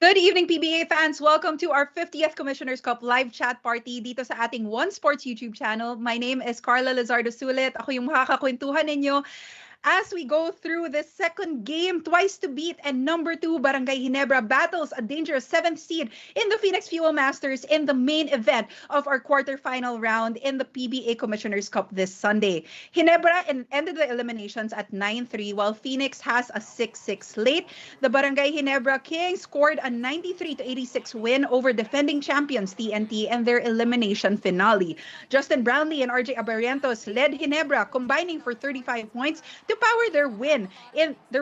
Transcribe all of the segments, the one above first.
Good evening, PBA fans. Welcome to our 50th Commissioner's Cup live chat party dito sa ating One Sports YouTube channel. My name is Carla Lizardo Sulit. Ako yung makakakwentuhan ninyo as we go through the second game, twice to beat, and number 2, Barangay Ginebra battles a dangerous 7th seed in the Phoenix Fuel Masters in the main event of our quarterfinal round in the PBA Commissioner's Cup this Sunday. Ginebra ended the eliminations at 9-3, while Phoenix has a 6-6 late. The Barangay Ginebra Kings scored a 93-86 win over defending champions TNT in their elimination finale. Justin Brownlee and RJ Abarientos led Ginebra, combining for 35 points to power their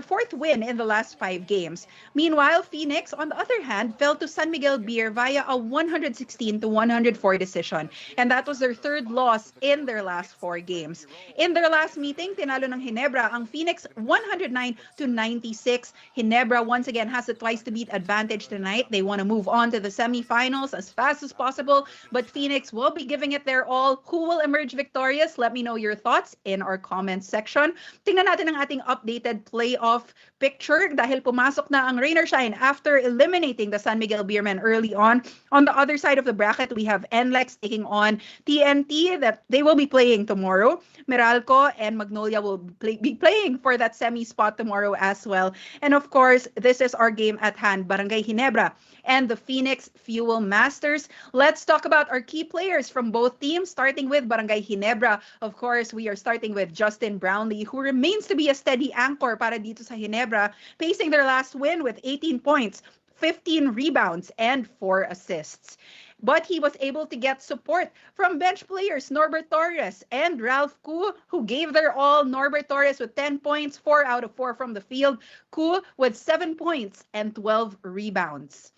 fourth win in the last 5 games. Meanwhile, Phoenix, on the other hand, fell to San Miguel Beer via a 116-104 decision, and that was their third loss in their last 4 games. In their last meeting, tinalo ng Ginebra ang Phoenix 109-96. Ginebra once again has a twice-to-beat advantage tonight. They want to move on to the semifinals as fast as possible, but Phoenix will be giving it their all. Who will emerge victorious? Let me know your thoughts in our comments section. Tingnan natin ang ating updated playoff picture dahil pumasok na ang rain or shine after eliminating the San Miguel Beermen early on. On the other side of the bracket, we have NLEX taking on TNT that they will be playing tomorrow. Meralco and Magnolia will be playing for that semi spot tomorrow as well. And of course, this is our game at hand, Barangay Ginebra and the Phoenix Fuel Masters. Let's talk about our key players from both teams, starting with Barangay Ginebra. Of course, we are starting with Justin Brownlee, who remains to be a steady anchor para dito sa Ginebra, pacing their last win with 18 points, 15 rebounds, and 4 assists. But he was able to get support from bench players Norbert Torres and Ralph Koo, who gave their all. Norbert Torres with 10 points, 4 out of 4 from the field. Koo with 7 points and 12 rebounds.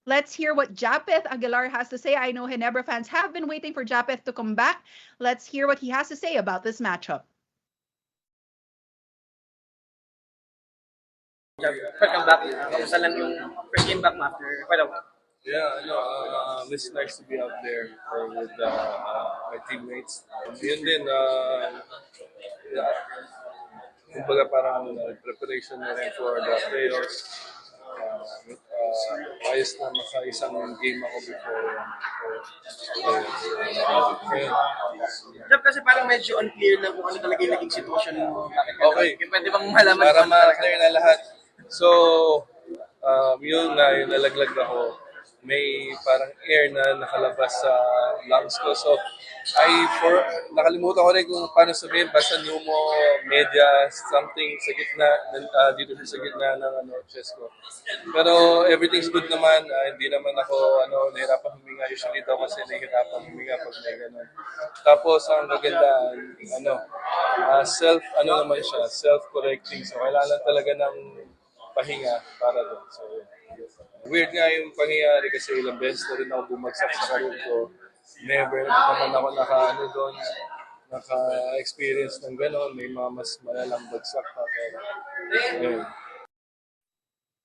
Let's hear what Japeth Aguilar has to say. I know Ginebra fans have been waiting for Japeth to come back. Let's hear what he has to say about this matchup. Welcome back. Kamusta lang yung first game back mo after quite a while? Yeah, it's nice to be out there with my teammates. Yun din, yeah, kumbaga parang preparation na rin for the playoffs. Ayos na maka-isang game ako before. Job kasi parang medyo unclear na kung ano talaga yung naging sitwasyon mo. Okay. Pwede bang malaman Para kung ano talaga? ma-clear na lahat. So, yun nga, yung nalaglag ako, may parang air na nakalabas sa lungs ko. So, nakalimutan ko rin kung paano sabihin, basta media, something sa gitna, dito sa gitna ng chest ko. Pero everything's good naman, hindi naman ako nahirapan huminga. Usually daw kasi nahihirapan huminga pag may ganun. Tapos, ang maganda, naman siya, self-correcting. So, kailangan talaga ng pahinga para doon. So, weird nga yung pangyayari kasi ilang beses na rin ako bumagsak sa career ko. Never naman ako naka-experience ng gano'n. May mga mas malalang bagsak pa. Pero,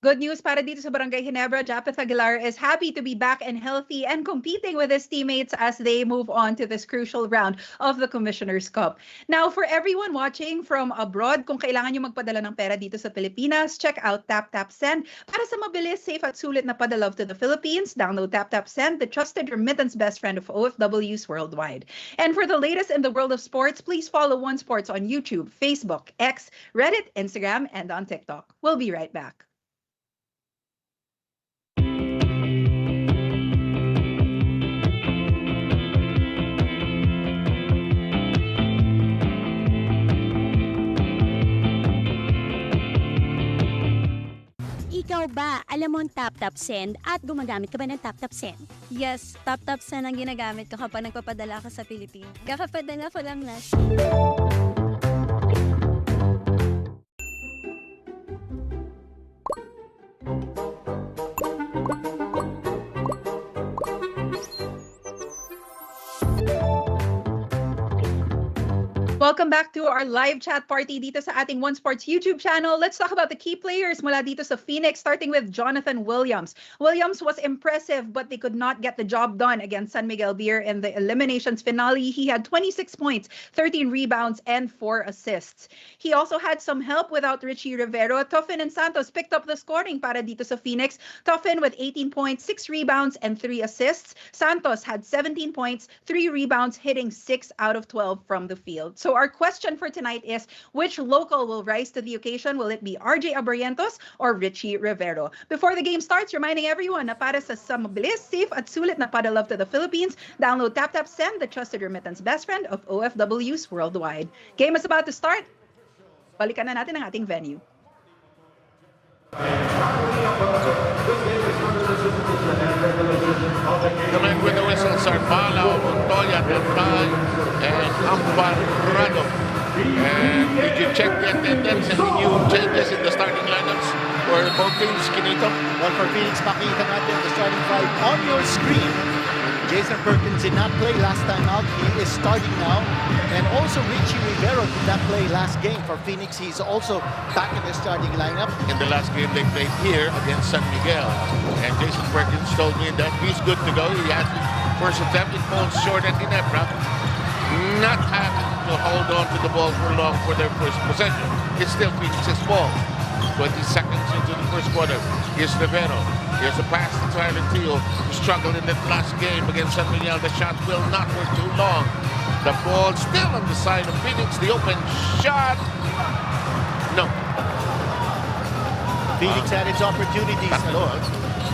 Good news para dito sa Barangay Ginebra. Japeth Aguilar is happy to be back and healthy and competing with his teammates as they move on to this crucial round of the Commissioner's Cup. Now, for everyone watching from abroad, kung kailangan nyo magpadala ng pera dito sa Pilipinas, check out TapTapSend. Para sa mabilis, safe at sulit na padala to the Philippines, download TapTapSend, the trusted remittance best friend of OFWs worldwide. And for the latest in the world of sports, please follow One Sports on YouTube, Facebook, X, Reddit, Instagram, and on TikTok. We'll be right back. Ikaw ba, alam mo ang TapTapSend at gumagamit ka ba ng TapTapSend? Yes, TapTapSend ang ginagamit ko kapag nagpapadala ka sa Pilipinas. Kakapadala ko lang na. Welcome back to our live chat party dito sa ating One Sports YouTube channel. Let's talk about the key players mula dito sa Phoenix, starting with Jonathan Williams. Williams was impressive, but they could not get the job done against San Miguel Beer in the eliminations finale. He had 26 points, 13 rebounds, and 4 assists. He also had some help without Richie Rivero. Toffin and Santos picked up the scoring para dito sa Phoenix. Toffin with 18 points, 6 rebounds, and 3 assists. Santos had 17 points, 3 rebounds, hitting 6 out of 12 from the field. So our question for tonight is, which local will rise to the occasion? Will it be RJ Abarrientos or Richie Rivero? Before the game starts, reminding everyone na para sa mabilis, safe at sulit na padalove to the Philippines, download TapTapSend, the trusted remittance best friend of OFWs worldwide. Game is about to start. Balikan na natin ang ating venue. The men with the whistles are Bala, Montoya, Deltay, and Ambarrado. And did you check the attendance and the new changes in the starting lineups for both teams, Kinito? Well, for Phoenix, makita natin the starting five on your screen. Jason Perkins did not play last time out. He is starting now. And also Richie Rivero did not play last game for Phoenix. He's also back in the starting lineup. In the last game they played here against San Miguel. And Jason Perkins told me that he's good to go. He had first attempt, it falls short at Ginebra. Not having to hold on to the ball for long for their first possession. It's still Phoenix's ball. 20 seconds into the first quarter. Here's Rivero. Here's a pass to Tyler Teal, who struggled in that last game against San Miguel. The shot will not work too long. The ball still on the side of Phoenix. The open shot. No. Phoenix had its opportunities.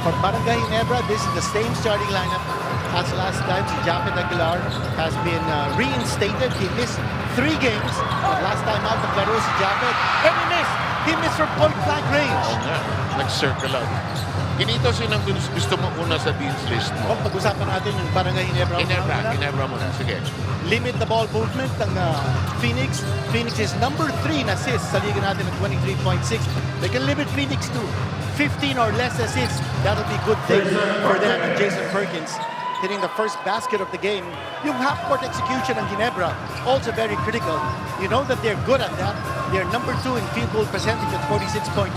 For Barangay Ginebra, this is the same starting lineup as last time. Si Japet Aguilar has been reinstated. He missed 3 games. But last time out, naglaro si Japet. And he missed! He missed from point-blank range. Oo nga. Nag-circle out. Kinito, sinang gusto mo una sa Dean's list mo? Pag-usapan natin yung Barangay Ginebra. Ginebra muna. Sige. Limit the ball movement ng Phoenix. Phoenix is number 3 in assists sa liga natin at 23.6. They can limit Phoenix to 15 or less assists. That'll be a good thing for them and Jason Perkins hitting the first basket of the game. Yung half-court execution ng Ginebra, also very critical. You know that they're good at that. They're number 2 in field goal percentage at 46.1.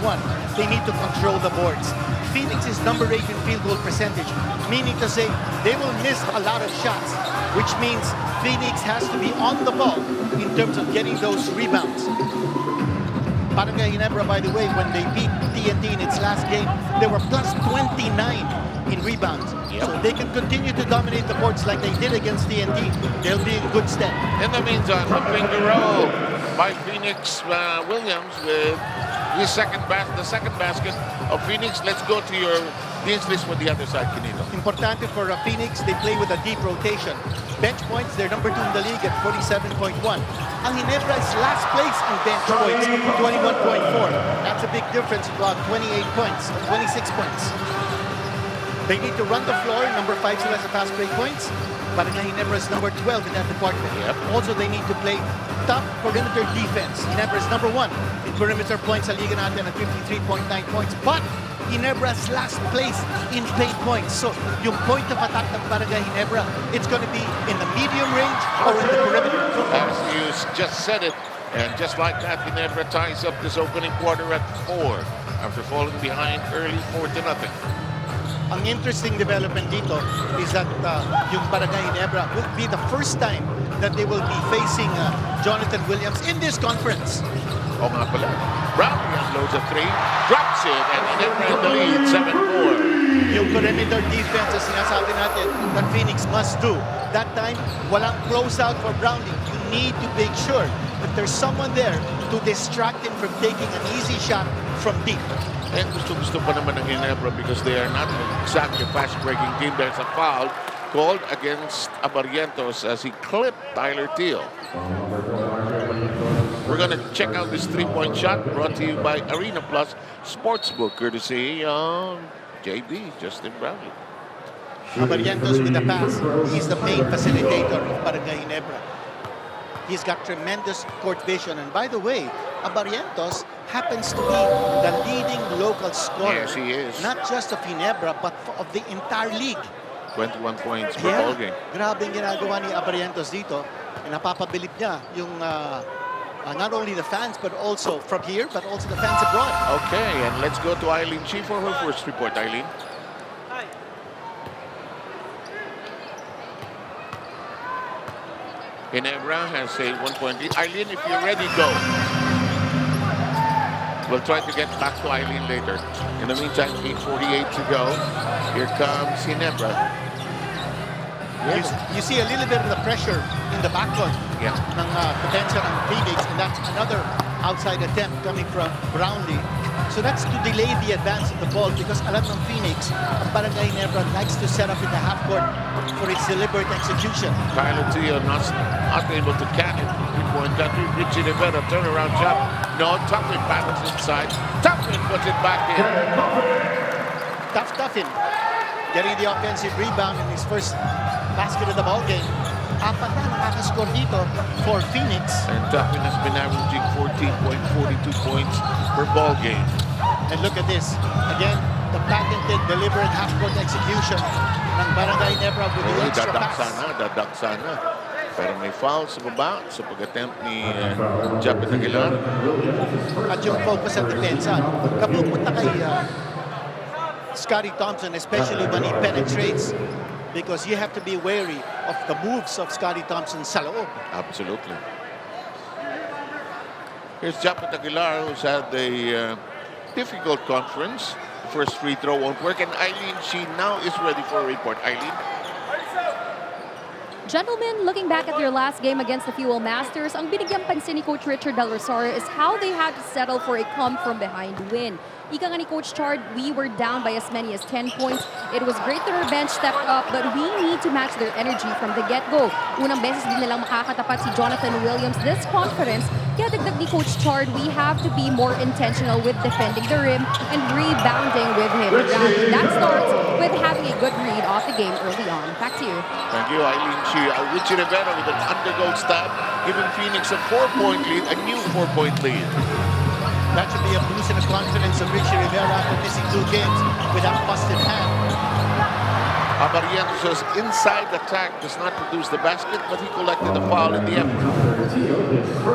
They need to control the boards. Phoenix is number 8 in field goal percentage, meaning to say they will miss a lot of shots, which means Phoenix has to be on the ball in terms of getting those rebounds. Barangay Ginebra, by the way, when they beat TNT in its last game, they were plus 29 in rebounds. Yep. So they can continue to dominate the boards like they did against TNT. They'll be in good stead. In the meantime, the finger roll by Phoenix Williams with the second basket of Phoenix. Let's go to your Dean's list for the other side, Kinito. Importante for Phoenix, they play with a deep rotation. Bench points, they're number 2 in the league at 47.1. Ang Ginebra is last place in bench points, 21.4. That's a big difference, about 28 points, 26 points. They need to run the floor, number 5 sila sa fast break points. Barangay Ginebra is number 12 in that department. Yep. Also, they need to play tough perimeter defense. Ginebra is number 1 in perimeter points sa liga natin at 53.9 points. But Ginebra's last place in paint points. So, yung point of attack ng Barangay Ginebra, it's going to be in the medium range or in the perimeter. As you just said it, and just like that, Ginebra ties up this opening quarter at 4 after falling behind early 4-0. Ang interesting development dito is that yung Barangay Ginebra will be the first time that they will be facing Jonathan Williams in this conference. Oo nga pala. Brownlee unloads a 3, drops it, and Ginebra in the lead, 7-4. Yung perimeter defense, as sinasabi natin, that Phoenix must do. That time, walang close out for Brownlee. You need to make sure that there's someone there to distract him from taking an easy shot from deep. And gusto pa naman ng Ginebra because they are not exactly a fast-breaking team. There's a foul called against Abarrientos as he clipped Tyler Teal. We're going to check out this 3-point shot brought to you by Arena Plus Sportsbook, courtesy of JB, Justin Brownlee. Abarrientos with the pass. He's the main facilitator of Barangay Ginebra. He's got tremendous court vision. And by the way, Abarrientos happens to be the leading local scorer. Yes, he is. Not just of Ginebra, but of the entire league. 21 points per ball game. Grabe ang ginagawa ni Abarrientos dito. napapabilib niya yung not only the fans but also from here but also the fans abroad. Okay, and let's go to Eileen Chi for her first report. Eileen. Ginebra has a 1-point lead. Eileen, if you're ready, go. We'll try to get back to Eileen later. In the meantime, 8:48 to go. Here comes Ginebra. You see a little bit of the pressure in the backcourt ng potential ng Phoenix, and that's another outside attempt coming from Brownlee. So that's to delay the advance of the ball because alam ng Phoenix, ang Barangay Ginebra likes to set up in the half court for its deliberate execution. Kylo Tio not able to catch it. 3-point country. Richie Rivera turnaround shot. No, Tuffin battles inside. Tuffin puts it back in. Tuffin getting the offensive rebound in his first basket of the ball game. Apat na nakaka-score dito for Phoenix. And Tuffin has been averaging 14.42 points per ball game. And look at this. Again, the patented deliberate half-court execution ng Barangay Ginebra with the extra pass. Dadak sana. Pero may foul sa baba sa pag-attempt ni Japet Aguilar. At yung focus at depensa. Kapupunta kay Scotty Thompson, especially when he penetrates, because you have to be wary of the moves of Scotty Thompson sa loob. Absolutely. Here's Japet Aguilar, who's had a difficult conference. The first free throw won't work, and Eileen, she now is ready for a report. Eileen? Gentlemen, looking back at their last game against the Fuel Masters, ang binigyang pansin ni Coach Richard Del Rosario is how they had to settle for a come-from-behind win. Ika nga ni Coach Chard, we were down by as many as 10 points. It was great that our bench stepped up, but we need to match their energy from the get-go. Unang beses din nilang makakatapat si Jonathan Williams this conference, kaya dagdag ni Coach Chard, we have to be more intentional with defending the rim and rebounding with him. That starts with having a good read off the game early on. Back to you. Thank you, Eileen Chi. Richie Rivera with an undergoal stab, giving Phoenix a 4-point lead, a new 4-point lead. That should be a boost in the confidence of Richie Rivera after missing 2 games with that busted hand. Barrientos' inside attack does not produce the basket, but he collected a foul in the effort.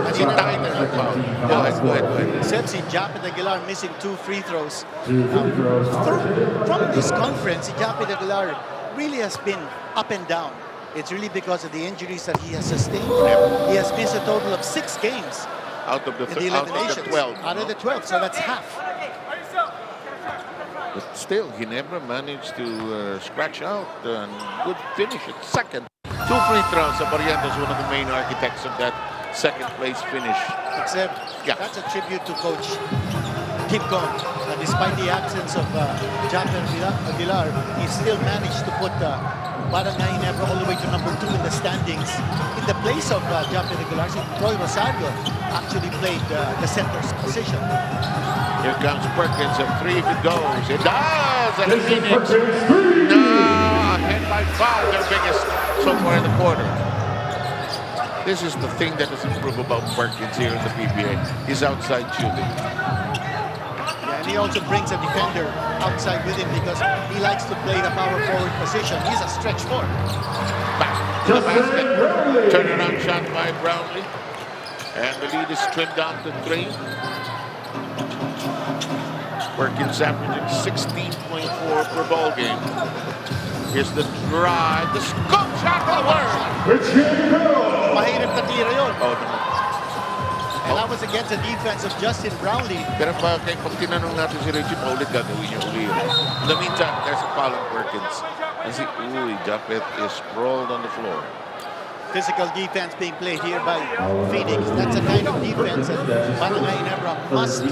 And he died in the foul. Go ahead. Sepsi Japet Aguilar missing 2 free throws. From this conference, Japet Aguilar really has been up and down. It's really because of the injuries that he has sustained. He has missed a total of 6 games. Out of the 12. Out of the 12, so that's half. But still, Ginebra managed to scratch out a good finish at second. 2 free throws. Barrientos, one of the main architects of that second place finish. Except, that's a tribute to Coach Kim Kong. Despite the absence of Japet Aguilar, he still managed to put Barangay Ginebra all the way to number 2 in the standings. In the place of Japet Aguilar, Troy Rosario actually played the center's position. Here comes Perkins, and 3 if it goes. It does! And Phoenix ahead by 5, their biggest so far in the quarter. This is the thing that has improved about Perkins here in the PBA. He's outside shooting. And he also brings a defender outside with him because he likes to play the power forward position. He's a stretch forward. Back to the basket. Turnaround shot by Brownlee. And the lead is trimmed down to 3. Perkins averaging 16.4 per ball game. Here's the drive. The scoop shot will work. Mahirap na tira yun. And that Oh. was against the defense of Justin Brownlee. Pero pag tinanong natin si Reggie, paulit gagawin niya uli. In the meantime, there's a foul on Perkins. And si Japet is sprawled on the floor. Physical defense being played here by Phoenix. That's a kind of defense that Barangay Ginebra must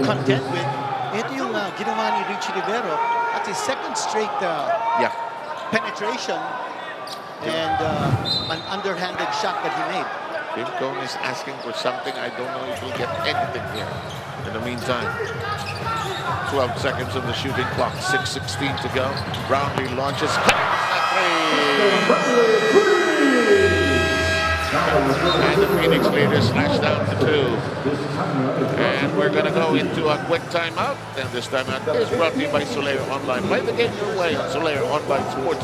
contend with. Ito yung ginawa ni Richie Rivera. That's his second straight penetration and an underhanded shot that he made. Kim Cone is asking for something. I don't know if he'll get anything here. In the meantime, 12 seconds on the shooting clock. 6:16 to go. Brownlee launches. And the Phoenix leader slashed down to 2. And we're going to go into a quick timeout. And this timeout is brought to you by Solaire Online. Play the game your way on Solaire Online Sports.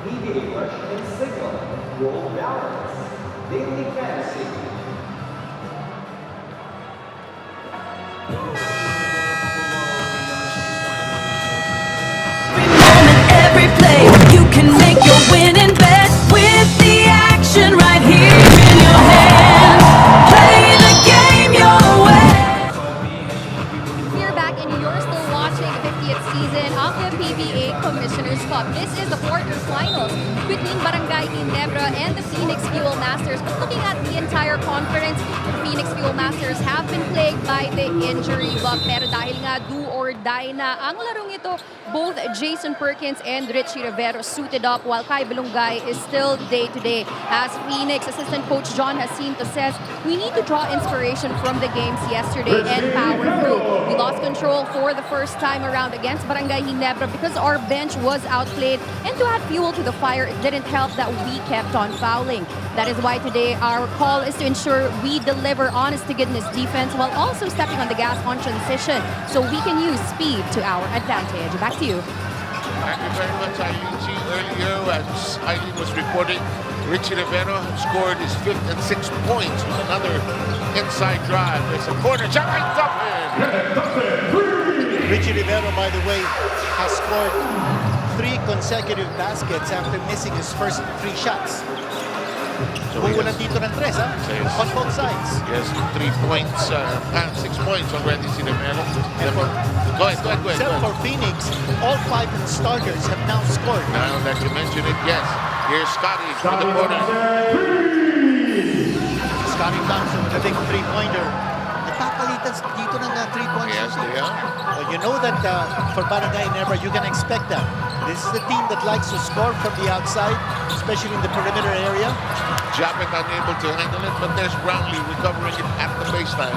PBA Rush and Signal, World Balance, Daily Fantasy. Every play, you can make your winning bet with the action right here in your hand. Play the game your way. Here back and you're still watching the 50th season of the PBA Commissioner's Cup. This is the quarterfinals between Barangay Ginebra and the Phoenix Fuel Masters. But looking at the entire conference, the Phoenix Fuel Masters have been plagued by the injury bug. Pero dahil nga do or die na ang larong ito, both Jason Perkins and Richie Rivero suited up while Kai Balungay is still day-to-day. As Phoenix assistant coach John Jacinto says, we need to draw inspiration from the games yesterday and power through. We lost control for the first time around against Barangay Ginebra because our bench was outplayed, and to add fuel to the fire, it didn't help that we kept on fouling. That is why today our call is to ensure we deliver honest-to-goodness defense while also stepping on the gas on transition so we can use speed to our advantage. Back to you. Thank you very much, Eileen. See, earlier, as Eileen was reporting, Richie Rivero scored his 5th and 6th points with another inside drive. There's a corner shot, right up in. Richie Rivero, by the way, has scored 3 consecutive baskets after missing his first 3 shots. So Bumulan dito ng 3, ha? On both sides. Yes, 3 points and 6 points already, si Rivero. Go ahead. Except for Phoenix, all 5 starters have now scored. Now that you mention it, yes. Here's Scotty for the corner. Scotty Thompson with a big 3-pointer. Nagpapalitan dito ng 3-points. Yes, they are. Well, you know that for Barangay Ginebra, you can expect that. This is the team that likes to score from the outside, especially in the perimeter area. Japet unable to handle it, but there's Brownlee recovering it at the baseline.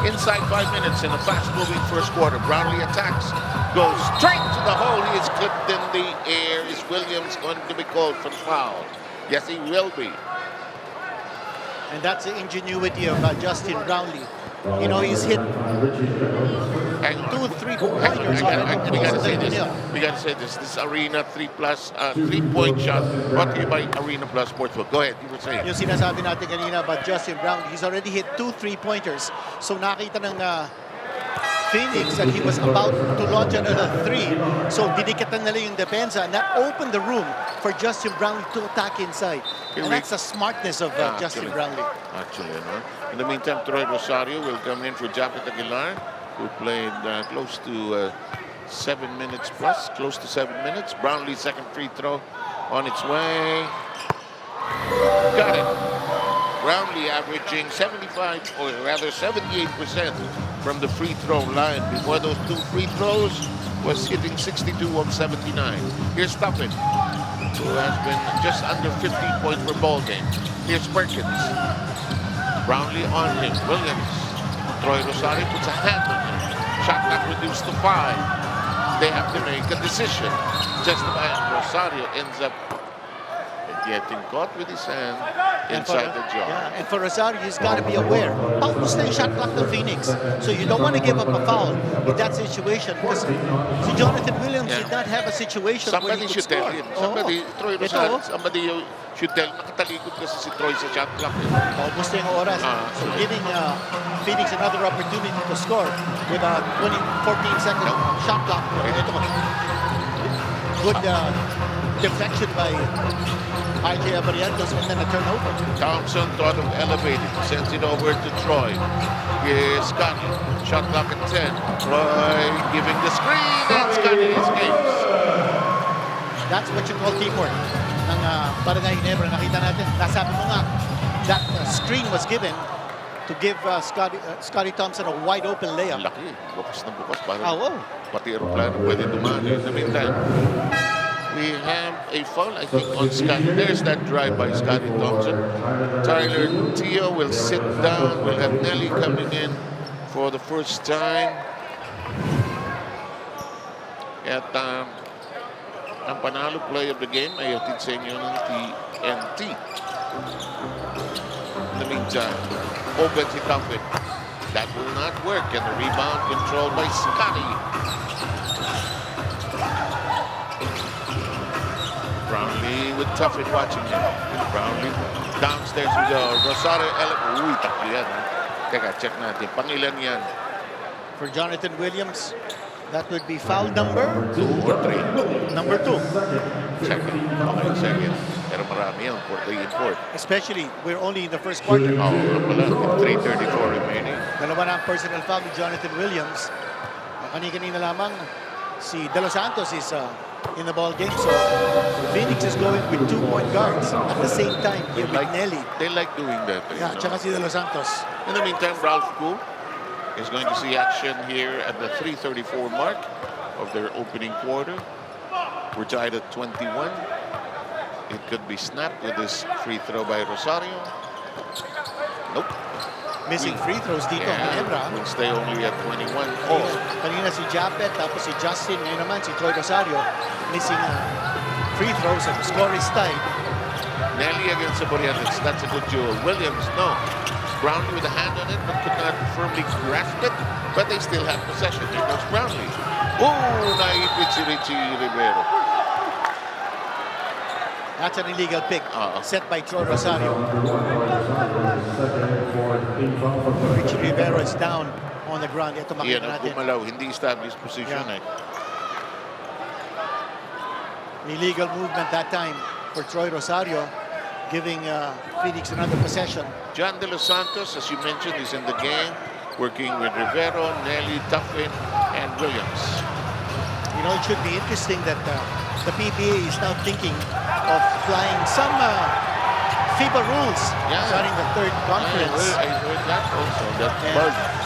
Inside 5 minutes in a fast-moving first quarter. Brownlee attacks, goes straight to the hole. He is clipped in the air. Is Williams going to be called for foul? Yes, he will be. And that's the ingenuity of Justin Brownlee. You know, he's hit 2 3-pointers. We gotta say this. We gotta say this. This Arena 3-point shot brought to you by Arena Plus Sportsbook. Go ahead. You were saying. Yung sinasabi natin kanina about Justin Brownlee, he's already hit 2 3-pointers. So nakita ng Phoenix that he was about to launch another 3. So dinikatan nila yung depensa, and that opened the room for Justin Brownlee to attack inside. And that's the smartness of Justin Brownlee. Actually, no? In the meantime, Troy Rosario will come in for Japet Aguilar, who played close to 7 minutes plus, close to 7 minutes. Brownlee's second free throw on its way. Got it. Brownlee averaging 75, or rather 78% from the free throw line. Before those 2 free throws, was hitting 62 of 79. Here's Tuffin, who has been just under 15 points per ball game. Here's Perkins. Brownlee on him. Williams. Troy Rosario puts a hand on him. Shot clock reduced to 5. They have to make a decision. Just about Rosario ends up getting caught with his hand inside the jar. Yeah, and for Rosario, he's got to be aware. Paubos na yung shot clock ng Phoenix. So you don't want to give up a foul in that situation because si Jonathan Williams did not have a situation where he could score. Somebody, Troy Rosario, somebody should tell, nakatalikod kasi si Troy sa shot clock. Paubos na yung oras. So giving Phoenix another opportunity to score with a 14-second shot clock. Good deflection by RJ Abarientos and then a turnover. Thompson thought of elevating, sends it over to Troy. Here's Scotty, shot clock at 10. Troy giving the screen and Scotty escapes. That's what you call teamwork ng Barangay Ginebra. Nakita natin, nasabi mo nga, that screen was given to give Scotty Thompson a wide open layup. Laki, bukas na bukas. Pati aeroplano pwede dumani. In the meantime, we have a foul, I think, on Scotty. There's that drive by Scotty Thompson. Tyler Teo will sit down. We'll have Nelly coming in for the first time. At ang panalo play of the game ay hatid sa inyo ng TNT. In the meantime, open si Tuffet. That will not work, and the rebound controlled by Scotty. Brownlee with Tuffet watching him. Brownlee downstairs we go. Rosario Uy, takbo yan. Teka, check natin. Pangilan yan? For Jonathan Williams, that would be foul number 2 or 3. number 2. Second. Okay, second. Pero marami yan. 3 and 4. Especially, we're only in the first quarter. Oo, wala. 3:34 remaining. Dalawa na ang personal foul ni Jonathan Williams. Kanina lamang, si De Los Santos is in the ball game. So, Phoenix is going with 2 point guards at the same time here with Nelly. They like doing that. Yeah, tsaka si De Los Santos. In the meantime, Ralph Koo is going to see action here at the 3:34 mark of their opening quarter. We're tied at 21. It could be snapped with this free throw by Rosario. Nope. Missing free throws dito ang Ginebra. We'll stay only at 21. Kanina si Japet, tapos si Justin, ngayon naman si Troy Rosario. Missing free throws at the score is tied. Nelly against Saboriatis. That's a good duel. Williams, no. Brownlee with a hand on it, but could not firmly grasp it. But they still have possession. Here goes Brownlee. Oh, naipit si Richie Rivero. That's an illegal pick set by Troy Rosario. Richie Rivero is down on the ground. Ito makita natin. Gumalaw, hindi established position. Illegal movement that time for Troy Rosario, giving Phoenix another possession. John De Los Santos, as you mentioned, is in the game, working with Rivero, Nelly, Tuffin, and Williams. You know, it should be interesting that the PBA is now thinking of applying some FIBA rules starting the third conference. I heard that also.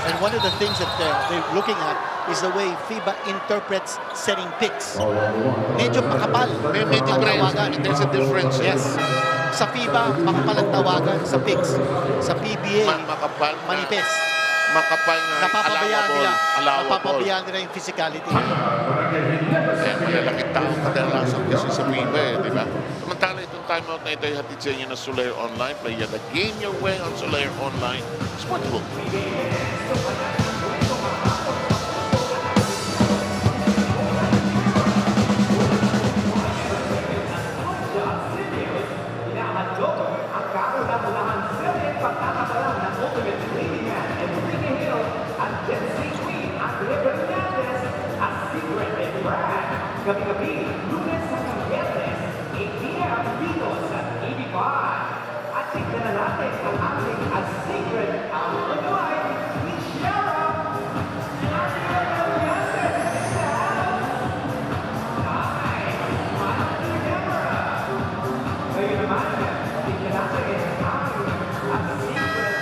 And one of the things that they're looking at is the way FIBA interprets setting picks. Medyo makapal ang tawagan. There's a difference. Yes. Sa FIBA, makapal ang tawagan sa picks. Sa PBA, manipis. Makapal na napapabayaan nila yung physicality. Kaya malalaking tao kadalasan kasi sa FIBA di ba? Samantala itong timeout na ito ay hatid sa inyo na Solaire Online. Play the game your way on Solaire Online Sportsbook. Gabi-gabi, Lunes hanggang Biyernes, 8 p.m. dito sa TV5. At tignan na natin ang ating as secret out of the light, Michelle. And our Estudiantes in the house. Hi, smile to the camera. Ngayon naman, tignan natin ang as secret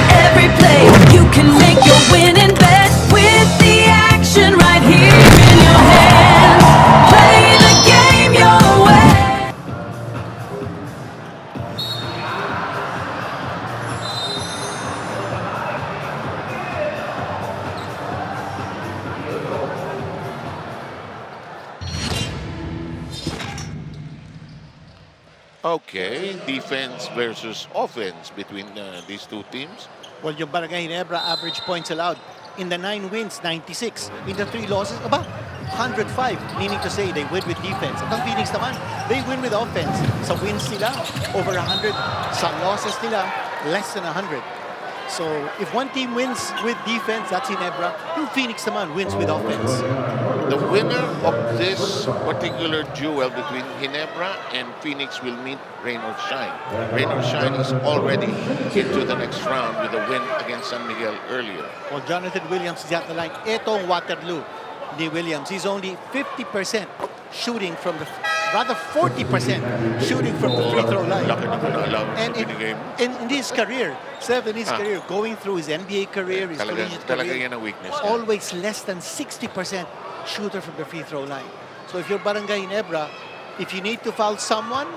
Every play, you can make your winning bet with the action right here in your hand. Play the game your way. Okay, defense versus offense between these two teams. Well, yung Barangay Ginebra average points allowed in the 9 wins, 96. In the 3 losses, 105. Meaning to say, they win with defense. At ang Phoenix naman, they win with offense. Sa wins nila, over 100. Sa losses nila, less than 100. So, if one team wins with defense, that's Ginebra. Yung Phoenix naman wins with offense. The winner of this particular duel between Ginebra and Phoenix will meet rain or shine. Rain or shine is already into the next round with a win against San Miguel earlier. Well, Jonathan Williams is at the line. Etong Waterloo ni Williams. He's only 50% shooting from the, rather 40% shooting from the free throw line. And in his career, career, going through his NBA career, his collegiate career, always less than 60% shooter from the free throw line. So if you're Barangay Ginebra, if you need to foul someone,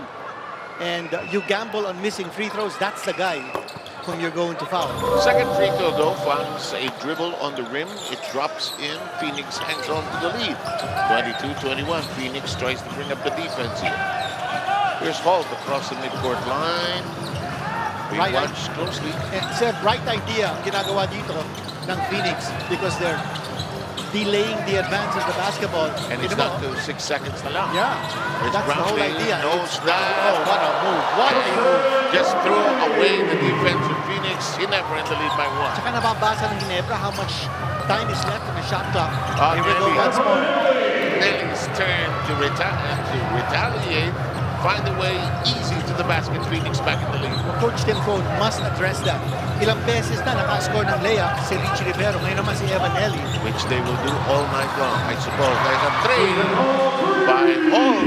and you gamble on missing free throws, that's the guy whom you're going to foul. Second free throw, though, finds a dribble on the rim. It drops in. Phoenix hangs on to the lead. 22-21. Phoenix tries to bring up the defense here. Here's Holt across the midcourt line. We watch closely. It's a bright idea ang ginagawa dito ng Phoenix because they're delaying the advance of the basketball. And it's down to 6 seconds na lang. Yeah, It's that's the whole Brownlee, idea. knows Oh, that. what a move. What a move. Just throw away the defense of Phoenix. Ginebra in the lead by 1. Tsaka nababasa ng Ginebra how much time is left in the shot clock. Here we go Nelly. once more. Nelly's turn to retaliate. Find a way easy to the basket. Phoenix back in the lead. Coach Tim Cone must address that. Ilang beses na nakascore ng layup si Richie Rivero. Ngayon naman si Evan Nelly. Which they will do all night long, I suppose. There's a 3 by Hall.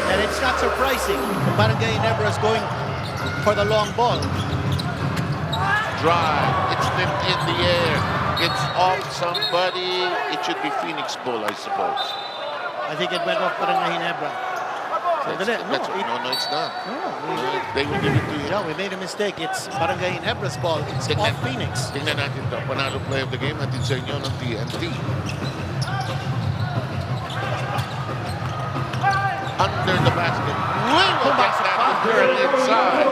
And it's not surprising. Barangay Ginebra is going for the long ball. Drive. It's nipped in the air. It's off somebody. It should be Phoenix ball, I suppose. I think it went off Barangay Ginebra. No, it's not. They will give it to you. Yeah, we made a mistake. It's Barangay Ginebra's ball. It's off Phoenix. Tingnan natin ito. Panalo play of the game natin sa inyo ng TNT. Under the basket. Will get that to curl inside.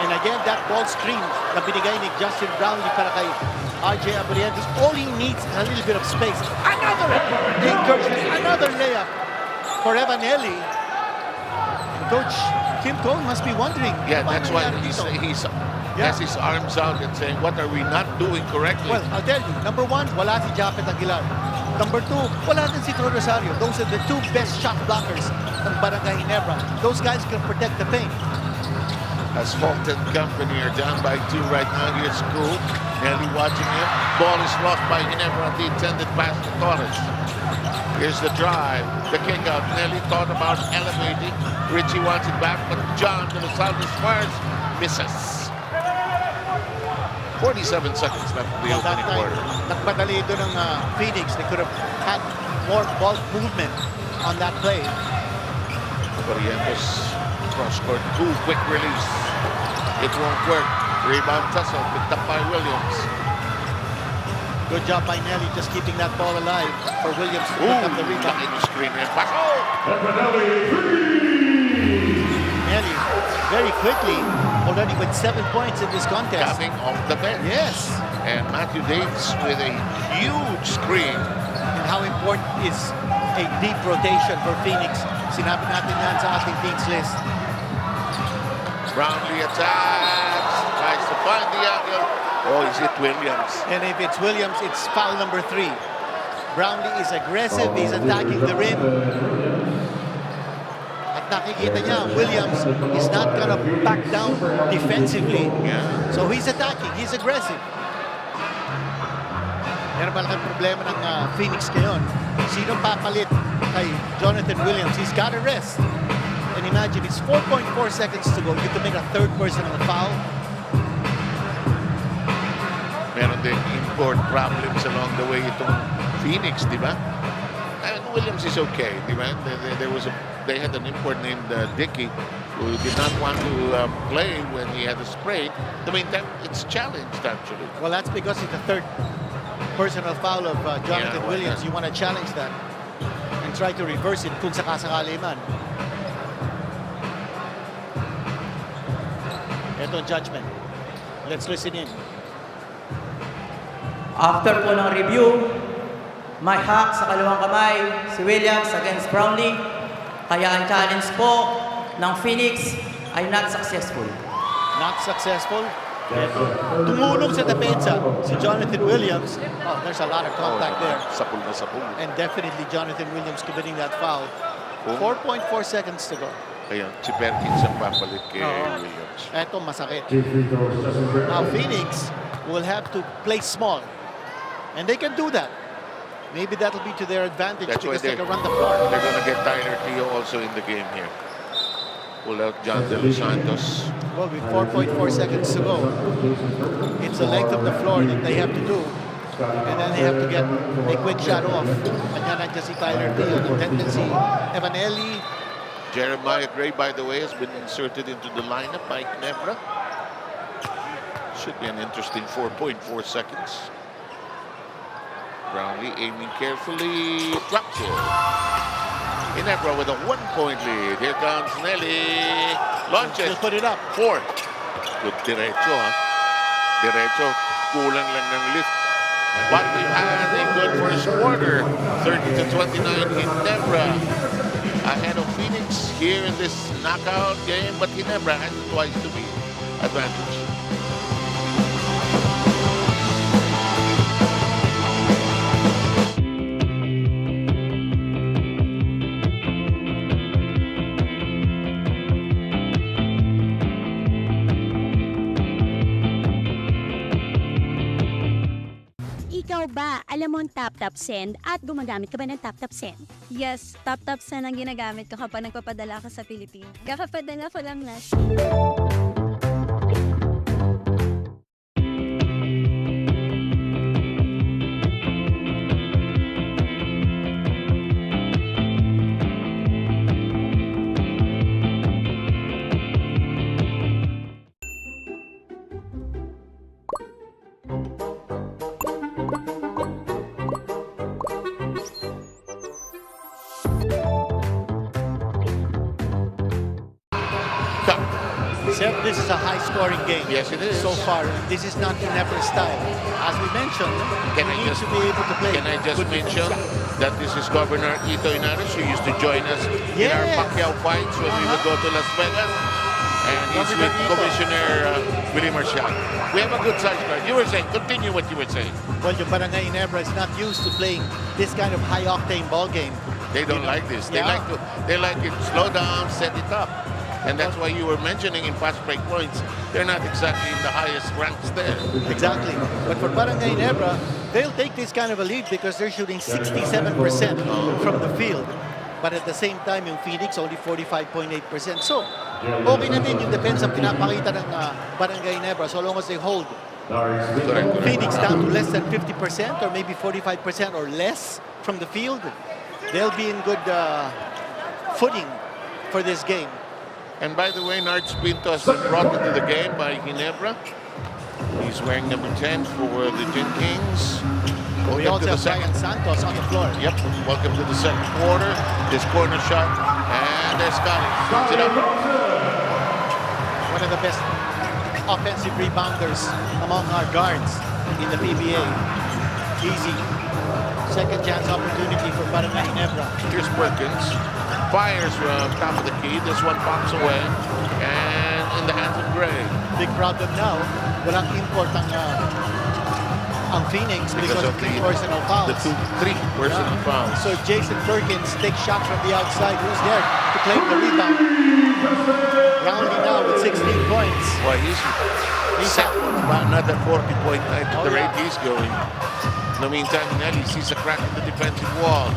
And again, that ball screen na binigay ni Justin Brownlee para kay RJ Aburientos. All he needs is a little bit of space. Another incursion, another layup for Evan Nelly. Coach Tim Cone must be wondering. Yeah, that's why he has his arms out and saying, what are we not doing correctly? Well, I'll tell you, number one, wala si Japet Aguilar. Number two, wala din si Tro Rosario. Those are the two best shot blockers ng Barangay Ginebra. Those guys can protect the paint. As Holt and company are down by 2 right now, here's Cool. Nelly watching him. Ball is lost by Ginebra on the intended pass to Torres. Here's the drive, the kick out. Nelly thought about elevating. Richie wants it back, but John to the southeast fires, misses. 47 seconds left in the opening quarter. Nagpadali doon ng Phoenix. They could have had more ball movement on that play. Barrientos cross-court, cool, quick release. It won't work. Rebound tussle, picked up by Williams. Good job by Nelly just keeping that ball alive for Williams to pick up the rebound. Screen and pass. Oh! Nelly very quickly already with 7 points in this contest. Coming off the bench. Yes. And Matthew Davis with a huge screen. And how important is a deep rotation for Phoenix? Sinabi natin yan sa ating teams list. Brownlee attacks, tries to find the angle. Oh, is it Williams? And if it's Williams, it's foul number 3. Brownlee is aggressive. He's attacking the rim. At nakikita niya, Williams is not gonna back down defensively. Yeah. So he's attacking. He's aggressive. Yan ang malaking problema ng Phoenix ngayon. Sino papalit kay Jonathan Williams? He's got to rest. And imagine, it's 4.4 seconds to go. You can make a third personal foul. Meron din import problems along the way itong Phoenix, di ba? And Williams is okay, di ba? They had an import named Dickey who did not want to play when he had a sprain. In the meantime, it's challenged actually. Well, that's because it's the third personal foul of Jonathan Williams. You want to challenge that and try to reverse it kung sakasakali man. Ito judgment. Let's listen in. After po ng review, may hack sa kaliwang kamay si Williams against Brownlee. Kaya ang challenge po ng Phoenix ay not successful. Not successful. Tumulong sa depensa si Jonathan Williams. Oh, there's a lot of contact there. Sapul na sapul. And definitely Jonathan Williams committing that foul. 4.4 seconds to go. Kaya si Perkins ang papalit kay Williams. Eto masakit. Now Phoenix will have to play small. And they can do that. Maybe that'll be to their advantage. That's because why they can run the floor. They're going to get Tyler Teo also in the game here. Pull out John De Los Santos. Well, with 4.4 seconds to go, it's the length of the floor that they have to do. And then they have to get a quick shot off. And yan nandiyan si Tyler Teo. The tendency, Evanelli, Jeremiah Gray, by the way, has been inserted into the lineup by Ginebra. Should be an interesting 4.4 seconds. Brownlee aiming carefully, drops it. Ginebra with a 1-point lead. Here comes Nelly. Launches. Put it up. 4. Good diretso, ha? Diretso. Kulang lang ng lift. But we've had a good first quarter. 30-29 Ginebra ahead of Phoenix here in this knockout game. But Ginebra has it twice to be advantage. Ikaw ba, alam mo ang tap-tap send at gumagamit ka ba ng tap-tap send? Yes, tap-tap send ang ginagamit ko kapag nagpapadala ka sa Pilipinas. Kakapadala ko lang last. Seth, this is a high-scoring game. Yes, it is. So far, this is not Ginebra style. As we mentioned, Can you I need just to be able to play. Can I just good mention defense. that this is Governor Ito Inares, who used to join us in our Yes. Pacquiao fights when we would go to Las Vegas. And he's Governor with Ito. Commissioner Willie Marcial. We have a good size card. You were saying, continue what you were saying. Well, yung Barangay Ginebra is not used to playing this kind of high-octane ball game. They don't like this. They Yeah. they like it slow down, set it up. And that's why you were mentioning in fast break points, they're not exactly in the highest ranks there. Exactly. But for Barangay Ginebra, they'll take this kind of a lead because they're shooting 67% from the field. But at the same time, yung Phoenix only 45.8%. So, okay na din yung defense ang pinapakita ng Barangay Ginebra so long as they hold Phoenix down to less than 50% or maybe 45% or less from the field. They'll be in good footing for this game. And by the way, Nards Pinto has been brought into the game by Ginebra. He's wearing number 10 for the Gin Kings. We Welcome to also the have Brian second. Santos on the floor. Yep, welcome to the second quarter. This corner shot, and there's Scotty. Puts it up. One of the best offensive rebounders among our guards in the PBA. Easy. Second chance opportunity for Barangay Ginebra. Here's Perkins. Fires from top of the key. This one pops away. And in the hands of Gray. Big problem now. Walang import ang Phoenix because of three personal fouls. Three personal fouls. So Jason Perkins takes shot from the outside. Who's there to claim the rebound? Brownlee now with 16 points. Boy, he's set for another 40-point night at the rate he's going. In the meantime, Nelly sees a crack in the defensive wall.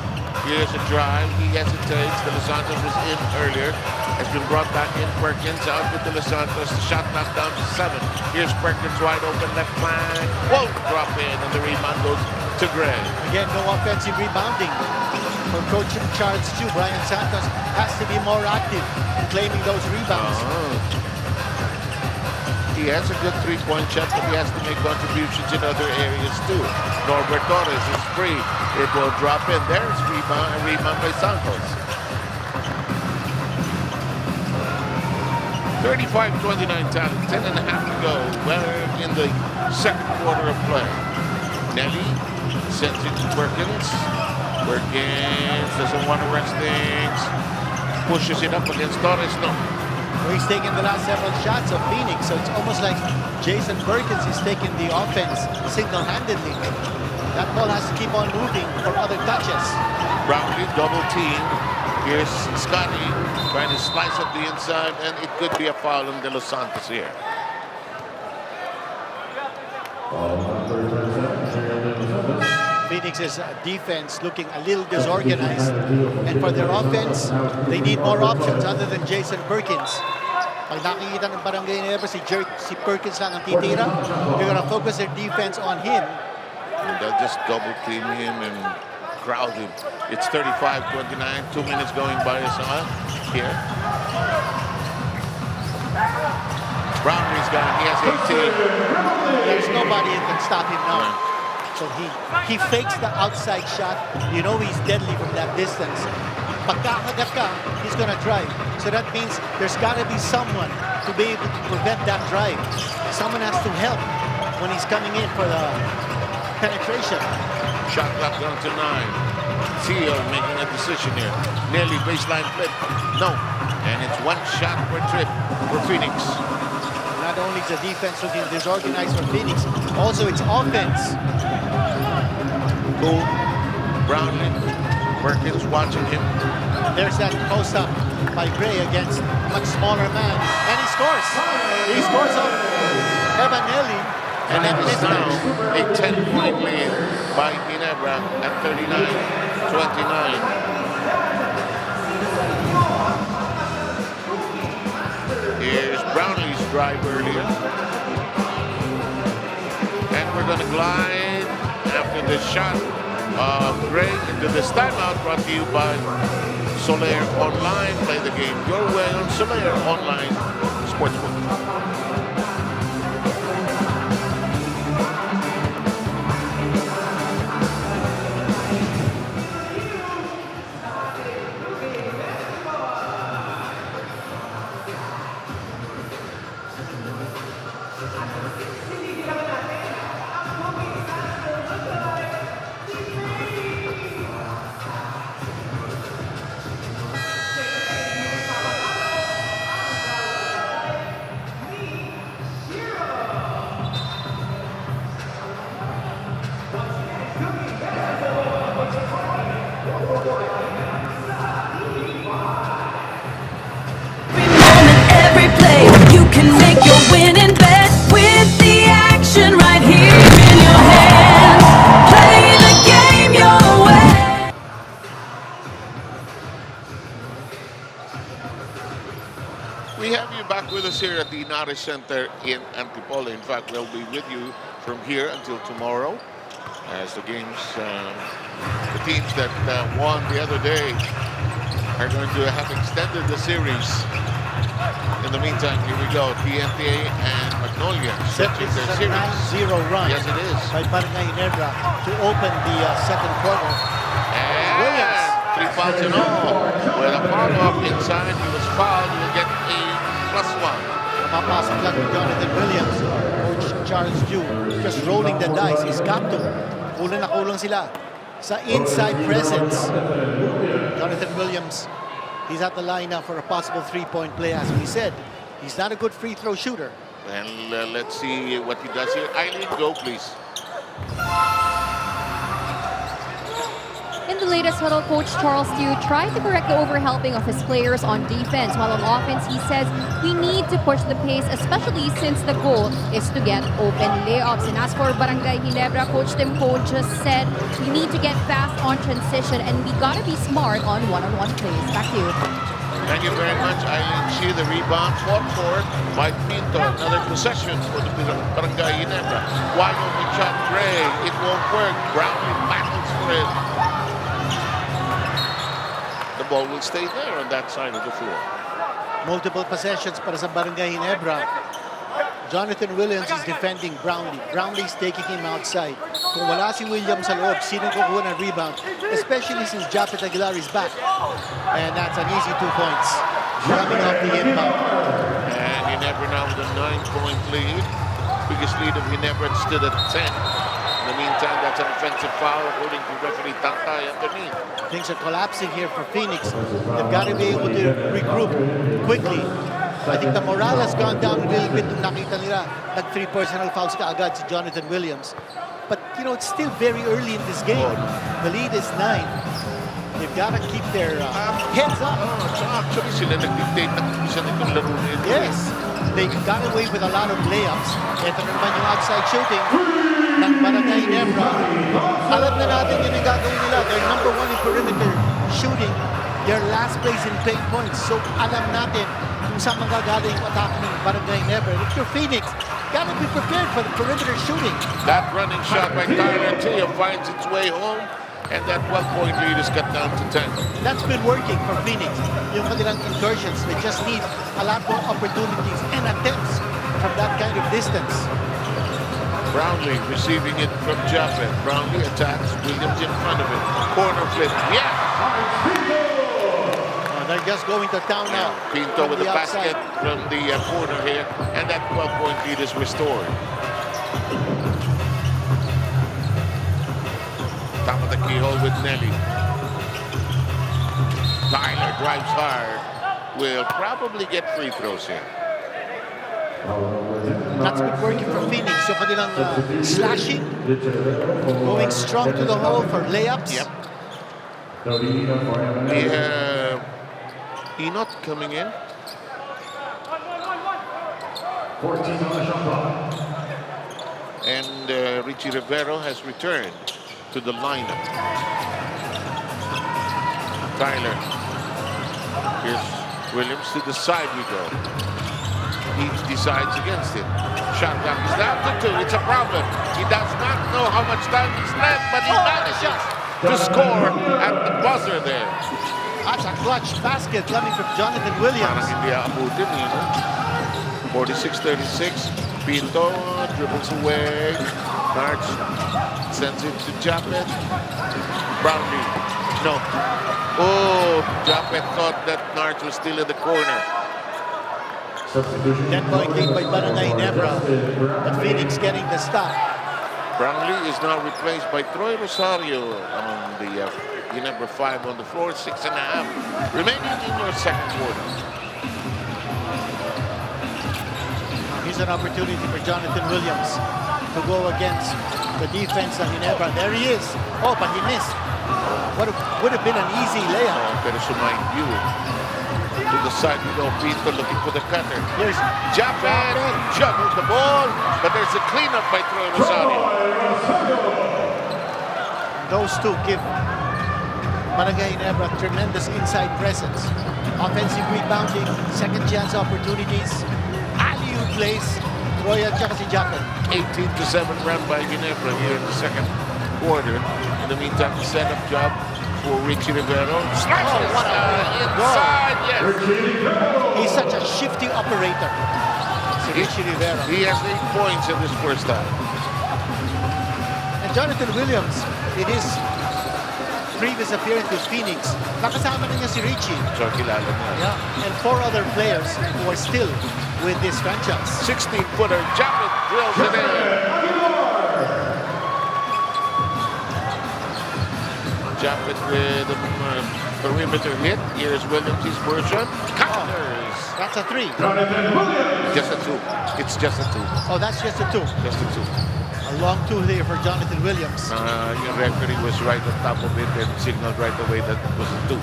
Here's a drive. He hesitates. De Los Santos was in earlier. Has been brought back in. Perkins out with De Los Santos. The shot knocked down to 7. Here's Perkins wide open left flank. Whoa! Drop in, and the rebound goes to Gray. Again, no offensive rebounding. For Coach in charge too, Brian Santos has to be more active in claiming those rebounds. He has a good three-point shot, but he has to make contributions in other areas too. Norbert Torres is free. It will drop in. There's a rebound by Santos. 35-29 talent, 10 and a half to go. We're in the second quarter of play. Nelly sends it to Perkins. Perkins doesn't want to rest things. Pushes it up against Torres. No. He's taken the last several shots of Phoenix, so it's almost like Jason Perkins is taking the offense single-handedly. That ball has to keep on moving for other touches. Brownlee double team. Here's Scotty trying to slice up the inside, and it could be a foul on De Los Santos here. Phoenix's defense looking a little disorganized. And for their offense, they need more options other than Jason Perkins. Pag nakikita ng Barangay Ginebra, si Perkins lang ang titira, they're gonna focus their defense on him. And they'll just double team him and crowd him. It's 35-29, 2 minutes going by us on. here. Brownlee's gone. He has 18. There's nobody who can stop him now. So he fakes the outside shot. You know he's deadly from that distance. Pagkakagat ka, he's gonna drive. So that means there's gotta be someone to be able to prevent that drive. Someone has to help when he's coming in for the penetration. Shot clock down to 9. Theo making a decision here. Nearly baseline flip. No. And it's one shot per trip for Phoenix. Not only is the defense looking disorganized for Phoenix, also it's offense. Boom. Brownlee. Perkins watching him. There's that post-up by Gray against a much smaller man. And he scores. He scores off Evanelli. And that is now a 10-point lead by Ginebra at 39-29. Here's Brownlee's drive earlier. And we're going to glide after the shot of Gray into this timeout brought to you by Soler Online. Play the game your way on Soler Online Sportsbook. Every play, you can make your winning bet with the action right here in your hands. Play the game your way. We have you back with us here at the Nares Center in Antipolo. In fact, we'll be with you from here until tomorrow as the games, the teams that won the other day are going to have extended the series. In the meantime, here we go. TNTA and Magnolia stretching their series. 0 run. Yes, it is. By Barangay Ginebra to open the second quarter. And Williams. 3 fouls in all. With a follow-up inside, he was fouled. He will get a +1. Mapasok lang ni Jonathan Williams. Coach Charles Dew just rolling the dice. He's got to. Kulang na kulang sila sa inside presence. Jonathan Williams, he's at the line now for a possible 3-point play. As we said, he's not a good free throw shooter. And let's see what he does here. Eileen, go please. In the latest huddle, Coach Charles Dew tried to correct the overhelping of his players on defense, while on offense, he says we need to push the pace, especially since the goal is to get open layups. And as for Barangay Ginebra, Coach Timko just said we need to get fast on transition and we gotta be smart on one-on-one plays. Back to you. Thank you very much, Eileen Shi. The rebound fought for by Pinto. Another possession for the Barangay Ginebra. Wide open shot, Gray. It won't work. Brownlee battles for it. The ball will stay there on that side of the floor. Multiple possessions para sa Barangay Ginebra. Jonathan Williams is defending Brownlee. Brownlee's taking him outside. Kung wala si Williams sa loob, sino kukuha ng rebound? Especially since Japet Aguilar is back. And that's an easy 2 points. Coming off the inbound. And Ginebra now with a 9-point lead. Biggest lead of Ginebra stood at 10. In the meantime, that's an offensive foul according to referee Tantay underneath. Things are collapsing here for Phoenix. They've got to be able to regroup quickly. I think the morale has gone down a little bit nung nakita nila nag-3 personal fouls ka agad si Jonathan Williams. But, you know, it's still very early in this game. The lead is 9. They've got to keep their heads up. So actually, sila nag-dictate ng isa nitong laro nito. Yes. They got away with a lot of layups. Ito na naman yung outside shooting ng Barangay Ginebra. Alam na natin yun yung gagawin nila. They're number 1 in perimeter shooting. Their last place in paint points. So alam natin kung saan magagaling yung attack ng Barangay Ginebra. If you're Phoenix, gotta be prepared for the perimeter shooting. That running shot by Tyler Teo finds its way home. And that 12-point lead is cut down to 10. That's been working for Phoenix. Yung kanilang incursions, they just need a lot more opportunities and attempts from that kind of distance. Brownlee receiving it from Japhet. Brownlee attacks. Williams in front of it. Corner flip. Yes! They're just going to town now. Pinto with the basket from the corner here. And that 12-point lead is restored. Top of the keyhole with Nelly. Tyler drives hard. Will probably get free throws here. That's been working for Phoenix. So kanilang slashing, going strong to the hole for layups. Yep. We have Enoch coming in. 14 on the shot clock. And Richie Rivero has returned to the lineup. Tyler. Here's Williams to the side we go. He decides against it. Shot clock is down to 2. It's a problem. He does not know how much time is left, but he manages to score at the buzzer there. That's a clutch basket coming from Jonathan Williams. Parang hindi aabutin, you know? 46-36. Pinto dribbles away. Narch sends it to Japhet. Brownlee. No. Oh, Japhet thought that Narch was still in the corner. 10-point lead by Barangay Ginebra. But Phoenix getting the stop. Brownlee is now replaced by Troy Rosario on the Ginebra 5 on the floor. 6.5 remaining in your second quarter. Here's an opportunity for Jonathan Williams to go against the defense of Ginebra. There he is. Oh, but he missed. Would have been an easy layup. Oh, better mind you. To the side we go, Pinto looking for the cutter. Here's Japhet juggled the ball, but there's a cleanup by Troy Rosario. Those two give Barangay Ginebra tremendous inside presence. Offensive rebounding, second chance opportunities, alley-oop plays. Troy at si Japhet. 18-7 run by Ginebra here in the second quarter. In the meantime, the setup job for Richie Rivero. Slashes inside, yes. He's such a shifty operator. Richie Rivero. He has 8 points in this first half. And Jonathan Williams, in his previous appearance with Phoenix, nakasama na niya si Richie. So, kilala niya. Yeah, and 4 other players who are still with this franchise. 16-footer, Japhet drills it in. Japhet with a perimeter hit. Here's Williams' version. Counters. That's a 3. Just a 2. It's just a 2. Oh, that's just a 2. Just a 2. A long 2 here for Jonathan Williams. Your referee was right on top of it and signaled right away that it was a 2.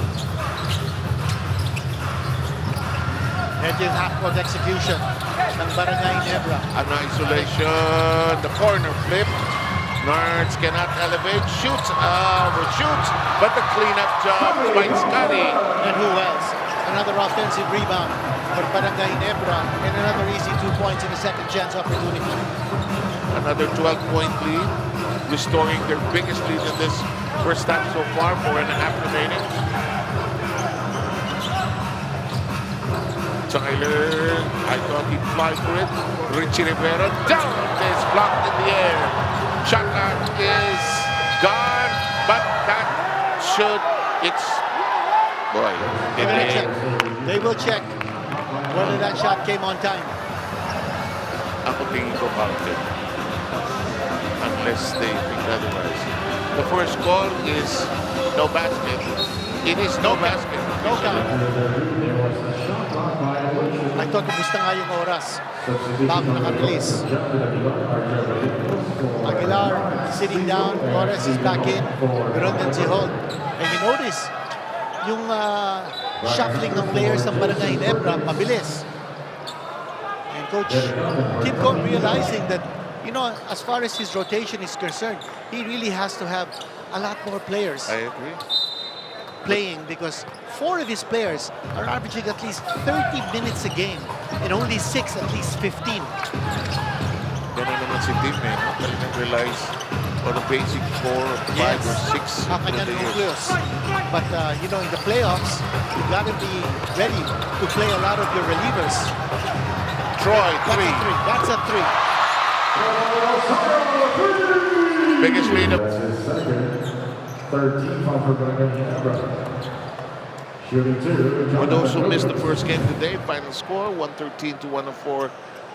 Ito yung half-court execution ng Barangay Ginebra. An isolation. The corner flip. Nards cannot elevate, shoots, overshoots, but the cleanup job by Scotty. And who else? Another offensive rebound for Barangay Ginebra and another easy 2 points in a second chance opportunity. Another 12-point lead, restoring their biggest lead in this first half so far, 4.5 remaining. Tyler, I thought he'd fly for it. Richie Rivera, down, it's blocked in the air. Shot clock is gone, but that should, it's, boy. They will check whether that shot came on time. Ako tingin ko counted. Unless they think otherwise. The first call is no basket. It is no basket. No count. I thought kumusta nga yung oras bago naka-release. Aguilar sitting down, Torres is back in, Grundon si Holt. And you notice, yung shuffling ng players ng Barangay Ginebra, mabilis. And Coach Kim Cone realizing that, you know, as far as his rotation is concerned, he really has to have a lot more players. I agree. Playing because 4 of his players are averaging at least 30 minutes a game and only 6 at least 15. Yan na naman si Tim, eh. Talagang realize on a basic score of 5 or 6. Kanya nucleus. But, you know, in the playoffs, you've got to be ready to play a lot of your relievers. Troy, That's a three. biggest lead of 13 for Barangay Ginebra. Shooting 2. For those who missed the first game today, final score 113 to 104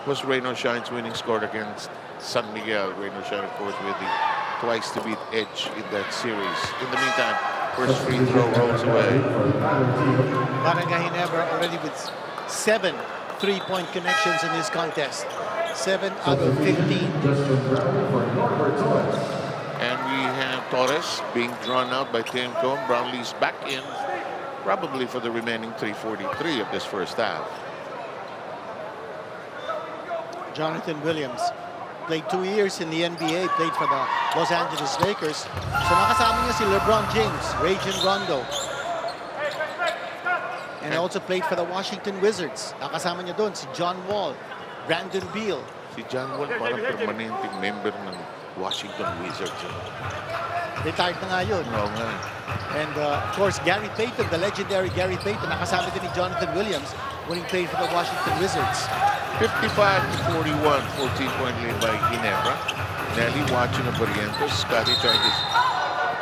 was Rain or Shine's winning score against San Miguel. Rain or Shine, of course, with the twice to beat edge in that series. In the meantime, first free throw rolls away. Barangay Ginebra already with 7 3-point connections in this contest. 7 out of 15. And we have Torres being drawn out by Timcom. Brownlee's back in, probably for the remaining 3:43 of this first half. Jonathan Williams played 2 years in the NBA, played for the Los Angeles Lakers. So nakasama niya si LeBron James, Rajon Rondo. And also played for the Washington Wizards. Nakasama niya doon si John Wall, Brandon Beal. Si John Wall parang permanenteng member ng Washington Wizards. Retired na nga yun. Oo nga. And of course, Gary Payton, the legendary Gary Payton, nakasama din ni Jonathan Williams when he played for the Washington Wizards. 55-41, 14-point lead by Ginebra. Nelly watching the Barrientos. Scotty charges.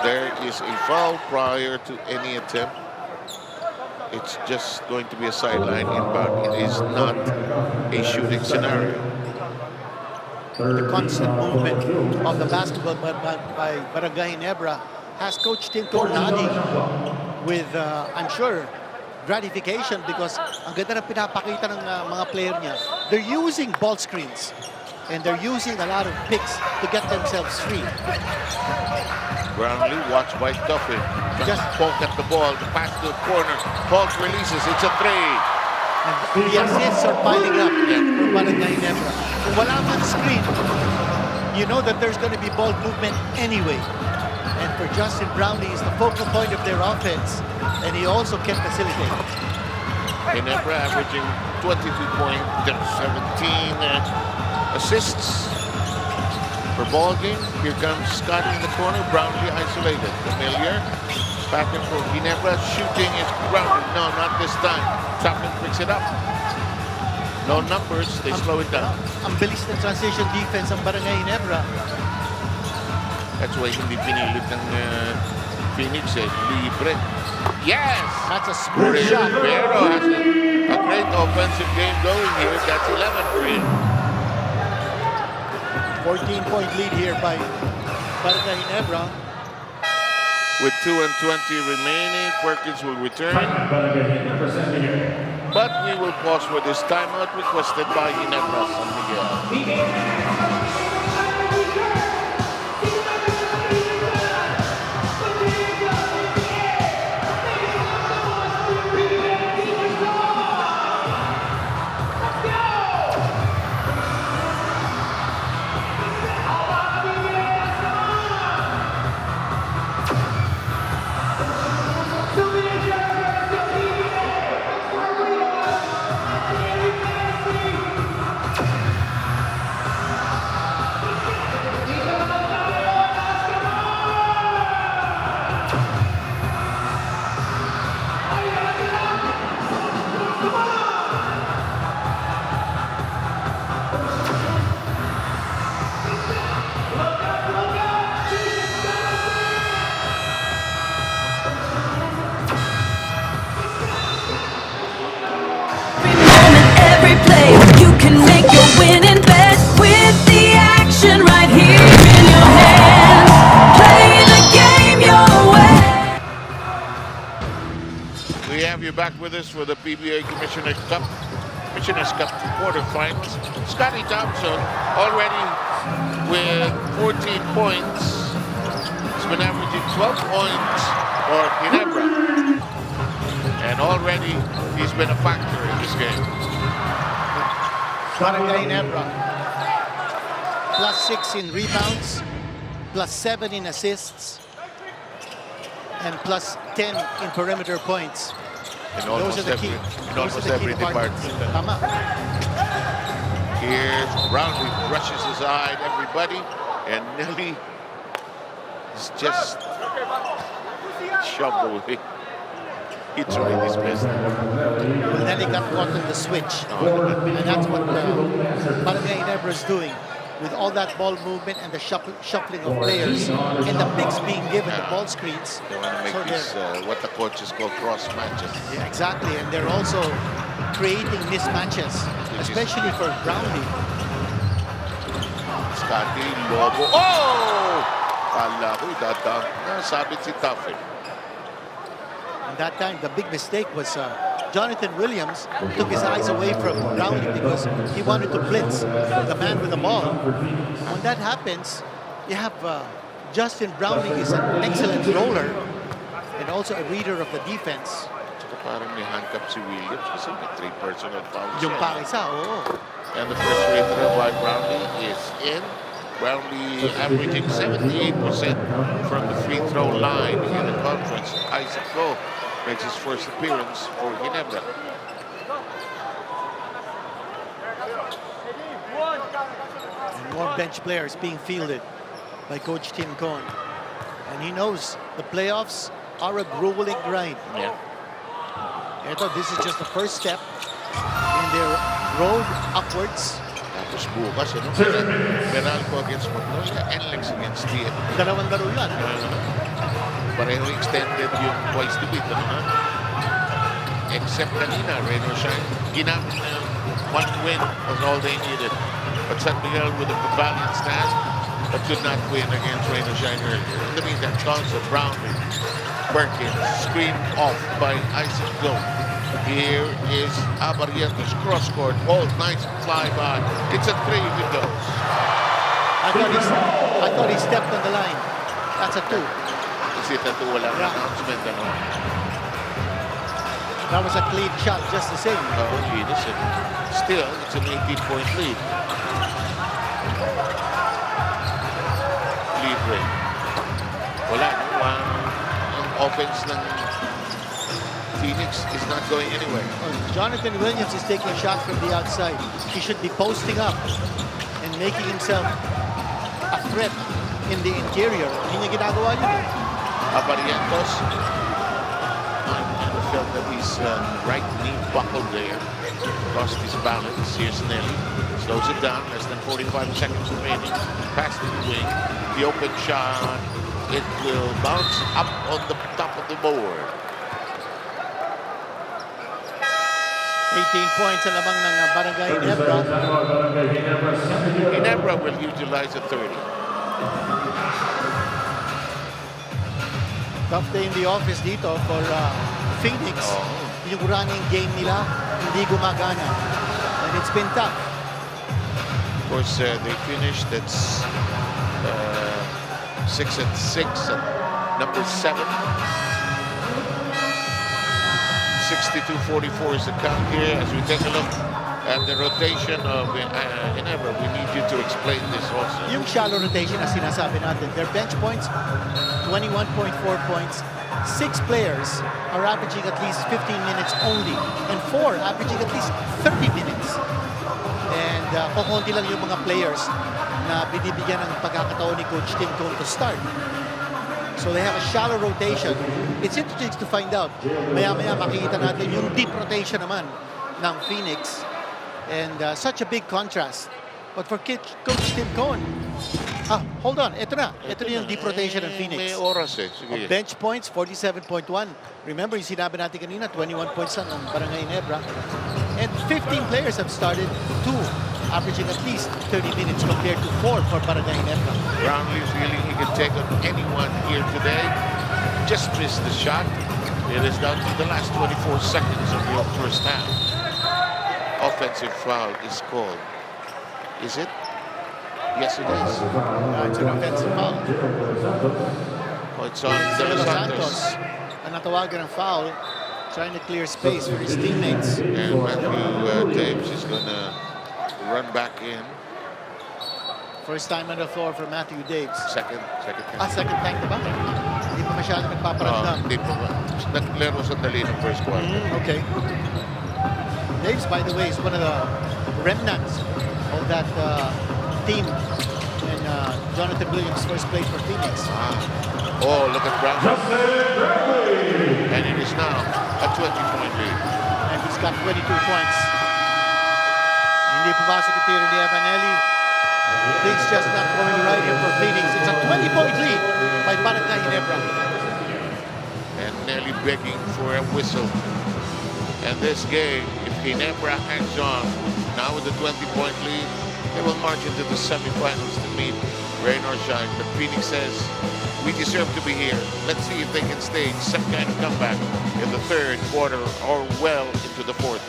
There is a foul prior to any attempt. It's just going to be a sideline inbound. It is not a shooting scenario. The constant movement of the basketball by Barangay Ginebra has Coach Timcom nodding with, I'm sure, gratification because ang ganda ng pinapakita ng mga player niya. They're using ball screens and they're using a lot of picks to get themselves free. Brownlee watched by Duffy. Just poke at the ball, the pass to the corner. Holt releases, it's a three. And the assists are piling up for Barangay Ginebra. Kung wala man screen, you know that there's going to be ball movement anyway. And for Justin Brownlee, he's the focal point of their offense. And he also can facilitate. Ginebra averaging 22 points, 17 assists per ball game. Here comes Scotty in the corner, Brownlee isolated. Familiar, back and forth. Ginebra shooting is grounded. No, not this time. Chaplin picks it up. No numbers, they slow it down. Ang bilis ng transition defense ang Barangay Ginebra. That's why hindi pinilit ng Phoenix libre. Yes! That's a smooth shot. Pero has a great offensive game going here. That's 11 for him. 14-point lead here by Barangay Ginebra. With 2:20 remaining, Perkins will return. But we will pause for this timeout requested by Ginebra San Miguel. Back with us for the PBA Commissioner's Cup quarterfinals. Scotty Thompson already with 14 points. He's been averaging 12 points for Ginebra. And already he's been a factor in this game. Barangay Ginebra +6 in rebounds, +7 in assists, and +10 in perimeter points. In almost every department. Tama. Here, Brownlee brushes aside everybody, and Nelly It's just shoved away. He tried his best. Well, then he got caught in the switch. And that's what Barangay Ginebra is doing. With all that ball movement and the shuffling of players and the picks being given, the ball screens. They want to make these, what the coaches call cross matches. Yeah, exactly. And they're also creating mismatches, especially for Brownlee. Scotty, Lobo. Oh! Kala ko, idadang. Sabit si Taffel. And that time, the big mistake was Jonathan Williams took his eyes away from Brownlee because he wanted to blitz the man with the ball. When that happens, you have Justin Brownlee is an excellent roller and also a reader of the defense. Parang may handcuff si Williams kasi may 3 personal fouls. Yung pakisa, oo. And the first free throw by Brownlee is in. Brownlee averaging 78% from the free throw line in the conference. Isaac Go makes his first appearance for Ginebra. And more bench players being fielded by Coach Tim Cohn. And he knows the playoffs are a grueling grind. Yeah. This is just the first step in their road upwards. Tapos bukas, Meralco against Magnolia, NLEX against TN. Dalawang laro yan. Pareho extended yung twice to beat. Except kanina, Rain or Shine, ginamit na yung 1 win was all they needed. But San Miguel with a valiant stand, but could not win against Rain or Shine earlier. In the meantime, Gonzo, Brownlee, Perkins, screened off by Isaac Go. Here is Abarientos cross court. Oh, nice flyby. It's a 3 if it goes. I thought he stepped on the line. That's a 2. Is it a 2? Walang announcement. That was a clean shot just the same. Oh, genius. Still, it's an 18-point lead. Lead rate. Wala. Ang offense ng Phoenix is not going anywhere. Jonathan Williams is taking a shot from the outside. He should be posting up and making himself a threat in the interior. Hindi niya ginagawa yun. Abarientos. I felt that his right knee buckled there. Lost his balance. Here's Nelly. Slows it down. Less than 45 seconds remaining. Pass to the wing. The open shot. It will bounce up on the top of the board. 18 points ang lamang ng Barangay Ginebra. Ginebra will utilize a 30. Tough day in the office dito for Phoenix. Yung running game nila hindi gumagana. And it's been tough. Of course, they finished at 6-6 at number 7. 62-44 is the count here. As we take a look at the rotation of Ginebra, we need you to explain this also. Yung shallow rotation na sinasabi natin, their bench points, 21.4 points. 6 players are averaging at least 15 minutes only, and 4 averaging at least 30 minutes. And kukunti lang yung mga players na binibigyan ng pagkakataon ni Coach Tim Cohn to start. So they have a shallow rotation. It's interesting to find out. Maya-maya makikita natin yung deep rotation naman ng Phoenix. And such a big contrast. But for Coach Tim Cohn, hold on. Ito na yung deep rotation ng Phoenix. May oras eh. Sige. Bench points, 47.1. Remember, yung sinabi natin kanina, 21 points lang ng Barangay Ginebra. And 15 players have started, 2 averaging at least 30 minutes compared to 4 for Barangay Ginebra. Brownlee feeling he can take on anyone here today. Just missed the shot. It is down to the last 24 seconds of the first half. Offensive foul is called. Is it? Yes, it is. It's an offensive foul. Oh, it's on De Los Santos. Ang natawagan ng foul, trying to clear space for his teammates. And Matthew Davis is going to run back in. First time on the floor for Matthew Davis. Second time. Second time na ba? Hindi pa masyado nagpaparamdam. Hindi pa ba? Naglaro sandali ng first quarter. Okay. Davis, by the way, is one of the remnants of that team and Jonathan Williams first played for Phoenix. Oh, look at Brown. And it is now a 20-point lead. And he's got 22 points. Hindi pumasok ang tiro ni Evanelli. Things just not going right here for Phoenix. It's a 20-point lead by Barangay Ginebra. And Nelly begging for a whistle. And this game, if Ginebra hangs on, now with the 20-point lead, they will march into the semifinals to meet rain or shine. But Phoenix says, we deserve to be here. Let's see if they can stage some kind of comeback in the third quarter or well into the fourth.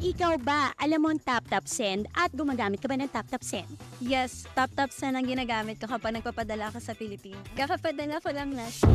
Ikaw ba, alam mo ang tap-tap send at gumagamit ka ba ng tap-tap send? Yes, tap-tap send ang ginagamit ko kapag nagpapadala ka sa Pilipinas. Kakapadala ko lang last.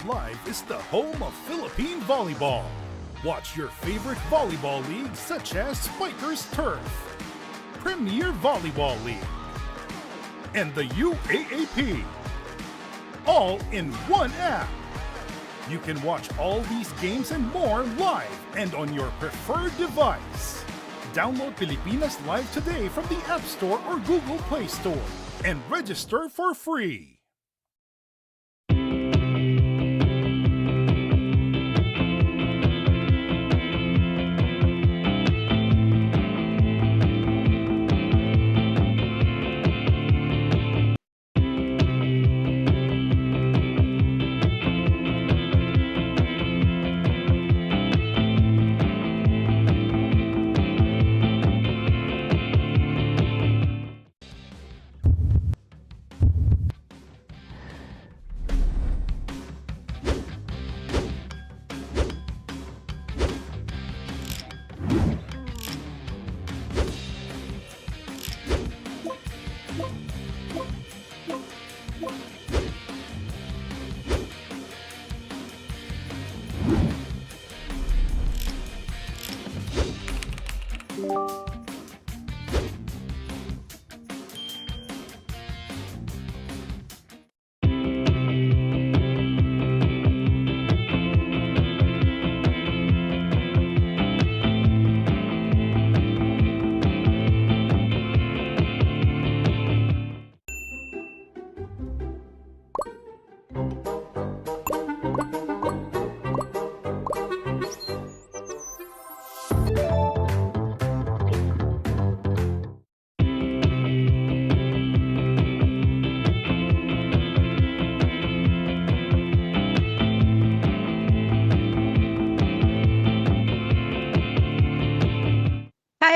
Live is the home of Philippine volleyball. Watch your favorite volleyball leagues such as Spikers Turf, Premier Volleyball League, and the UAAP, all in one app. You can watch all these games and more live and on your preferred device. Download Pilipinas Live today from the App Store or Google Play Store and register for free.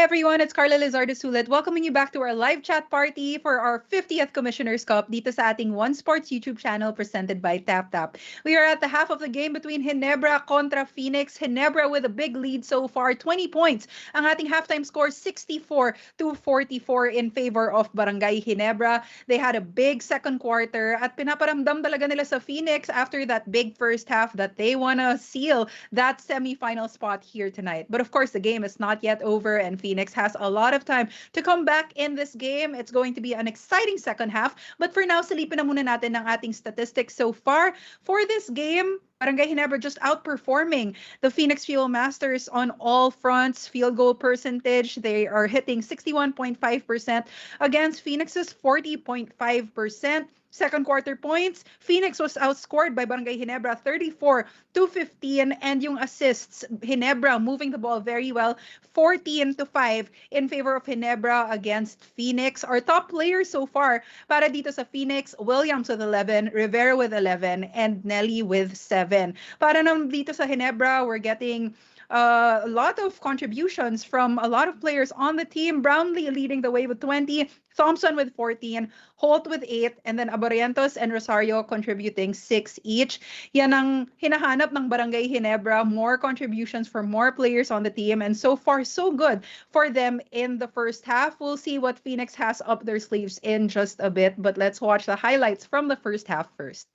Hi everyone, it's Carla Lizardo Sulit welcoming you back to our live chat party for our 50th Commissioner's Cup dito sa ating One Sports YouTube channel presented by TapTap. We are at the half of the game between Ginebra contra Phoenix. Ginebra with a big lead so far, 20 points. Ang ating halftime score 64-44 in favor of Barangay Ginebra. They had a big second quarter at pinaparamdam talaga nila sa Phoenix after that big first half that they wanna seal that semifinal spot here tonight. But of course, the game is not yet over and Phoenix has a lot of time to come back in this game. It's going to be an exciting second half. But for now, silipin na muna natin ng ating statistics so far. For this game, Barangay Ginebra just outperforming the Phoenix Fuel Masters on all fronts. Field goal percentage, they are hitting 61.5% against Phoenix's 40.5%. Second quarter points, Phoenix was outscored by Barangay Ginebra 34-15, and yung assists, Ginebra moving the ball very well, 14-5 in favor of Ginebra against Phoenix. Our top players so far para dito sa Phoenix, Williams with 11, Rivera with 11, and Nelly with 7. Para naman dito sa Ginebra, we're getting a lot of contributions from a lot of players on the team. Brownlee leading the way with 20, Thompson with 14, Holt with 8, and then Abarientos and Rosario contributing 6 each. Yan ang hinahanap ng Barangay Ginebra, more contributions from more players on the team, and so far so good for them in the first half. We'll see what Phoenix has up their sleeves in just a bit, but let's watch the highlights from the first half first.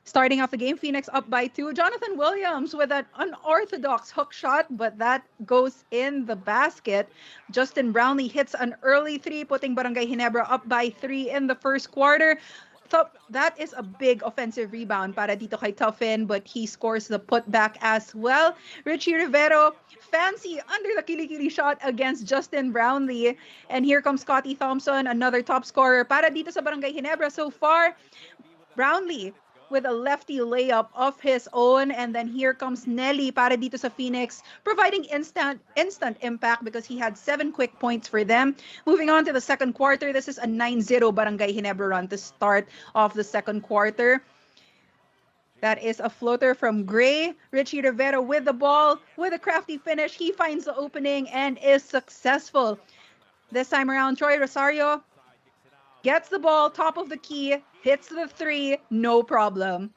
Starting off the game, Phoenix up by 2. Jonathan Williams with an unorthodox hook shot, but that goes in the basket. Justin Brownlee hits an early 3, putting Barangay Ginebra up by 3 in the first quarter. That is a big offensive rebound para dito kay Tuffin, but he scores the putback as well. Richie Rivero, fancy under the kilikili shot against Justin Brownlee. And here comes Scotty Thompson, another top scorer para dito sa Barangay Ginebra so far. Brownlee with a lefty layup of his own, and then here comes Nelly para dito sa Phoenix, providing instant impact because he had 7 quick points for them. Moving on to the second quarter, this is a 9-0 Barangay Ginebra run to start off the second quarter. That is a floater from Gray. Richie Rivera with the ball, with a crafty finish. He finds the opening and is successful. This time around, Troy Rosario gets the ball, top of the key, hits the 3, no problem.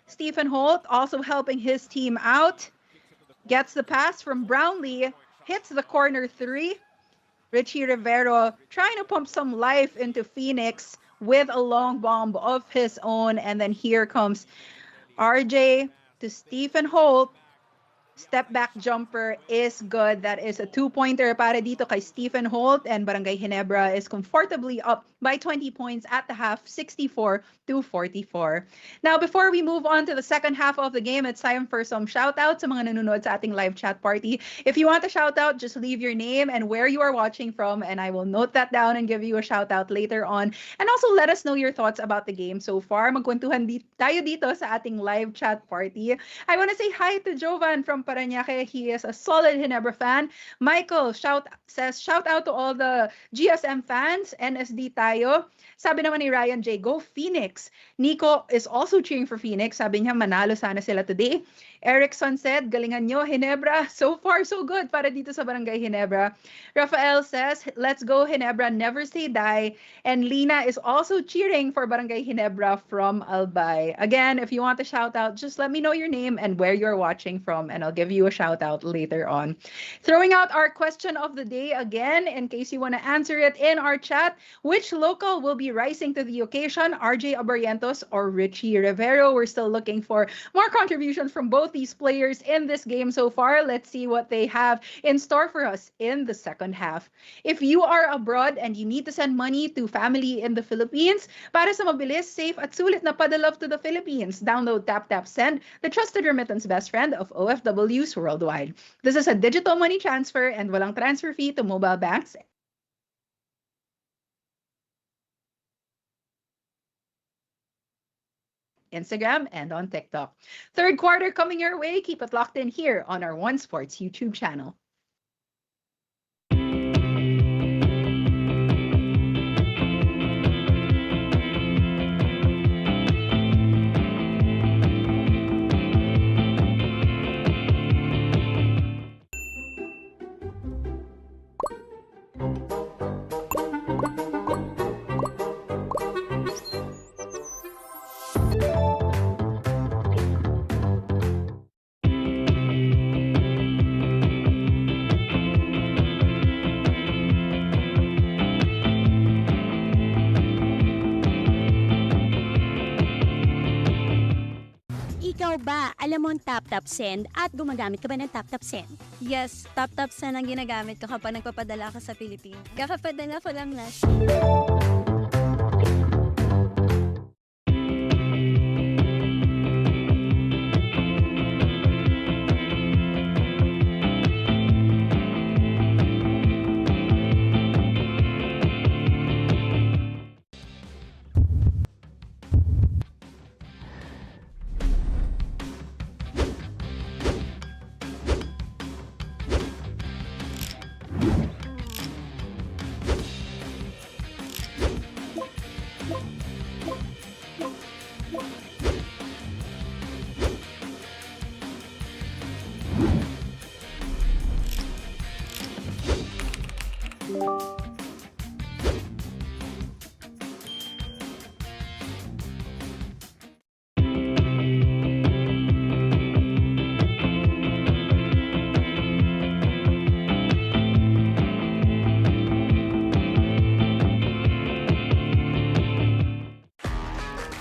Stephen Holt also helping his team out. Gets the pass from Brownlee, hits the corner 3. Richie Rivero trying to pump some life into Phoenix with a long bomb of his own. And then here comes RJ to Stephen Holt. Step back jumper is good. That is a 2-pointer para dito kay Stephen Holt, and Barangay Ginebra is comfortably up by 20 points at the half, 64-44. Now, before we move on to the second half of the game, it's time for some shout-outs sa mga nanonood sa ating live chat party. If you want a shout-out, just leave your name and where you are watching from, and I will note that down and give you a shout-out later on. And also, let us know your thoughts about the game so far. Magkwentuhan tayo dito sa ating live chat party. I want to say hi to Jovan from Parañaque. He is a solid Ginebra fan. Michael says, shout out to all the GSM fans. NSD tayo. Sabi naman ni Ryan J, go Phoenix. Nico is also cheering for Phoenix. Sabi niya, manalo sana sila today. Erickson said, galingan nyo, Ginebra. So far, so good para dito sa Barangay Ginebra. Rafael says, let's go, Ginebra, never say die. And Lina is also cheering for Barangay Ginebra from Albay. Again, if you want a shout out, just let me know your name and where you're watching from, and I'll give you a shout out later on. Throwing out our question of the day again, in case you want to answer it in our chat. Which local will be rising to the occasion, RJ Abarientos or Richie Rivero? We're still looking for more contributions from both these players in this game so far. Let's see what they have in store for us in the second half. If you are abroad and you need to send money to family in the Philippines, para sa mabilis, safe at sulit na padala to the Philippines, download TapTap Send, the trusted remittance best friend of OFWs worldwide. This is a digital money transfer and walang transfer fee to mobile banks, Instagram, and on TikTok. Third quarter coming your way. Keep it locked in here on our One Sports YouTube channel. alam mo ang tap-tap send at gumagamit ka ba ng tap-tap send? Yes, tap-tap send ang ginagamit ko kapag nagpapadala ako sa Pilipinas. Kakapadala ko lang last.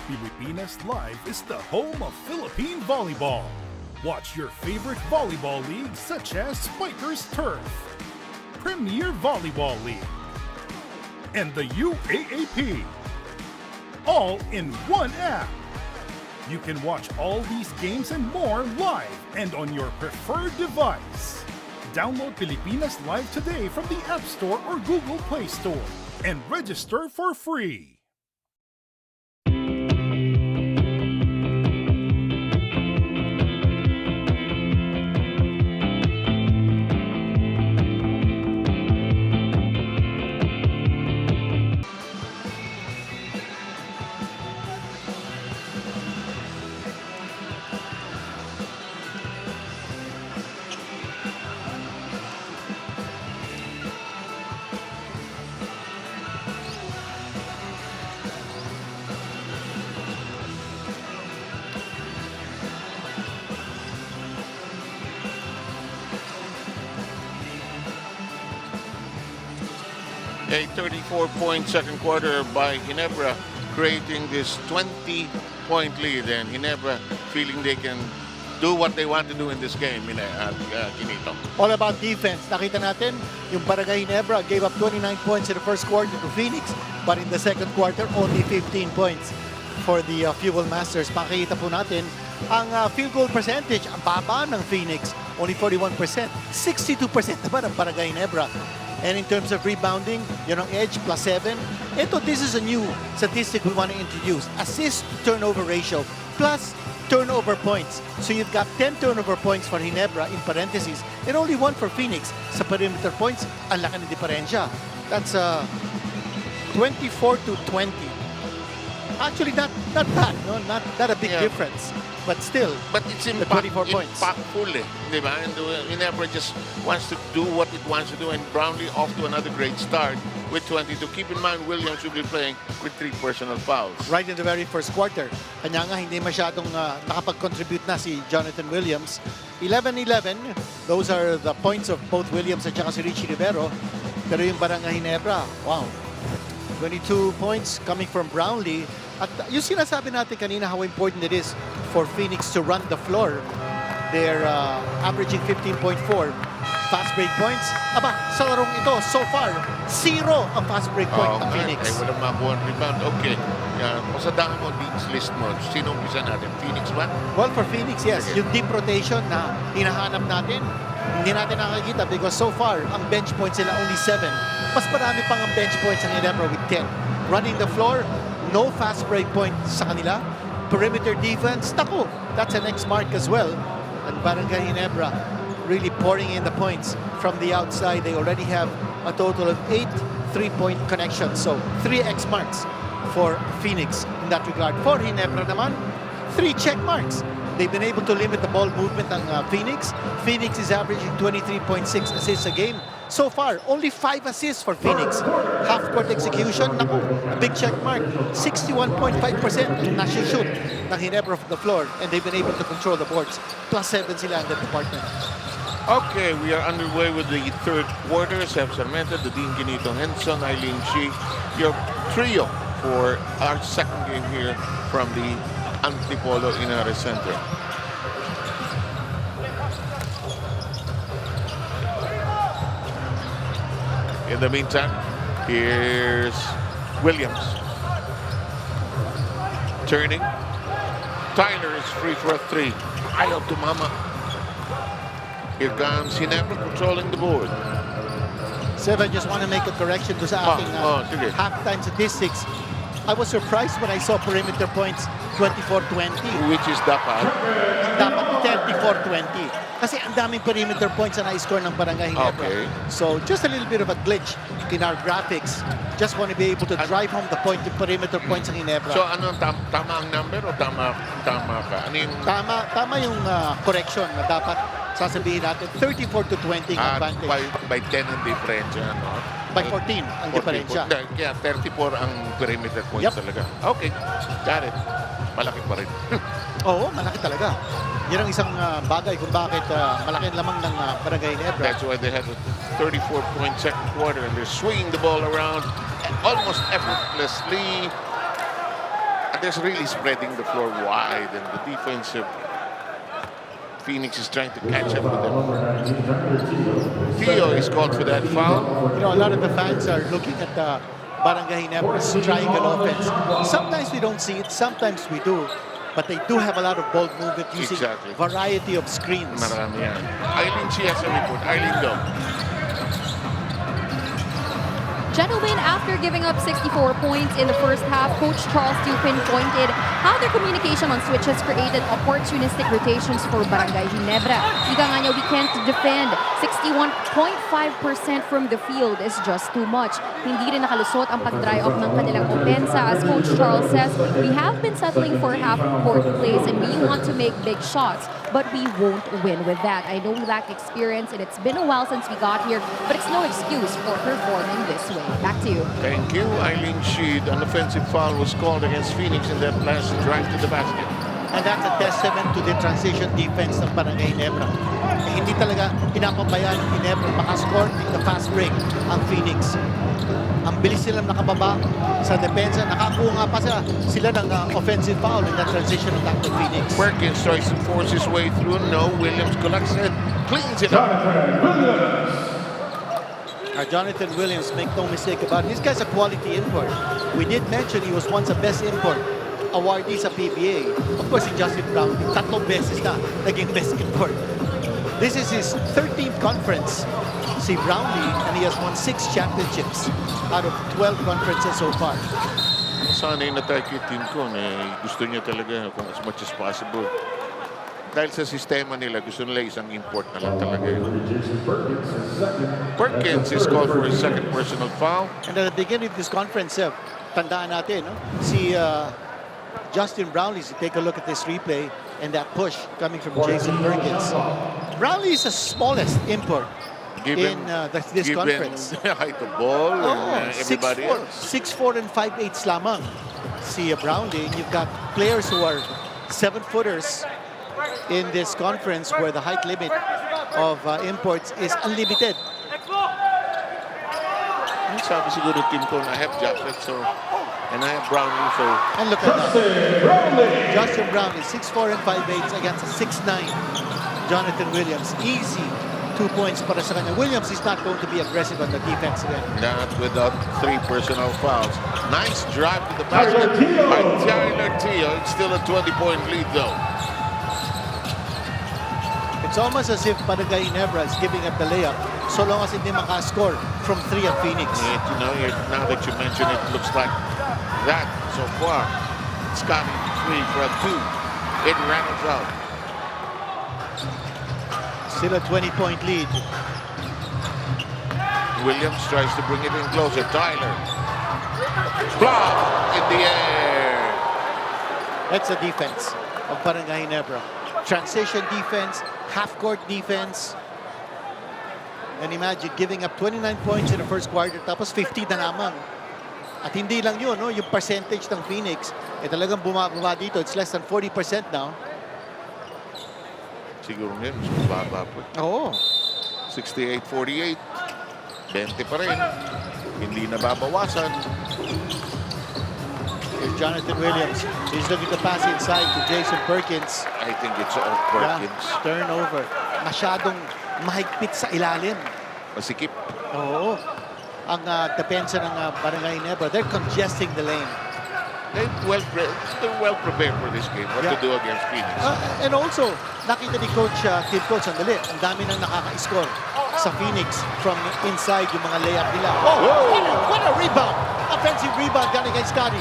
Pilipinas Live is the home of Philippine volleyball. Watch your favorite volleyball leagues such as Spikers Turf, Premier Volleyball League, and the UAAP. All in one app. You can watch all these games and more live and on your preferred device. Download Pilipinas Live today from the App Store or Google Play Store and register for free. A 34-point second quarter by Ginebra, creating this 20-point lead, and Ginebra feeling they can do what they want to do in this game, Ginito. All about defense. Nakita natin, yung Barangay Ginebra gave up 29 points in the first quarter to Phoenix, but in the second quarter, only 15 points for the Fuel Masters. Makikita po natin, ang field goal percentage, ang baba ng Phoenix, only 41%. 62% naman ang Barangay Ginebra. And in terms of rebounding, yun ang edge, +7. This is a new statistic we want to introduce. Assist-turnover ratio plus turnover points. So you've got 10 turnover points for Ginebra in parentheses and only 1 for Phoenix. Sa perimeter points, ang laki ng diferensya. That's 24 to 20. Actually, not bad, no? Not a big difference. But still, it's 24 points. Impactful, diba? And Ginebra just wants to do what it wants to do, and Brownlee off to another great start with 22. Keep in mind, Williams will be playing with 3 personal fouls. Right in the very first quarter. Kanya nga, hindi masyadong nakapag-contribute na si Jonathan Williams. 11-11, those are the points of both Williams at saka si Richie Rivero. Pero yung Barangay Ginebra, wow. 22 points coming from Brownlee. At yung sinasabi natin kanina how important it is for Phoenix to run the floor. They're averaging 15.4 fast break points. Aba, sa larong ito, so far, 0 ang fast break point ng Phoenix. Ay, walang makuha rebound. Okay. Pasadahan mo, Dean's list mo. Sino umpisa natin? Phoenix ba? Well, for Phoenix, yes. Okay. Yung deep rotation na hinahanap natin, hindi natin nakakita because so far, ang bench points sila only 7. Mas marami pang ang bench points ng Ginebra with 10. Running the floor, no fast break point sa kanila. Perimeter defense, naku, that's an X mark as well. And Barangay Ginebra really pouring in the points from the outside. They already have a total of 8 3-point connections. So 3 X marks for Phoenix in that regard. For Ginebra naman, 3 check marks. They've been able to limit the ball movement ng Phoenix. Phoenix is averaging 23.6 assists a game. So far, only 5 assists for Phoenix. Half-court execution, naku, a big check mark. 61.5% na-shoot ng Ginebra from the floor, and they've been able to control the boards. +7 sila in that department. Okay, we are underway with the third quarter. Seb Sarmiento, the Dean Ginito Henson, Eileen Chi, your trio for our second game here from the Antipolo Inares Center. the meantime, here's Williams. Turning. Tyler is free for a 3. Ayaw tumama. Here comes Ginebra controlling the board. Seb, I just want to make a correction to sa ating sige. halftime statistics. I was surprised when I saw perimeter points 24-20. Which is dapat? Dapat 34-20. Kasi ang daming perimeter points na na-score ng Barangay Ginebra. Okay. So just a little bit of a glitch in our graphics. Just want to be able to drive home the perimeter points ng Ginebra. So ano, tama ang number o tama ka? Ano yung... Tama yung correction na dapat sasabihin natin 34-20 ang advantage. By 10 ang diferensya, no? By 14 ang diferensya. Kaya 34 ang perimeter points talaga. Okay, got it. Malaki pa rin. Oo, malaki talaga. Yan ang isang bagay kung bakit malaki ang lamang ng Barangay Ginebra. That's why they have a 34-point second quarter and they're swinging the ball around almost effortlessly. And they're really spreading the floor wide, and the defensive Phoenix is trying to catch up with them. Theo is called for that foul. You know, a lot of the fans are looking at the Barangay Ginebra's triangle offense. Sometimes we don't see it, sometimes we do. But they do have a lot of ball movement using variety of screens. Marami yan. Eileen, she has a report. Eileen, go. Gentlemen, after giving up 64 points in the first half, Coach Charles Dupin pointed how their communication on switches created opportunistic rotations for Barangay Ginebra. Ika nga niya, we can't defend. 61.5% from the field is just too much. Hindi rin nakalusot ang pag-dry off ng kanilang opensa. As Coach Charles says, we have been settling for half-court plays and we want to make big shots, but we won't win with that. I know we lack experience and it's been a while since we got here, but it's no excuse for performing this way. Back to you. Thank you, Eileen Sheed. An offensive foul was called against Phoenix in that last drive to the basket. And that's a testament to the transition defense ng Barangay Ginebra. Hindi talaga pinapabayaan ng Ginebra makascore in the fast break ang Phoenix. Ang bilis silang nakababa sa depensa. Nakakuha nga pa sila ng offensive foul in that transition attack ng Phoenix. Perkins tries to force his way through. No, Williams collects it, cleans it up. Jonathan Williams, make no mistake about it. This guy's a quality import. We did mention he was once a best import awardee sa PBA. Of course, si Justin Brown, tatlong beses na naging best import. This is his 13th conference, si Brownlee, and he has won 6 championships out of 12 conferences so far. Sanay na tayo kay team ko. Gusto niya talaga kung as much as possible. Dahil sa sistema nila, gusto nila isang import na lang talaga yun. Perkins is called for his second personal foul. And at the beginning of this conference, tandaan natin, no? Si Justin Brownlee, take a look at this replay and that push coming from Jason Perkins. Brownlee is the smallest import in this conference. Height of ball and everybody else. 6'4" and 5'8" lamang si Brownlee. And you've got players who are 7-footers in this conference where the height limit of imports is unlimited. Sabi siguro team ko na I have Jacket, and I have Brownlee, so... And look at that. Justin Brownlee, 6'4" and 5'8" against a 6'9" Jonathan Williams. Easy 2 points para sa kanya. Williams is not going to be aggressive on the defense again. Not without 3 personal fouls. Nice drive to the basket by Tyler Theo. It's still a 20-point lead, though. It's almost as if Barangay Ginebra is giving up the layup so long as hindi makascore from 3 at Phoenix. Yeah, you know, now that you mention it, looks like that so far. Scotty 3 for a 2. It rattles out. Still a 20-point lead. Williams tries to bring it in closer. Tyler. Block in the air. That's the defense of Barangay Ginebra. Transition defense, half-court defense. And imagine giving up 29 points in the first quarter tapos 50 na lamang. At hindi lang yun, no? Yung percentage ng Phoenix, talagang bumaba dito. It's less than 40% now. Siguro ngayon, mas mababa po. Oo. 68-48. 20 pa rin. Hindi nababawasan. Here's Jonathan Williams. He's looking to pass inside to Jason Perkins. I think it's all Perkins. Yeah, turnover. Masyadong mahigpit sa ilalim. Masikip. Oo. ang depensa ng Barangay Ginebra. They're congesting the lane. They're well prepared for this game. What to do against Phoenix. And also, nakita ni Team Coach, sandali, ang dami nang nakaka-score sa Phoenix from inside yung mga layup nila. What a rebound! Offensive rebound galing kay Scotty.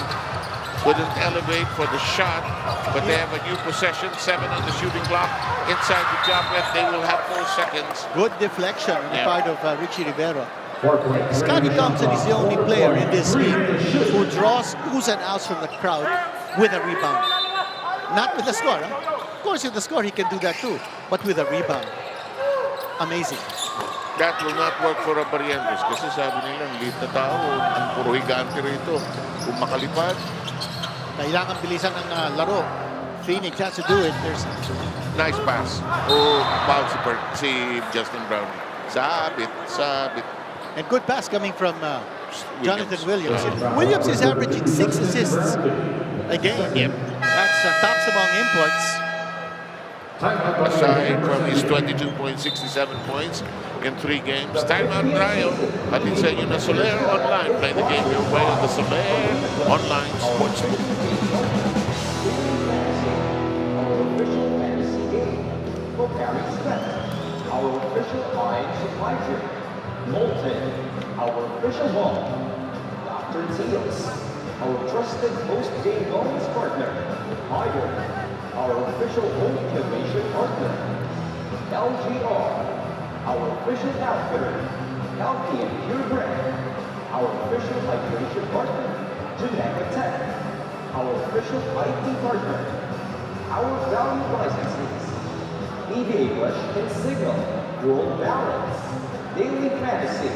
Couldn't elevate for the shot, but they have a new possession, 7 on the shooting clock. Inside the job left, they will have 4 seconds. Good deflection on the part of Richie Rivera. Scotty Thompson is the only player in this league who draws oohs and outs from the crowd with a rebound. Not with the score. Of course, with the score, he can do that too. But with a rebound. Amazing. That will not work for a Barrientos kasi sabi nila, ang liit na tao, ang puro higante rito. Kung makalipad. Kailangan bilisan ng laro. Phoenix has to do it. There's nice pass. Foul si Justin Brown. Sabit. And good pass coming from Jonathan Williams. Williams is averaging 6 assists a game. Yep. That's tops among imports. Aside from his 22.67 points in 3 games. Timeout Ryan. Hatid sa inyo na Soler Online. Play the game your way on the Soler Online Sportsbook. Our official wine supply drink, Molten, our official wall, Dr. Teals, our trusted post-game wellness partner, Higher, our official home innovation partner, LGR, our official outfitter, Healthy and Purebred, our official hydration partner, Geneva Tech, our official IT partner, our value licenses, PBA Rush and Signal, World Balance, Daily Fantasy.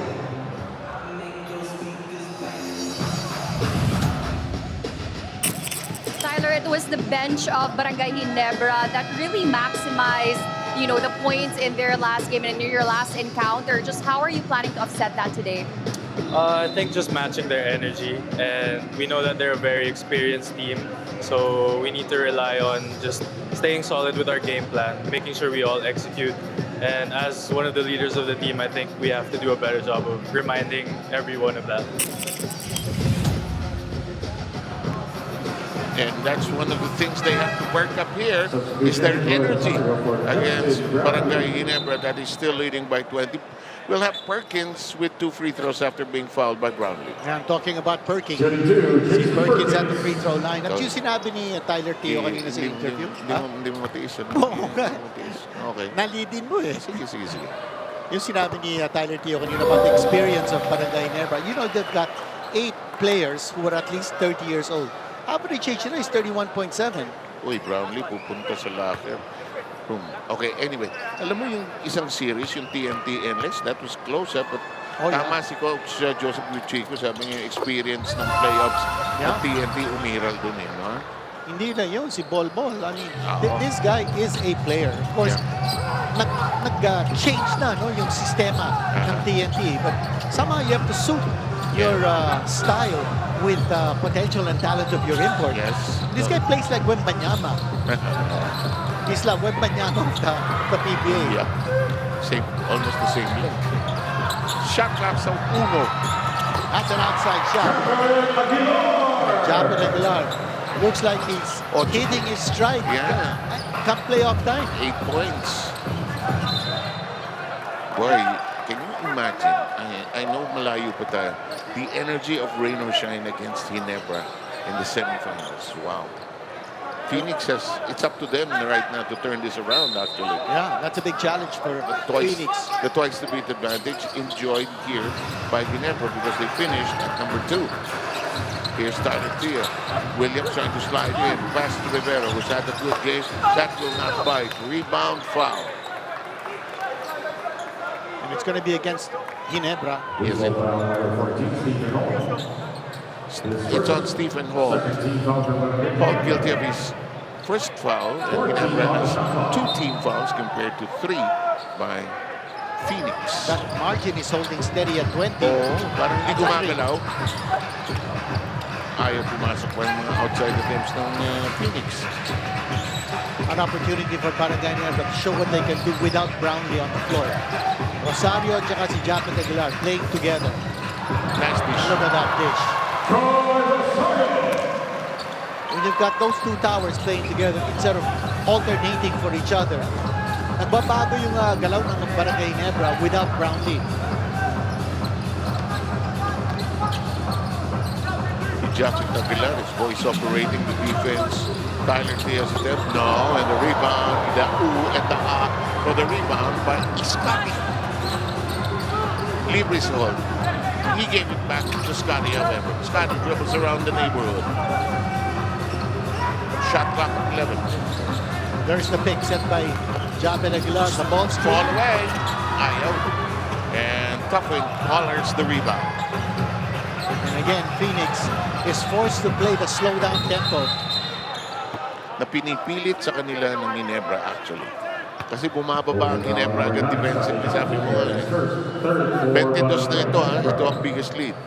Tyler, it was the bench of Barangay Ginebra that really maximized, the points in their last game and in your last encounter. Just how are you planning to offset that today? I think just matching their energy, and we know that they're a very experienced team, so we need to rely on just staying solid with our game plan, making sure we all execute. And as one of the leaders of the team, I think we have to do a better job of reminding everyone of that. And that's one of the things they have to work up here is their energy against Barangay Ginebra that is still leading by 20. We'll have Perkins with 2 free throws after being fouled by Brownlee. Yeah, I'm talking about Perkins. Si Perkins at the free throw line. At yung sinabi ni Tyler Teo kanina sa interview. Hindi mo matiis. Okay. Nalidin mo eh. Sige. Yung sinabi ni Tyler Teo kanina about the experience of Barangay Ginebra. They've got 8 players who are at least 30 years old. Average age na is 31.7. Uy, Brownlee pupunta sa locker room. Okay, anyway. Alam mo yung isang series, yung TNT Endless, that was close but tama si Coach Joseph Luchico, sabi niya experience ng playoffs ng TNT umiral dun no? Hindi na yun, si Bol. I mean, this guy is a player. Of course, nag-change na yung sistema ng TNT. But somehow you have to suit your style with the potential and talent of your import. Yes. This guy plays like Wembanyama. He's like Wembanyama of the PBA. Yeah. Almost the same look. Shot clock sa uno. That's an outside shot. Japon Aguilar. Looks like he's hitting his stride. Yeah. Come playoff time. 8 points. Boy, can you imagine? I know malayo pa tayo. The energy of rain or shine against Ginebra in the semifinals. Wow. Phoenix it's up to them right now to turn this around, actually. Yeah, that's a big challenge for Phoenix. The twice to beat advantage enjoyed here by Ginebra because they finished at number 2. Here's Tyler Tia. Williams trying to slide in. Pass to Rivera, who's had a good game. That will not bite. Rebound foul. And it's going to be against Ginebra. Is it? It's on Stephen Hall. Hall guilty of his first foul. And Ginebra has 2 team fouls compared to 3 by Phoenix. That margin is holding steady at 20. Parang hindi gumagalaw. Ayaw pumasok pa yung mga outside attempts ng Phoenix. An opportunity for Barangay Ginebra to show what they can do without Brownlee on the floor. Rosario at si Japon Aguilar playing together. Nice dish. Look at that dish. When you've got those two towers playing together instead of alternating for each other, nagbabago yung galaw ng Barangay Ginebra without Brownlee. Jackson Aguilar is voice operating the defense. Tyler Diaz attempt. No, and the rebound. The ooh and the ah for the rebound by Scotty. Libris hold. He gave it back to Scotty, however. Scotty dribbles around the neighborhood. Shot clock at 11. There's the pick set by Japet Aguilar. The ball's fall away. Ayo. And Tuffin hollers the rebound. And again, Phoenix is forced to play the slowdown tempo. Na pinipilit sa kanila ng Ginebra actually. Kasi bumababa ang Ginebra agad defensive. Sabi mo nga 22 na ito ha. Ito ang biggest lead.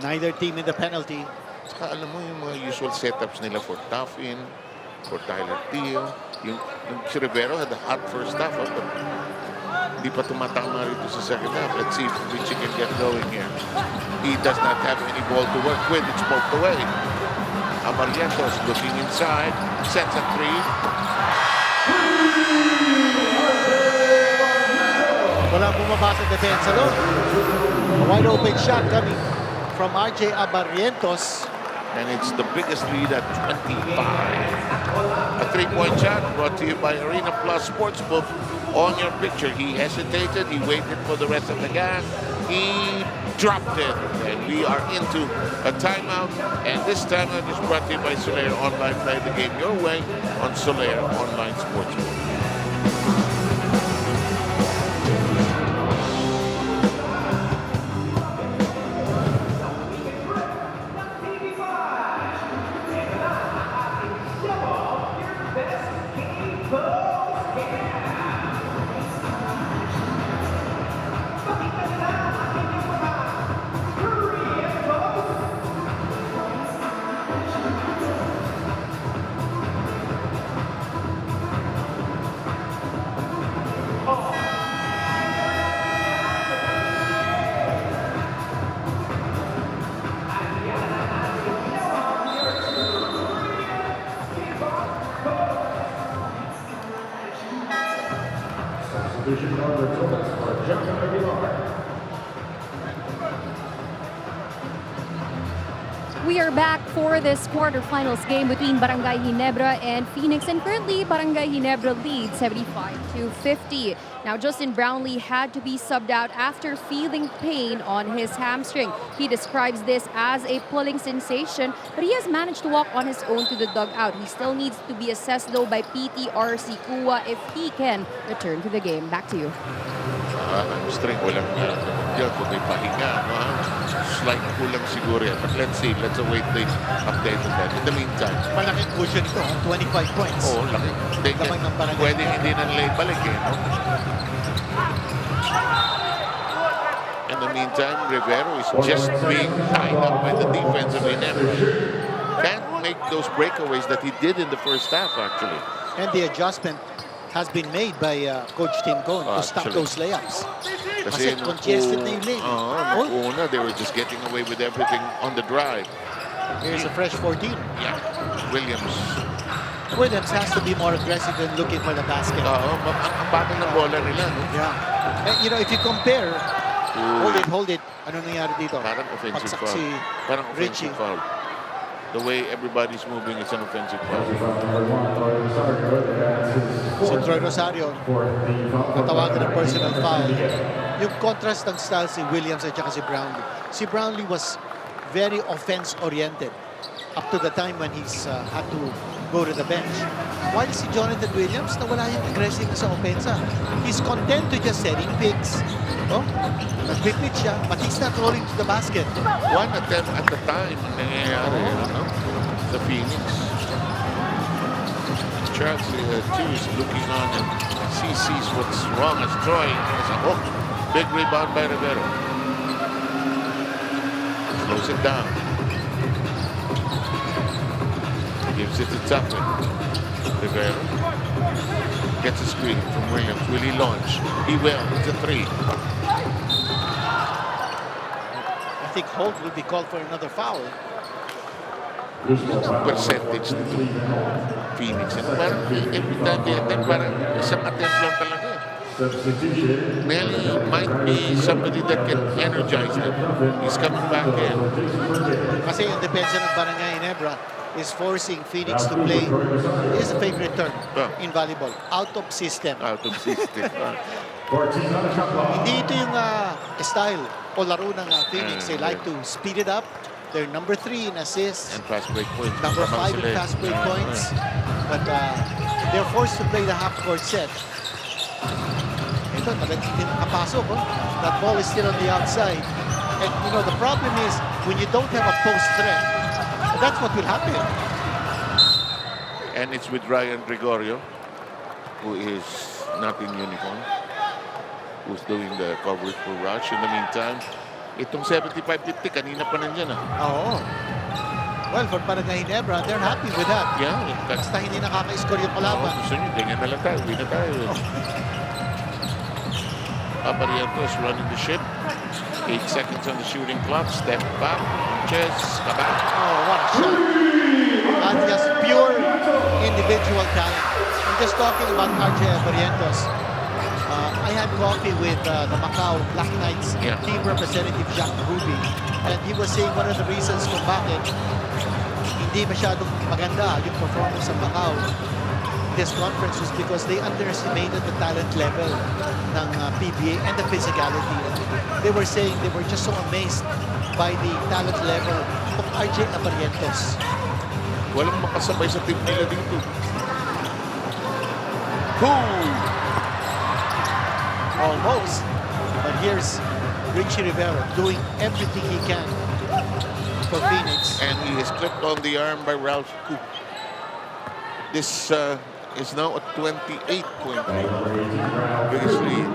Neither team in the penalty. Saka alam mo yung mga usual setups nila for Tuffin, for Tyler Teo. Yung si Rivero had a hot first half. Hindi pa tumatama rito sa second half. Let's see if Richie can get going here. He does not have any ball to work with. It's poked away. Abarrientos looking inside. Sets a three. Walang bumaba sa depensa doon. A wide open shot coming from RJ Abarrientos. And it's the biggest lead at 25. A three-point shot brought to you by Arena Plus Sportsbook. On your picture, he hesitated, he waited for the rest of the gas, he dropped it, and we are into a timeout. And this timeout is brought to you by Solaire Online. Play the game your way on Solaire Online Sportsbook. We are back for this quarterfinals game between Barangay Ginebra and Phoenix, and currently Barangay Ginebra leads 75-50. Now, Justin Brownlee had to be subbed out after feeling pain on his hamstring. He describes this as a pulling sensation, but he has managed to walk on his own to the dugout. He still needs to be assessed though by PTRC Kua if he can return to the game. Back to you. Hamstring, walang kung may pahinga. Slight kulang siguro yan. But let's see. Let's await the update on that. In the meantime. Malaking cushion ito. 25 points. Oo, laki. Pwede hindi na nila ibalik eh. No? In the meantime, Rivero is just being tied up by the defense of Ginebra. Can't make those breakaways that he did in the first half, actually. And the adjustment has been made by Coach Tim Cohn to stop those layups. Kasi congested na yung lane. Una, they were just getting away with everything on the drive. Here's a fresh 14. Yeah, Williams. Williams has to be more aggressive than looking for the basket. Ang bago ng bola nila, no? Yeah. And, you know, if you compare, hold it. Ano nangyari dito? Parang offensive Pagsak foul. si Parang offensive Richie. foul. The way everybody's moving, it's an offensive foul. Si Troy Rosario, natawagan ng personal foul. Yung contrast ng style si Williams at saka si Brownlee. Si Brownlee was very offense-oriented up to the time when he's had to go to the bench. While si Jonathan Williams, nawala yung aggressive sa opensa. He's content to just setting picks. No? Nag-pick siya, but he's not rolling to the basket. One attempt at a time ang nangyayari, no? The Phoenix. Charles too is looking on and sees what's wrong as Troy has a hook. Big rebound by Rivero. Slows it down. Gives it to Tuffin. Rivero. Gets a screen from Williams. Will he launch? He will. It's a 3. I think Holt will be called for another foul. Ang percentage nito Phoenix. And parang every time they attempt, parang isang attempt lang talaga. Nelly might be somebody that can energize them. He's coming back in. Kasi yung depensa ng Barangay Ginebra is forcing Phoenix to play, is a favorite term in volleyball, out of system. Out of system. Hindi ito yung style o laro ng Phoenix. They like to speed it up. They're number 3 in assists. And fast break points. Number 5 in fast break points. But they're forced to play the half-court set. Ito, hindi nakapasok. That ball is still on the outside. And, you know, the problem is when you don't have a post threat, that's what will happen. And it's with Ryan Gregorio, who is not in uniform, who's doing the coverage for Rush. In the meantime, itong 75-50, kanina pa nandiyan Oo. Well, for Barangay Ginebra, they're happy with that. Yeah. Basta hindi nakaka-score yung kalaban. Gusto nyo, ganyan na lang tayo. Hindi na tayo. Aparientos running the ship. 8 seconds on the shooting clock. Step back. Chess. Kabak. Oh, what a shot. And just pure individual talent. I'm just talking about RJ Aparientos. I had coffee with the Macau Black Knights team representative Jacques Ruby, and he was saying one of the reasons kung bakit hindi masyadong maganda yung performance ng Macau this conference was because they underestimated the talent level ng PBA and the physicality. They were saying they were just so amazed by the talent level of RJ Aparientos. Walang makasabay sa team nila dito. Almost. But here's Richie Rivera doing everything he can for Phoenix. And he is clipped on the arm by Ralph Coop. This is now a 28-point biggest lead.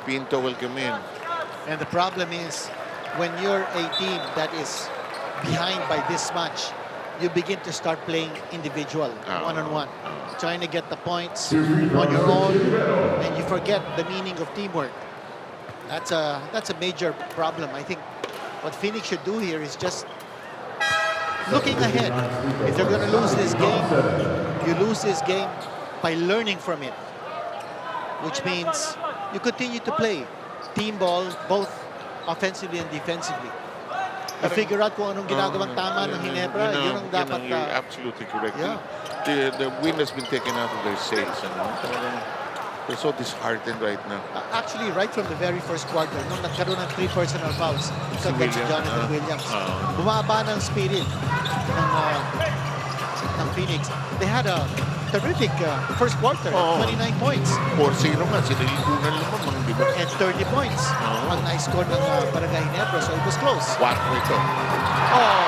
Pinto will come in. And the problem is when you're a team that is behind by this much, you begin to start playing individual, one-on-one, trying to get the points on your own, and you forget the meaning of teamwork. That's a major problem. I think what Phoenix should do here is just looking ahead. If they're going to lose this game, you lose this game by learning from it, which means you continue to play team ball, both offensively and defensively. You figure out kung anong ginagawang tama ng Ginebra, yun ang dapat. You're absolutely correct. Yeah. The wind has been taken out of their sails. They're so disheartened right now. Actually, right from the very first quarter, nung nagkaroon ng 3 personal fouls against Jonathan Williams, bumaba ng spirit ng Phoenix. They had a terrific first quarter, 29 points. 4-0 nga, siniligunan naman, di ba? And 30 points. Ang na-score ng Barangay Ginebra, so it was close. 4 ito. Oh,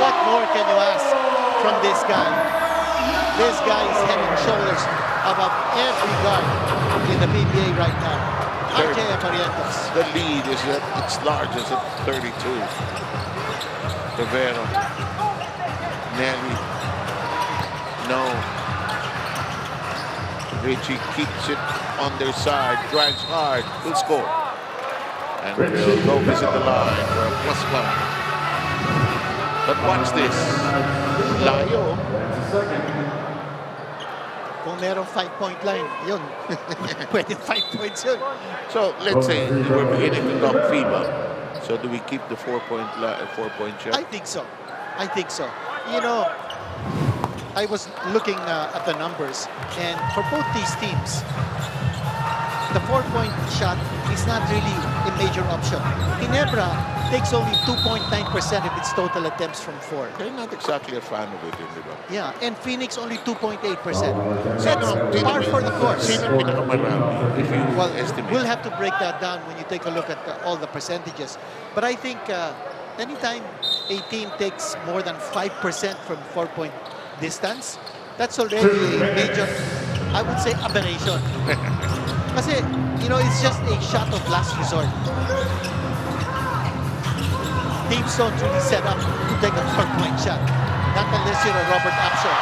what more can you ask from this guy? This guy is head and shoulders above every guard in the PBA right now. RJ Aparientos. The lead is at its largest at 32. Rivera. Nelly. No. Richie keeps it on their side, drives hard, will score. And will go visit the line for a +5. But watch this. Layo. Kung merong 5-point line, yun. Pwede 5 points yun. So let's say we're beginning to talk FIBA. So do we keep the 4-point shot? I think so. I think so. You know, I was looking at the numbers, and for both these teams, the 4-point shot is not really a major option. Ginebra takes only 2.9% of its total attempts from 4. They're not exactly a fan of it, di ba? Yeah, and Phoenix only 2.8%. That's par for the course. Sino pinakamarami, if you estimate? We'll have to break that down when you take a look at all the percentages. But I think anytime a team takes more than 5% from 4-point distance, that's already a major, I would say, aberration. Kasi, you know, it's just a shot of last resort. Teams don't really set up to take a 4-point shot. Not unless you're a Robert Upshaw.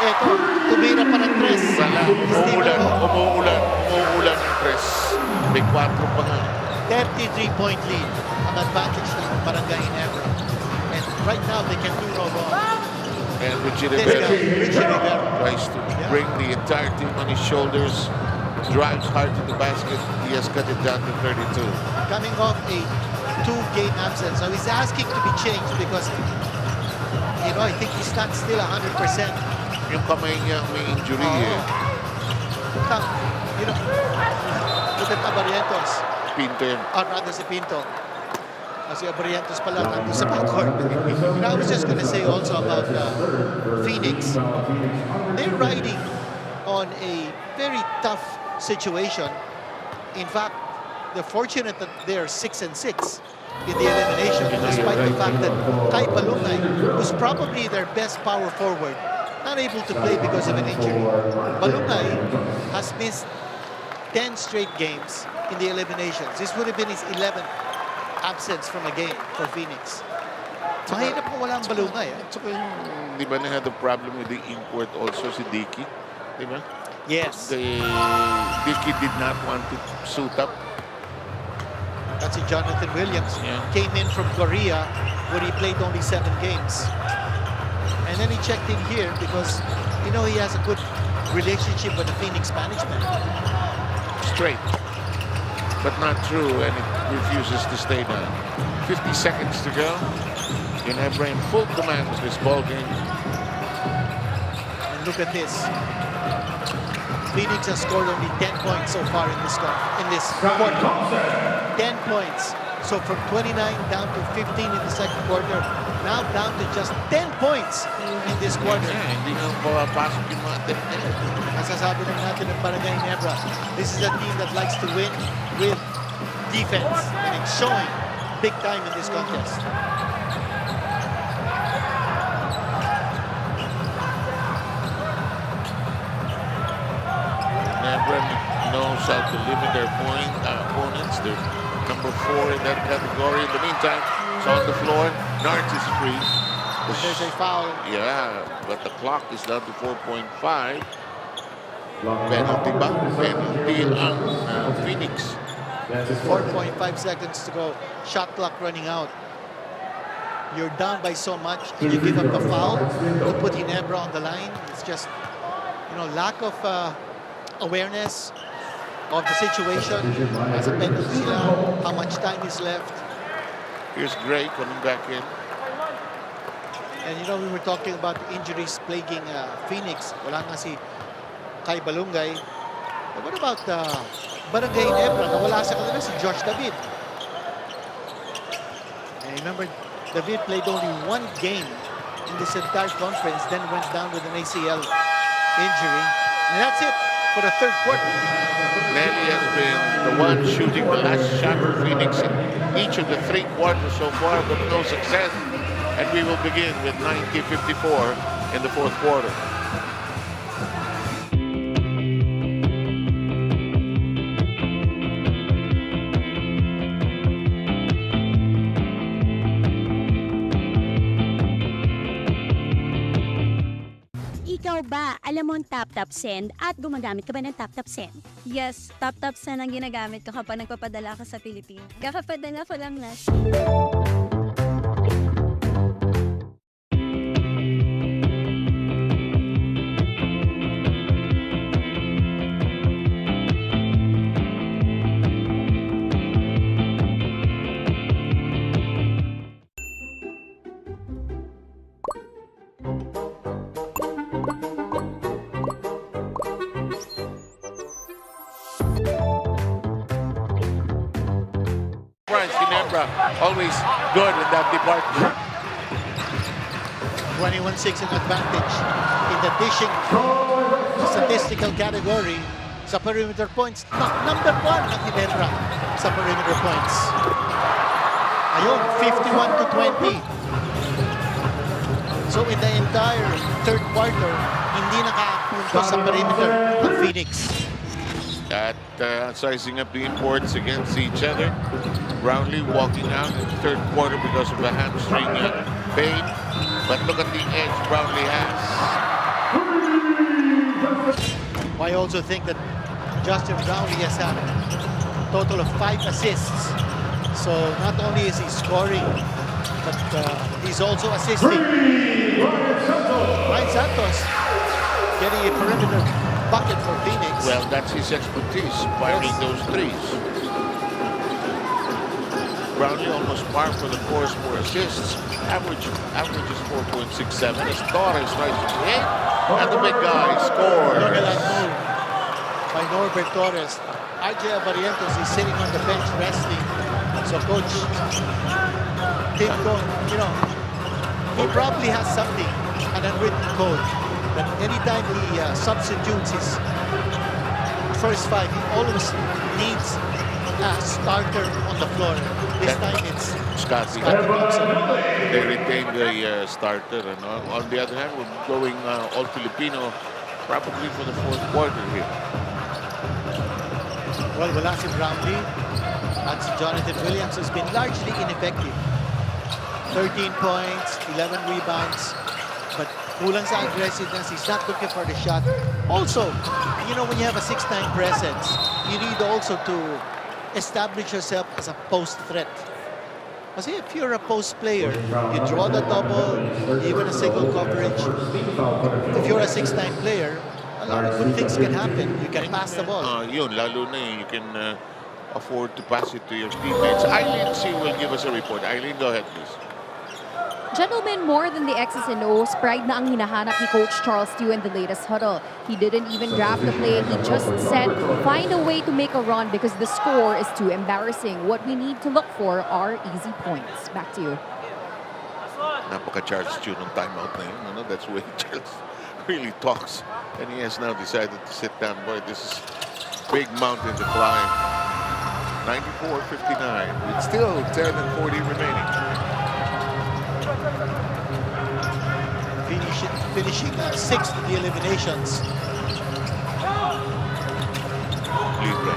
Ito, tumira pa ng tres. Wala, umuulan ang tres. May 4 pa nga. 33-point lead ang advantage ng Barangay Ginebra. And right now, they can do no wrong. And Richie This guy, Richie Rivera Rivera. tries to bring the entire team on his shoulders, drives hard to the basket. He has cut it down to 32. Coming off a 2-game absence. So he's asking to be changed because, you know, I think he's not still 100%. Yung kamay niya may injury eh. Now, you know, look at Abarientos. Pinto yun. Or rather si Pinto. Kasi Abarientos pala nandun sa backcourt. You know, I was just gonna say also about Phoenix. They're riding on a very tough situation. In fact, they're fortunate that they're 6-6 in the elimination, despite the fact that Kai Palungay, who's probably their best power forward, not able to play because of an injury. Palungay has missed 10 straight games in the eliminations. This would have been his 11th absence from a game for Phoenix. Mahirap kung walang Balungay. Tsaka yung, di ba, had a problem with the import also si Dicky? Di ba? Yes. Dicky did not want to suit up. That's si Jonathan Williams. Came in from Korea where he played only 7 games. And then he checked in here because, you know, he has a good relationship with the Phoenix management. Straight, but not true, and it refuses to stay down. 50 seconds to go. Ginebra in full command of this ball game. And look at this. Phoenix has scored only 10 points so far in this quarter. 10 points. So from 29 down to 15 in the second quarter, now down to just 10 points in this quarter. Hindi na pumapasok yung mga tip-tip. Masasabi lang natin ng Barangay Ginebra, this is a team that likes to win with defense, and it's showing big time in this contest. Ginebra knows how to limit their opponents. They're number 4 in that category. In the meantime, it's on the floor. Nards is free. There's a foul. Yeah, but the clock is down to 4.5. Penalty ba? Penalty ang Phoenix. 4.5 seconds to go. Shot clock running out. You're down by so much, and you give up a foul to put Ginebra on the line. It's just, you know, lack of awareness of the situation. As a penalty sila, how much time is left. Here's Gray coming back in. And you know, we were talking about injuries plaguing Phoenix. Wala nga si Kai Balungay. But what about Barangay Ginebra? Nawala sa kanila si Josh David. And remember, David played only 1 game in this entire conference, then went down with an ACL injury. And that's it for the third quarter. Nelly has been the one shooting the last shot for Phoenix in each of the 3 quarters so far, but no success. And we will begin with 90-54 in the fourth quarter. Ikaw ba, alam mo ang tap-tap send at gumagamit ka ba ng tap-tap send? Yes, tap-tap send ang ginagamit ko kapag nagpapadala ka sa Pilipinas. Kakapadala ko lang na. Ginebra always good in that department. 21-6 in advantage in the dishing statistical category sa perimeter points. Number 1 ang Ginebra sa perimeter points. Ayun, 51-20. So in the entire third quarter, hindi nakapunto sa perimeter ng Phoenix. At sizing up the imports against each other. Brownlee walking out in the third quarter because of a hamstring pain. But look at the edge Brownlee has. I also think that Justin Brownlee has had a total of 5 assists. So not only is he scoring, but he's also assisting. Ryan Santos getting a perimeter bucket for Phoenix. Well, that's his expertise, firing those threes. Brownlee almost par for the course for assists. Average is 4.67. His Torres tries to hit, and the big guy scores. Look at that move by Norbert Torres. RJ Barrientos is sitting on the bench resting. So Coach Tim Cohn, you know, he probably has something, an unwritten code, that anytime he substitutes his first 5, he always needs a starter on the floor. This time it's Scotty. They retained the starter, and on the other hand, we're going all Filipino probably for the 4th quarter here. Well, wala si Brownlee at si Jonathan Williams has been largely ineffective. 13 points, 11 rebounds, but kulang sa aggressiveness. He's not looking for the shot. Also, you know, when you have a 6'9" presence, you need also to establish yourself as a post threat. Kasi if you're a post player, you draw the double, even a single coverage. If you're a 6'9" player, a lot of good things can happen. You can pass the ball. Yun, lalo na you can afford to pass it to your teammates. Eileen C will give us a report. Eileen, go ahead, please. Gentlemen, more than the X's and O's, pride na ang hinahanap ni Coach Charles Stew in the latest huddle. He didn't even draft the play. He just said, find a way to make a run because the score is too embarrassing. What we need to look for are easy points. Back to you. Napaka-Charles Stew ng timeout na yun. Ano? That's the way Charles really talks. And he has now decided to sit down. Boy, this is big mountain to climb. 94-59 with still 10 and 40 remaining. Finishing 6th in the eliminations. Libre.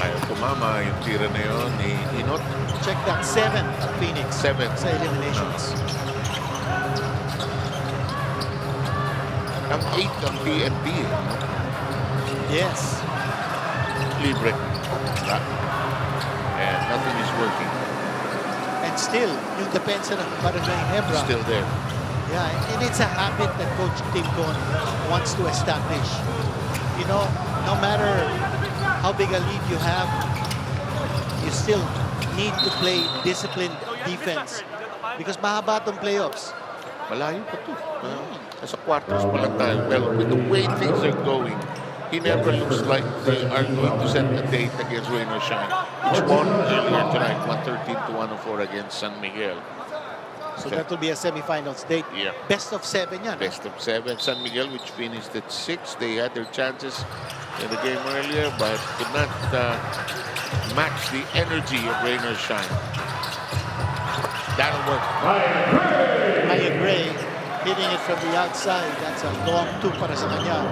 Ayaw tumama yung tira na yun ni Inot. Check that, 7 at Phoenix. 7 sa eliminations. Ang 8 ang TNT. Yes. Libre. And nothing is working. And still, yung depensa ng Barangay Ginebra. Still there. Yeah, and it's a habit that Coach Tim Cohn wants to establish. You know, no matter how big a lead you have, you still need to play disciplined defense. Because mahaba itong playoffs. Malayo pa to. Nasa quarters pa lang tayo. Well, with the way things are going, Ginebra looks like they are going to set a date against Rain or Shine, which won earlier tonight, 113-104 against San Miguel. So that will be a semifinals date. Yeah. Best of 7 yan. Best of 7. San Miguel, which finished at 6. They had their chances in the game earlier, but could not match the energy of Rain or Shine. That'll work. Maya Gray hitting it from the outside. That's a long 2 para sa kanya.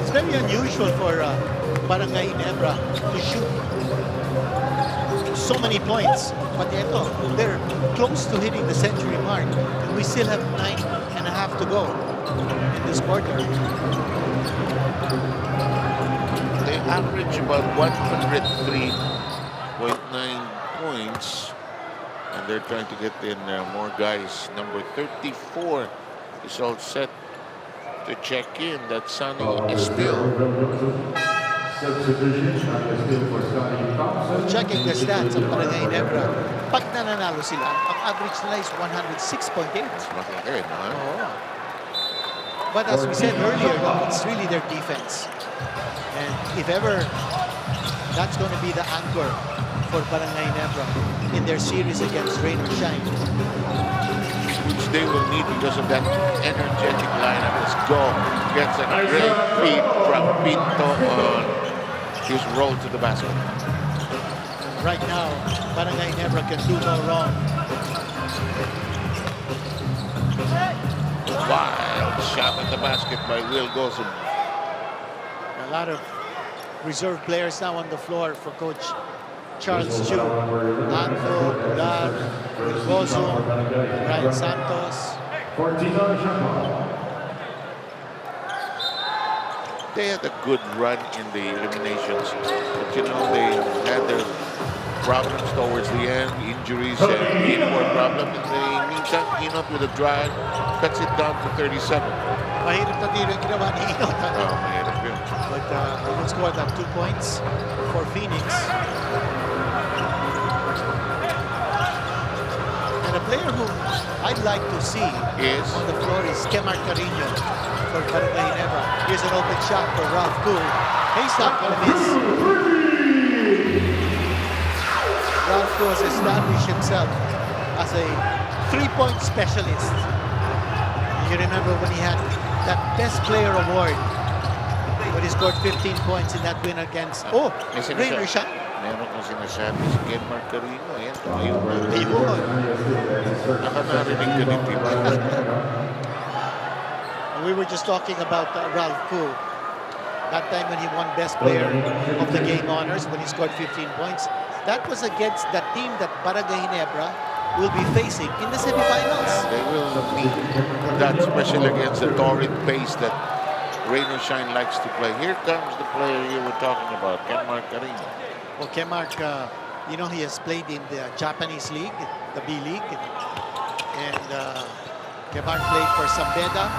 It's very unusual for Barangay Ginebra to shoot so many points. But ito, they're close to hitting the century mark. And we still have 9.5 to go in this quarter. They average about 103.9 points. And they're trying to get in more guys. Number 34 is all set to check in. That's Sonny Estil. Checking the stats of Barangay Ginebra. Pag nananalo sila, ang average nila is 106.8. Makakit, no? Oo. But as we said earlier, it's really their defense. And if ever that's going to be the anchor for Barangay Ginebra in their series against Rain or Shine. Which they will need because of that energetic lineup. Let's go. Gets a great feed from Pinto on his roll to the basket. Right now, Barangay Ginebra can do no wrong. Wild shot at the basket by Will Gosum. A lot of reserve players now on the floor for Coach Charles Chu. Ando, Pilar, Will Gosum, Ryan Santos. they had a good run in the eliminations. But you know, they had their problems towards the end, injuries and teamwork problem. In the meantime, Inot with a drive cuts it down to 37. Mahirap na tiro yung ginawa ni Inot. Oh, mahirap yun. But he scored that 2 points for Phoenix. And a player who I'd like to see on the floor is Kemar Carino for Barangay Ginebra. Here's an open shot for Ralph Cool. He's not going to miss. Ralph Cool has established himself as a three-point specialist. You remember when he had that Best Player Award when he scored 15 points in that win against Rainer Shine. Meron kong sinasabi si Ken Marcarino. Ayan, tumayo. Nakanarinig ka din, diba? We were just talking about Ralph Koo. That time when he won Best Player of the Game honors when he scored 15 points. That was against the team that Barangay Ginebra will be facing in the semifinals. They will need that, especially against the torrid pace that Rainer Shine likes to play. Here comes the player you were talking about, Ken Marcarino. Well, Kemark, you know, he has played in the Japanese League, the B League. And Kemark played for Sambeda.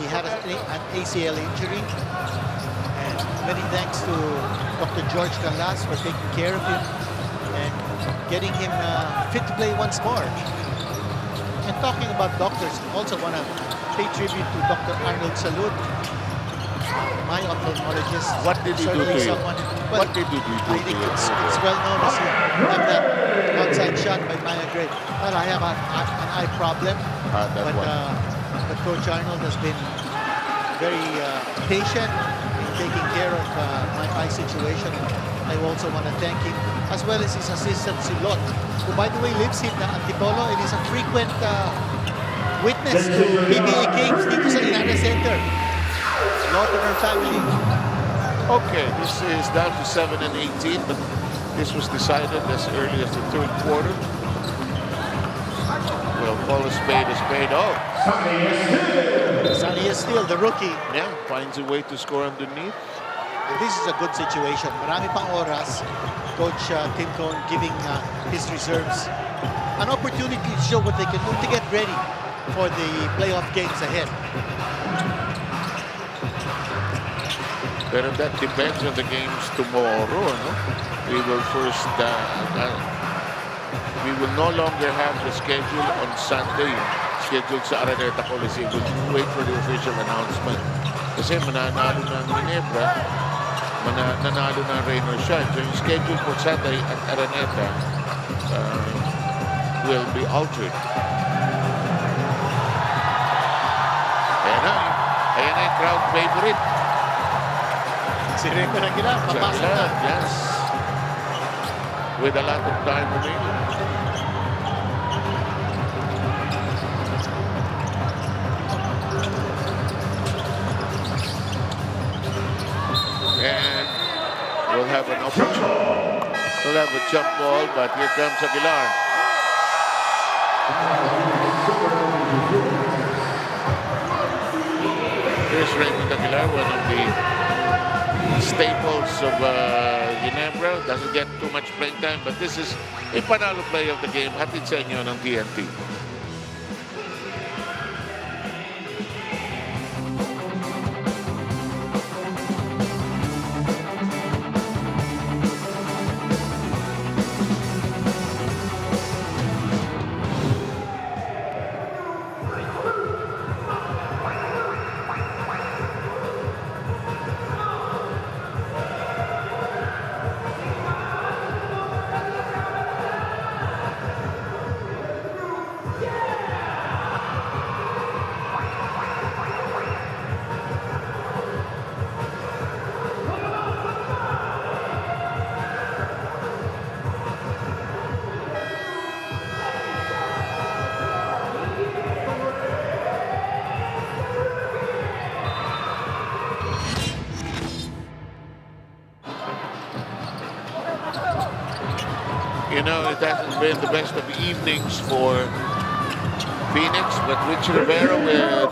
He had an ACL injury. And many thanks to Dr. George Canlas for taking care of him and getting him fit to play once more. And talking about doctors, I also want to pay tribute to Dr. Arnold Salud, my ophthalmologist. What did he do to you? Well, what did he do to I think it's well known as you have that outside shot by Maya Gray. Well, I have an eye problem, but Coach Arnold has been very patient in taking care of my eye situation. I also want to thank him, as well as his assistant, Silot, who, by the way, lives in Antipolo and is a frequent witness to PBA games dito sa Inara Center. Lot of her family. Okay, this is down to 7 and 18, but this was decided as early as the third quarter. Well, call a spade a spade. Oh! Sunny is still the rookie. Yeah, finds a way to score underneath. This is a good situation. Marami pang oras. Coach Tim Cohn giving his reserves an opportunity to show what they can do to get ready for the playoff games ahead. Pero that depends on the games tomorrow. No? We will first, we will no longer have the schedule on Sunday, scheduled sa Araneta Coliseum. We'll wait for the official announcement. Kasi mananalo ng Ginebra, nanalo ng Rainer Shine. So yung schedule for Sunday at Araneta will be altered. Ayan na yung crowd favorite. Si Reko na gila, papasok na. Yes. With a lot of time remaining. And we'll have an opportunity. We'll have a jump ball, but here comes Aguilar. Here's Raymond Aguilar, one of the staples of Ginebra. Doesn't get too much playing time, but this is a panalo play of the game. Hatid sa inyo ng TNT. You know, it hasn't been the best of evenings for Phoenix, but Rich Rivera with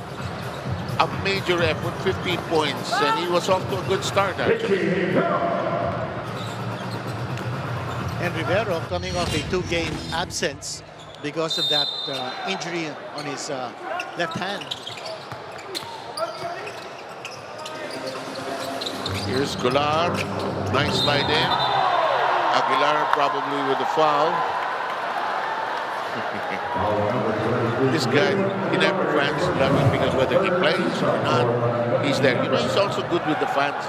a a major effort, 15 points, and he was off to a good start, actually. And Rivero coming off a 2-game absence because of that injury on his left hand. Here's Golar. Nice slide in. Aguilar probably with the foul. This guy, Ginebra fans love him because whether he plays or not, he's there. You know, he's also good with the fans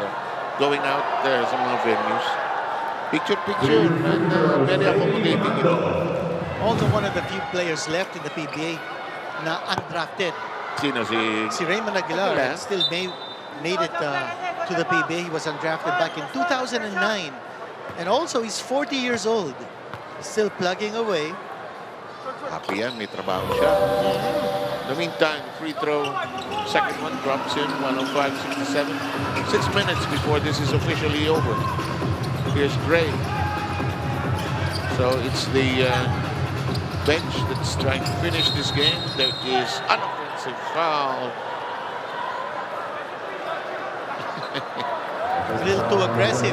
going out there, some of the venues. Picture, and very accommodating. You know. Also one of the few players left in the PBA na undrafted. Sino Si Raymond Aguilar still made it to the PBA. He was undrafted back in 2009. And also, he's 40 years old. Still plugging away. Happy yan, may trabaho siya. In the meantime, free throw, second one drops in, 105-67. 6 minutes before this is officially over. Here's Gray. So it's the bench that's trying to finish this game. There is an offensive foul. A little too aggressive.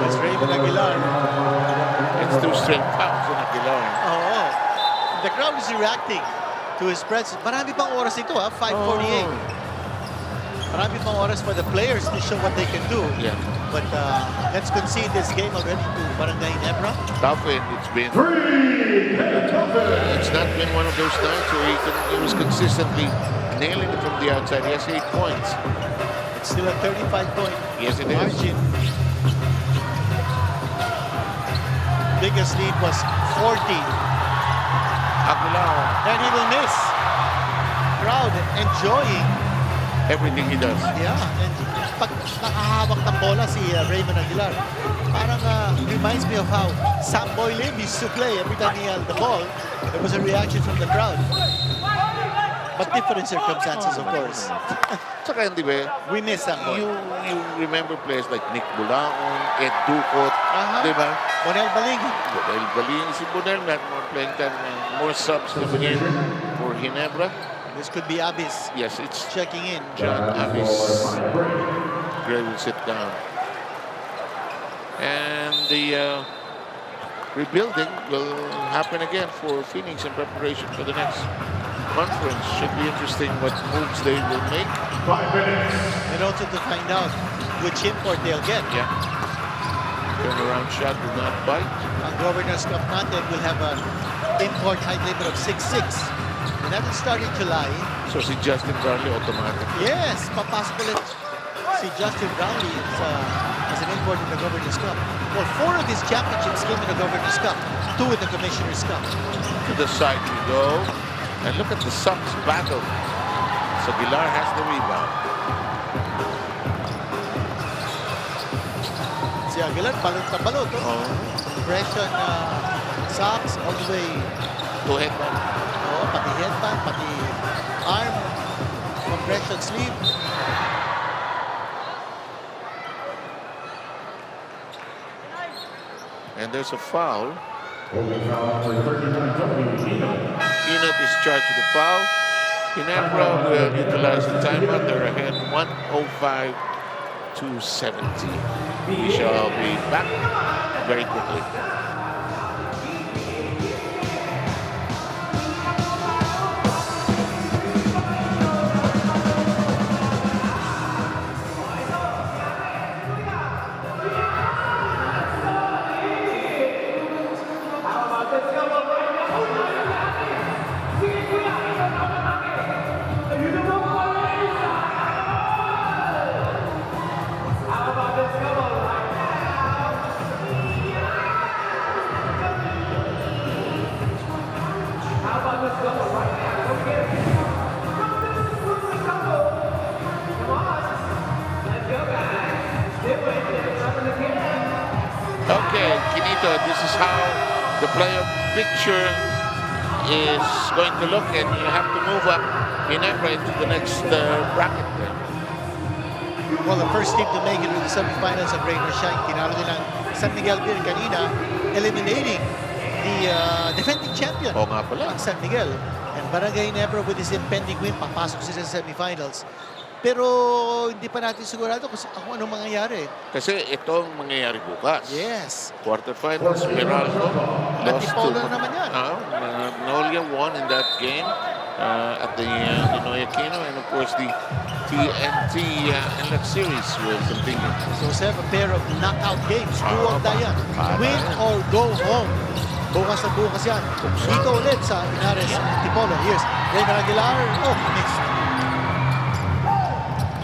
It's Raymond Aguilar. It's 2 straight fouls on Aguilar. Oh, the crowd is reacting to his presence. Marami pang oras ito, 5:48. Marami pang oras for the players to show what they can do. Yeah. But let's concede this game already to Barangay Ginebra. Tough win. It's been. It's not been one of those nights where he was consistently nailing it from the outside. He has 8 points. It's still a 35-point yes, it margin. Is. Biggest lead was 40. Aguilar. And he will miss. Crowd enjoying everything he does. Yeah, and pag nakahawak ng bola si Raymond Aguilar, parang reminds me of how Sam Boy Lim used to play. Every time he held the ball, there was a reaction from the crowd. But different circumstances, of course. Saka hindi ba? We miss Sam Boy. You remember players like Nick Bulaon, Ed Ducot, di ba? Bonel Baling. Bonel Baling. Si Bonel had more playing time, more subs coming in for Ginebra. This could be Abis. Yes, it's checking in. John Abis. Gray will sit down. And the rebuilding will happen again for Phoenix in preparation for the next conference. Should be interesting what moves they will make. 5 minutes. And also to find out which import they'll get. Yeah. Turnaround shot will not bite. Ang Governor's Cup natin will have an import height limit of 6'6". And that will start in July. So si Justin Brownlee automatic. Yes, papasok ulit si Justin Brownlee as an import in the Governor's Cup. Well, 4 of his championships came in the Governor's Cup, 2 in the Commissioner's Cup. To the side we go. And look at the Sox battle. So Aguilar has the rebound. Si Aguilar, balot na balot. Oh. Compression Sox all the way to headband. Oh, pati headband, pati arm, compression sleeve. And there's a foul. Enoch is charged with the foul. Ginebra will utilize the timeout. They're ahead 105-70. We shall be back very quickly. Okay, Quinito, this is how the playoff picture is going to look, and you have to move up Ginebra into the next bracket. Well, the first team to make it to the semifinals of Rain or Shine, tinalo din ang San Miguel Beer kanina, eliminating the defending champion, Oo nga pala. ang San Miguel. And Barangay Ginebra with his impending win, papasok sila sa semifinals. Pero hindi pa natin sigurado kung anong mangyayari. Kasi itong mangyayari bukas. Yes. Quarterfinals, Meralco lost to... na naman yan. Magnolia won in that game at the Ninoy Aquino, and of course the TNT NLEX series will continue. So, we have a pair of knockout games. Do or die yan. Win or go home. Bukas na bukas yan. Dito ulit sa Inares Antipolo. Here's Raymond Aguilar. Oh, mixed.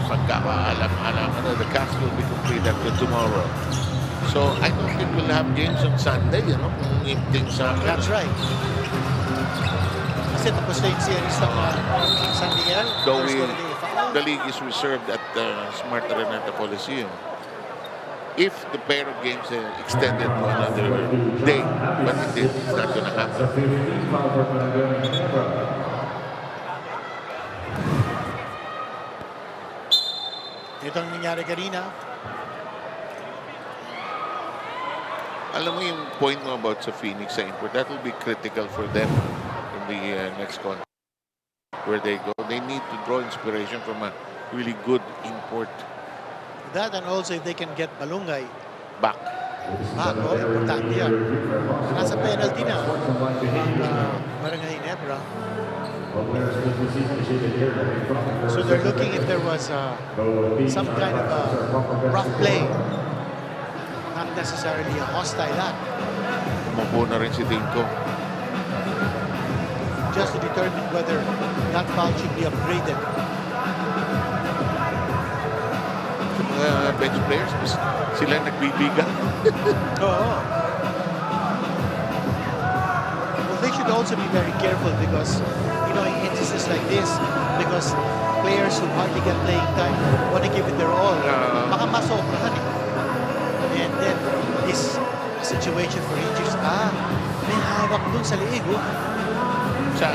Pagkakaalam-alam, the cast will be complete after tomorrow. So, I don't think we'll have games on Sunday, kung if things happen. That's right. Kasi tapos na yung series ng San Miguel. Though the league is reserved at Smart Araneta Coliseum. If the pair of games extended to another day, but it's not going to happen. Ito ang nangyari kanina. Alam mo yung point mo about sa Phoenix sa import, that will be critical for them in the next contract where they go. They need to draw inspiration from a really good import. That and also if they can get Balungay back. Oh, importante yan. Nasa penalty na. Barangay Ginebra. So they're looking if there was some kind of a rough play. Not necessarily a hostile act. Umupo na rin si Dinko. Just to determine whether that foul should be upgraded. Bench players, sila nagbibigan. Well, they should also be very careful because, in instances like this, because players who hardly get playing time want to give it their all. Baka masobrahan eh. And then, this situation for injuries, may hawak dun sa liig, oh. Sa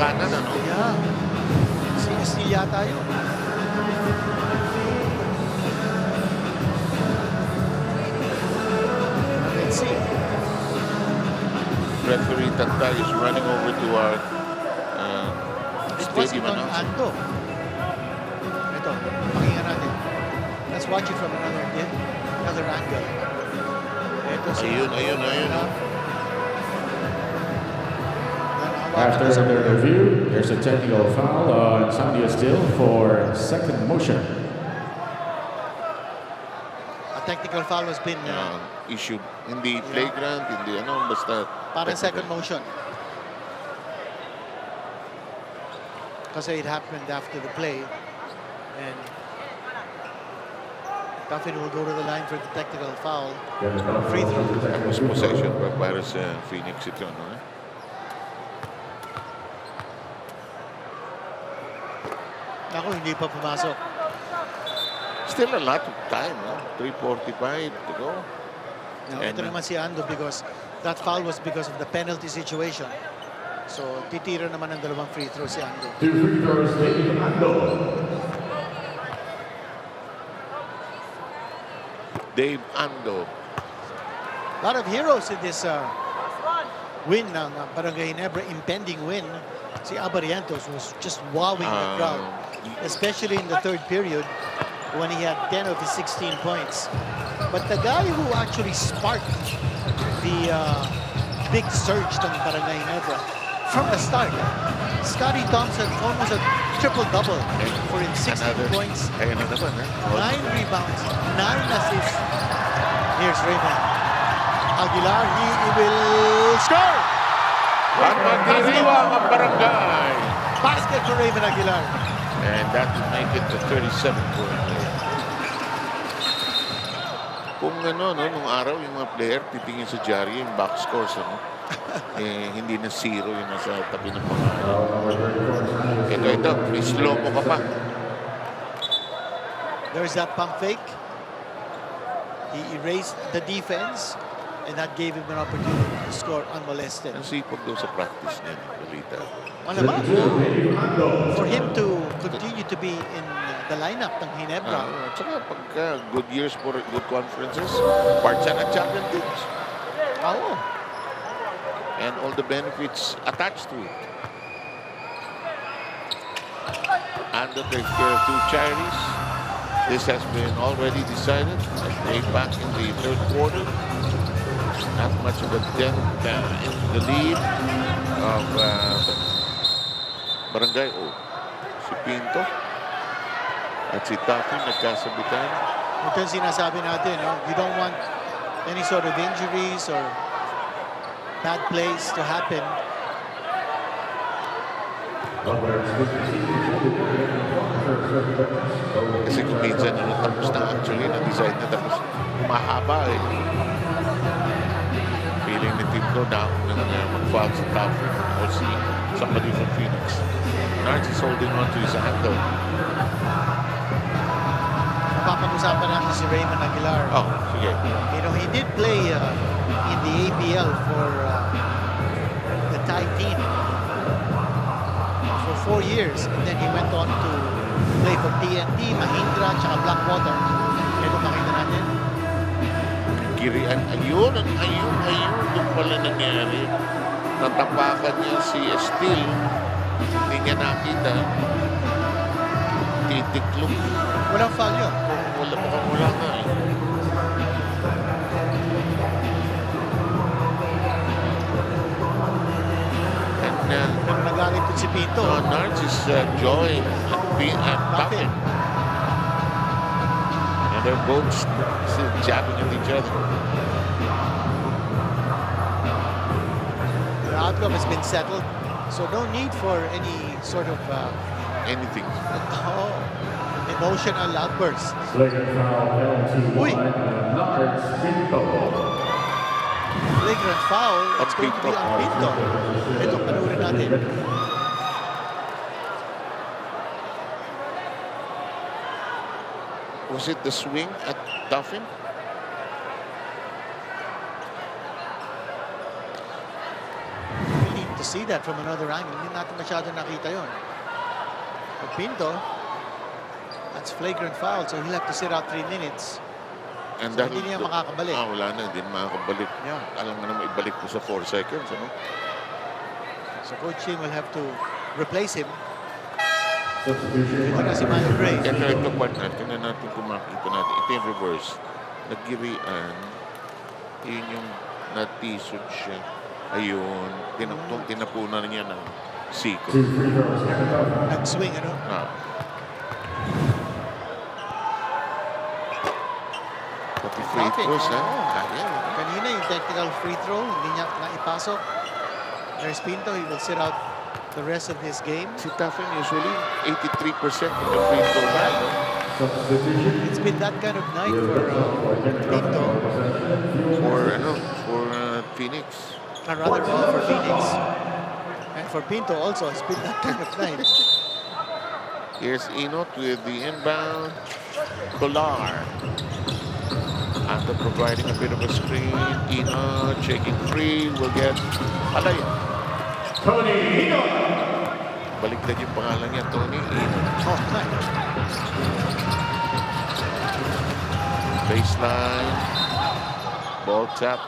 kanan, ano? Yeah. Si yata yun. Referee Tantay is running over to our stadium announcer. Ito, pakinggan natin. Let's watch it from another angle. Ito si ayun. After the review, there's a technical foul on Sandia Still for second motion. A technical foul has been issued in the playground, in the basta parang second motion. Kasi it happened after the play, and Duffin will go to the line for the technical foul. Free throw. That was possession para sa Phoenix ito, no? Ako, hindi pa pumasok. Still a lot of time, no? 3:45 to go. No, ito naman si Ando because that foul was because of the penalty situation. So, titira naman ng dalawang free throw si Ando. 2 free throws taken Ando. Dave Ando. A lot of heroes in this win ng Barangay Ginebra, impending win. Si Abarientos was just wowing the crowd, especially in the third period when he had 10 of his 16 points. But the guy who actually sparked the big surge ng Barangay Ginebra from the start, Scotty Thompson, almost a triple-double for him, 16 points, 9 rebounds, 9 assists. Here's Raymond Aguilar, he will score! At magdiriwang ang Barangay. Basket for Raymond Aguilar. And that will make it a 37-point play. Kung nung araw yung mga player titingin sa Jari yung box scores, hindi na zero yung nasa tabi ng mga ito, may slow mo ka pa. There's that pump fake. He erased the defense, and that gave him an opportunity to score unmolested. Ang sipag daw sa practice niya, balita. Malaman, for him to continue to be in the lineup ng Ginebra. At saka pagka good years for good conferences, part siya ng champion teams. Oo. And all the benefits attached to it. handle their two charities. This has been already decided. Way back in the third quarter. Not much of a dent in the lead of Barangay. Oh, si Pinto at si Tafi nagkasabitan. Ito yung sinasabi natin, no? You don't want any sort of injuries or bad plays to happen. Kasi kung minsan tapos na actually na-decide na tapos mahaba eh. Feeling ni Team Pro na mag-foul sa top or si somebody from Phoenix. Nards is holding on to his handle. Napapag-usapan natin si Raymond Aguilar. Oh, sige. You know, he did play in the ABL for the Thai team for 4 years. And then he went on to play for TNT, Mahindra, tsaka Blackwater. Ito makita natin. Kirian, ayun. Doon pala nangyari. Natapakan niya si Estil. Hindi niya nakita. Titiklog. Walang foul yun. Wala nga eh. Pero nagalit si Pinto. Nards is jawing at Buffett. And they're both still jabbing at each other. The outcome has been settled, so no need for any sort of anything. Emotional outbursts. Uy! Flagrant foul. It's going to be on Pinto. Ito, panurin natin. Was it the swing at Duffin? We need to see that from another angle. Hindi natin masyado nakita yun. But Pinto, that's flagrant foul, so he'll have to sit out 3 minutes. And so hindi niya makakabalik. Wala na, hindi makakabalik. Yeah. Alam nga naman, ibalik ko sa 4 seconds. Ano? So Coach Ching will have to replace him. Ito na si Milo Gray. Ito part natin. Tingnan natin kung makita natin. Ito yung reverse. Nagirian. Yun yung natisod siya. Ayun. Tinapunan niya ng siko. Nag-swing, ano? Pati free throws, ha? Kanina yung technical free throw, hindi niya naipasok. There's Pinto, he will sit out the rest of this game. Si Taffin usually 83% in the free throw line. It's been that kind of night for Pinto. For Phoenix. Rather for Phoenix. And for Pinto also, it's been that kind of night. Here's Inot with the inbound. Kolar. After providing a bit of a screen, Inot checking free, will get Alaya. Tony Inot. Baliktad yung pangalan niya, Tony Inot. Oh, Baseline. Ball tap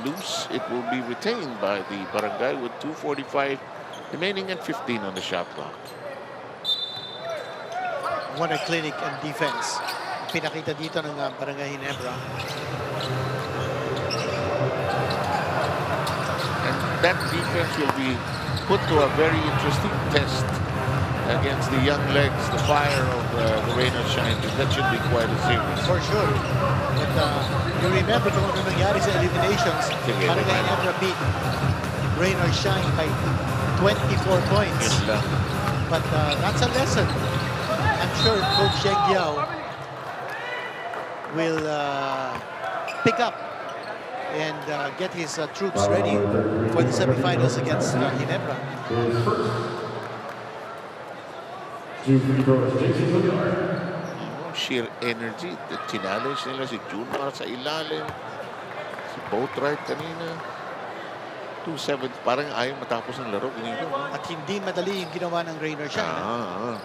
loose. It will be retained by the Barangay with 2:45 remaining and 15 on the shot clock. What a clinic and defense. Pinakita dito ng Barangay Ginebra. And that defense will be put to a very interesting test against the young legs, the fire of the Rain or Shine. That should be quite a series. For sure. But you remember kung ano nangyari sa eliminations, Barangay Ginebra beat Rain or Shine by 24 points. But that's a lesson. I'm sure Coach Sheng Yao will pick up and get his troops ready for the semifinals against Ginebra. Sheer energy. Challenge nila si Junior sa ilalim. Si Boatwright kanina. 2-7. Parang ayaw matapos ng laro. Ganito. At hindi madali yung ginawa ng Rain or Shine.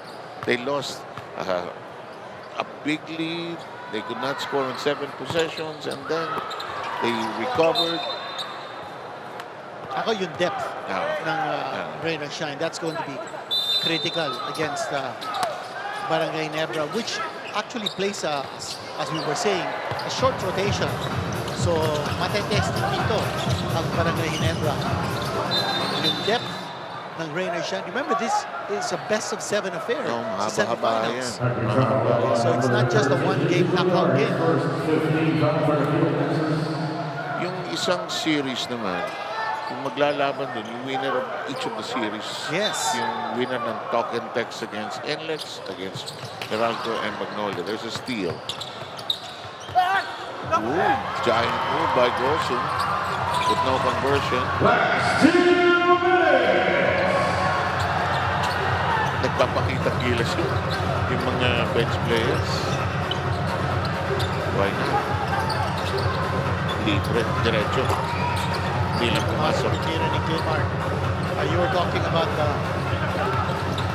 They lost a big lead. They could not score on 7 possessions, and then they recovered. Ako yung depth ng Rain or Shine. That's going to be critical against Barangay Ginebra, which actually plays, as we were saying, a short rotation. So, matetesting dito ang Barangay Ginebra. Yung depth ng rain or shine. Remember, this is a best-of-7 affair. Sa Mahaba-haba yan. So, it's not just a one-game knockout game. Yung isang series naman, yung maglalaban dun, yung winner of each of the series. Yes. Yung winner ng Talk and Text against NLEX, against Meralco and Magnolia. There's a steal. Ooh, giant move by Gosum with no conversion. Nagpapakita kilos yung mga bench players. Why not? Libre, diretso. Hindi lang pumasok. You were talking about the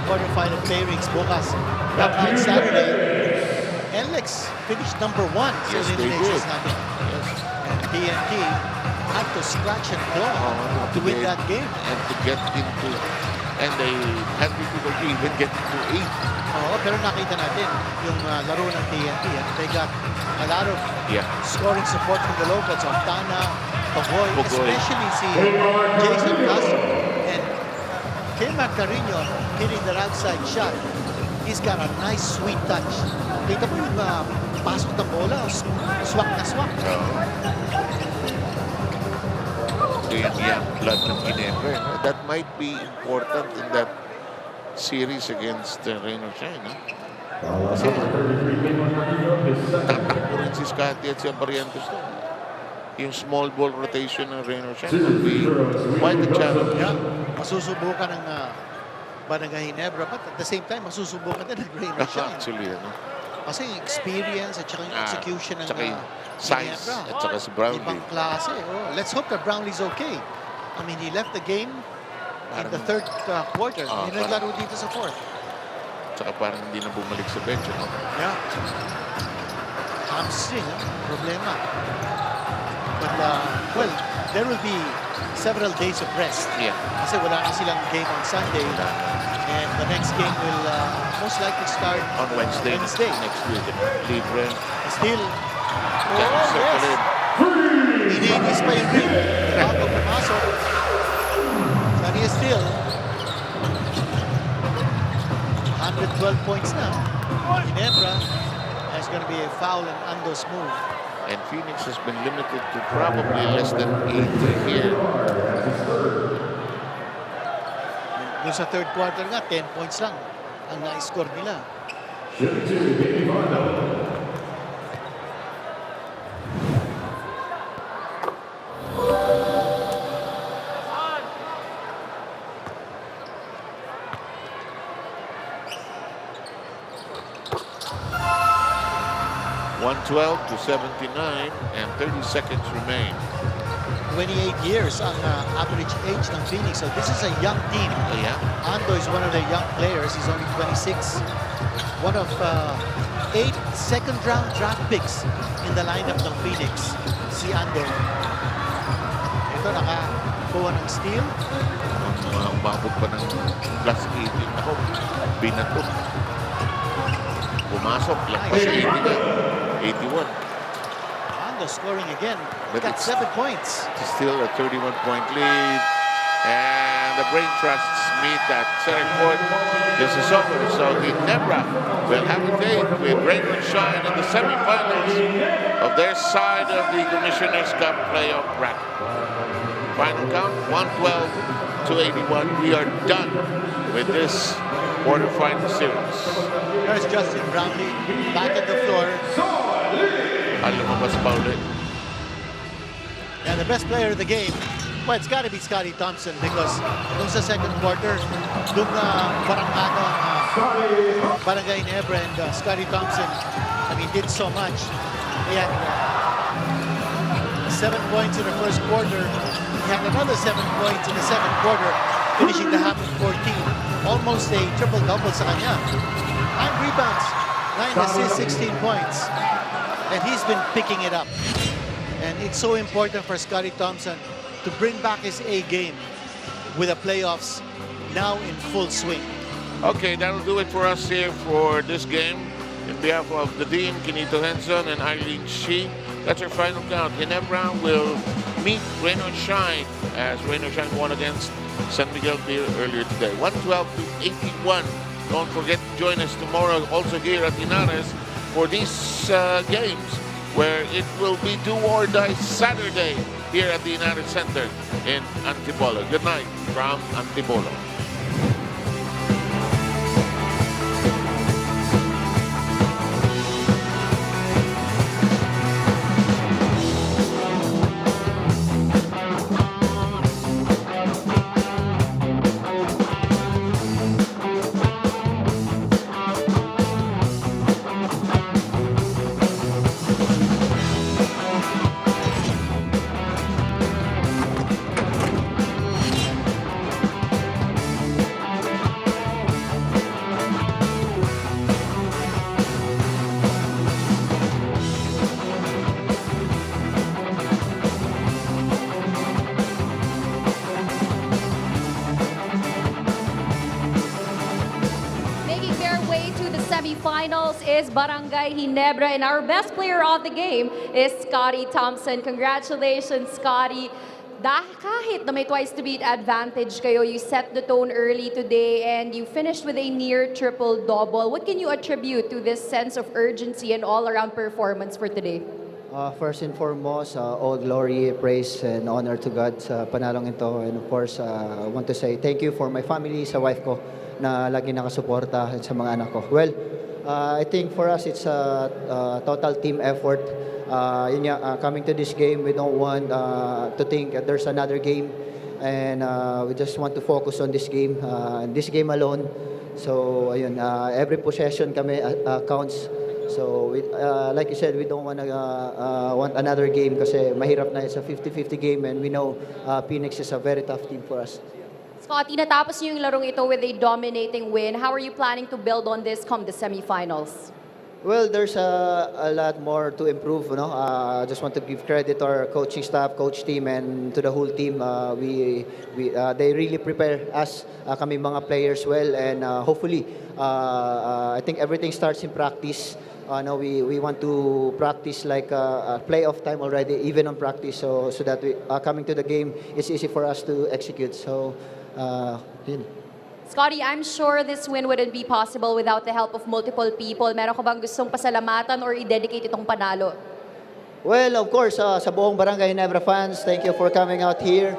quarterfinal pairings bukas. That night Saturday, NLEX finished number 1 sa eliminations natin. And TNT had to scratch and claw to win that game. And to get into, and they had difficulty even getting to 8. Oo, pero nakita natin yung laro ng TNT. And they got a lot of scoring support from the locals. Ontana, Pagoy, especially si Jason Castro. And Kim Carino hitting the right side shot. He's got a nice sweet touch. Kita mo yung pasok ng bola, swak na swak. So yung young blood ng Ginebra, no? That might be important in that series against Rain or Shine. No? Kasi tatakbo rin si Scotty at si Barrientos doon. Yung small ball rotation ng Rain or Shine would be quite a challenge. Yeah. Masusubukan ng Barangay Ginebra, but at the same time, masusubukan din ng Rain or Shine. Actually, ano? Kasi yung experience at saka yung execution ng size at saka si Brownlee. Ibang klase. Oh, let's hope that Brownlee's okay. I mean, he left the game in the third quarter. Hindi naglaro dito sa fourth. Tsaka parang hindi na bumalik sa bench. No? Yeah. Hamstring, problema. But, well, there will be several days of rest. Yeah. Kasi wala na silang game on Sunday. And the next game will most likely start on Wednesday. Next week. Libre. Still. Oh, yes. Iniinis pa yung ring. Bago pumasok. Sabi niya still. 112 points na. Ginebra. There's going to be a foul and Ando's move. And Phoenix has been limited to probably less than 8 here. Doon sa third quarter nga, 10 points lang ang na-score nila. $112-79 and 30 seconds remain. 28 years ang average age ng Phoenix. So this is a young team. Yeah. Ando is one of the young players. He's only 26. One of 8 second-round draft picks in the lineup ng Phoenix. Si Ando. Ito nakakuha ng steal. Umabot pa ng plus 18. Ako, binato. Pumasok lang pa sa 81. Ando scoring again. But got 7 points. It's still a 31-point lead. And the brain trusts meet that second court. This is over. So Ginebra will have a date with Rain or Shine in the semifinals of their side of the Commissioner's Cup playoff bracket. Final count, 112-81. We are done with this quarterfinal series. There's Justin Brownlee back at the floor. Lumabas pa ulit. And the best player of the game, well, it's got to be Scotty Thompson because nung sa second quarter, nung barangado ang Barangay Ginebra and Scotty Thompson, I mean, did so much. He had 7 points in the first quarter. He had another 7 points in the second quarter, finishing the half at 14. Almost a triple-double sa kanya. 9 rebounds, 9 assists, 16 points. And he's been picking it up. And it's so important for Scotty Thompson to bring back his A game with the playoffs now in full swing. Okay, that'll do it for us here for this game. In behalf of the Dean, Kinito Henson, and Eileen Shi, that's our final count. Ginebra will meet Rain or Shine as Rain or Shine won against San Miguel here earlier today. 112 to 81. Don't forget to join us tomorrow also here at Linares for these games where it will be do or die Saturday here at the United Center in Antipolo. Good night from Antipolo. Semifinals is Barangay Ginebra, and our best player of the game is Scotty Thompson. Congratulations, Scotty. Kahit na may twice to beat advantage kayo, you set the tone early today and you finished with a near triple-double. What can you attribute to this sense of urgency and all-around performance for today? First and foremost, all glory, praise, and honor to God sa panalong ito. And of course, I want to say thank you for my family, sa wife ko, na lagi nakasuporta sa mga anak ko. Well, I think for us, it's a total team effort. Coming to this game, we don't want to think that there's another game. And we just want to focus on this game alone. So, ayun, every possession kami counts. So, like you said, we don't want another game kasi mahirap na. It's a 50-50 game and we know Phoenix is a very tough team for us. Scotty, natapos niyo yung larong ito with a dominating win. How are you planning to build on this come the semifinals? Well, there's a lot more to improve. I just want to give credit to our coaching staff, coach team, and to the whole team. They really prepare us, kami mga players well, and hopefully, I think everything starts in practice. We want to practice like playoff time already, even on practice, so that we coming to the game, it's easy for us to execute. So, yun. Scotty, I'm sure this win wouldn't be possible without the help of multiple people. Meron ka bang gustong pasalamatan or i-dedicate itong panalo? Well, of course, sa buong Barangay Ginebra fans, thank you for coming out here.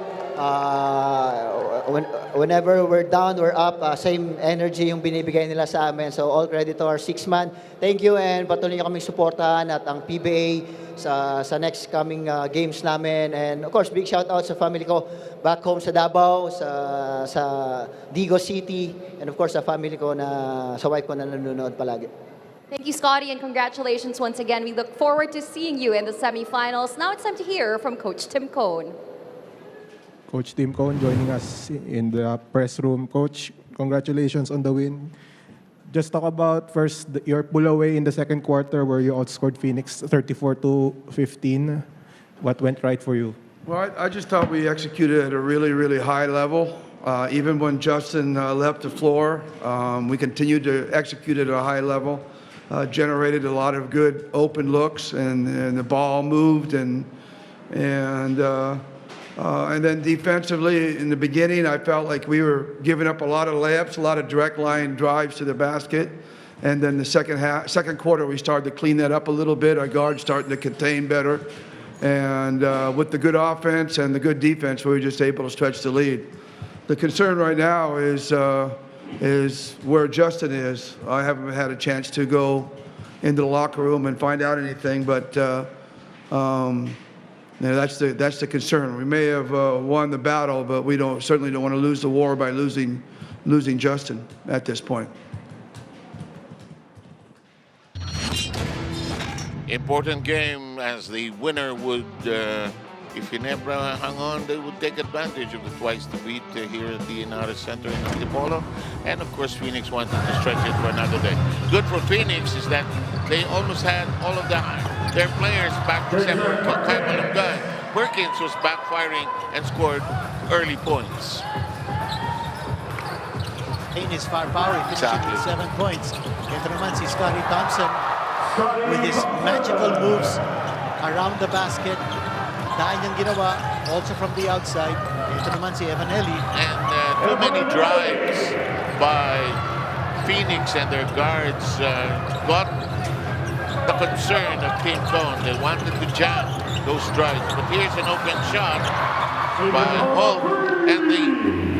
Whenever we're down, we're up, same energy yung binibigay nila sa amin. So all credit to our six-man. Thank you and patuloy niyo kaming suportahan at ang PBA sa next coming games namin. And of course, big shout out sa family ko back home sa Davao, sa Digo City, and of course sa family ko sa wife ko na nanonood palagi. Thank you, Scotty, and congratulations once again. We look forward to seeing you in the semifinals. Now it's time to hear from Coach Tim Cone. Coach Tim Cone joining us in the press room. Coach, congratulations on the win. Just talk about first your pull away in the second quarter where you outscored Phoenix 34-15. What went right for you? Well, I just thought we executed at a really, really high level. Even when Justin left the floor, we continued to execute at a high level. Generated a lot of good open looks, and the ball moved, and then defensively, in the beginning, I felt like we were giving up a lot of layups, a lot of direct line drives to the basket. And then the second quarter, we started to clean that up a little bit. Our guards starting to contain better. And with the good offense and the good defense, we were just able to stretch the lead. The concern right now is where Justin is. I haven't had a chance to go into the locker room and find out anything, but that's the concern. We may have won the battle, but we certainly don't want to lose the war by losing Justin at this point. Important game as the winner would, if Ginebra hung on, they would take advantage of the twice to beat here at the United Center in Antipolo. And of course, Phoenix wanted to stretch it for another day. Good for Phoenix is that they almost had all of their players back except for Kamalungan. Perkins was backfiring and scored early points. in his firepower, finishing with 7 points. Ito naman si Scotty Thompson with his magical moves around the basket. Dahil niyang ginawa, also from the outside. Ito naman si Evanelli. And too many drives by Phoenix and their guards got the concern of Team Cone. They wanted to jam those drives. But here's an open shot by Holt. And the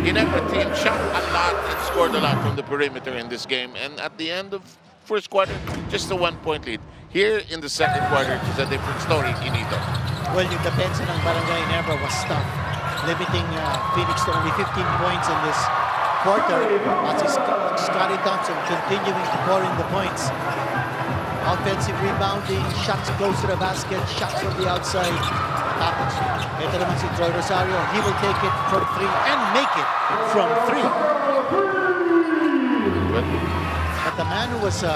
Ginebra team shot a lot and scored a lot from the perimeter in this game. And at the end of first quarter, just a 1-point lead. Here in the second quarter, it's a different story, Inito. Well, yung depensa ng Barangay Ginebra was tough, limiting Phoenix to only 15 points in this quarter. As Scotty Thompson continuing to pour in the points. Offensive rebounding, shots close to the basket, shots from the outside. Tapos, ito naman si Troy Rosario. He will take it from 3 and make it from 3. But the man who was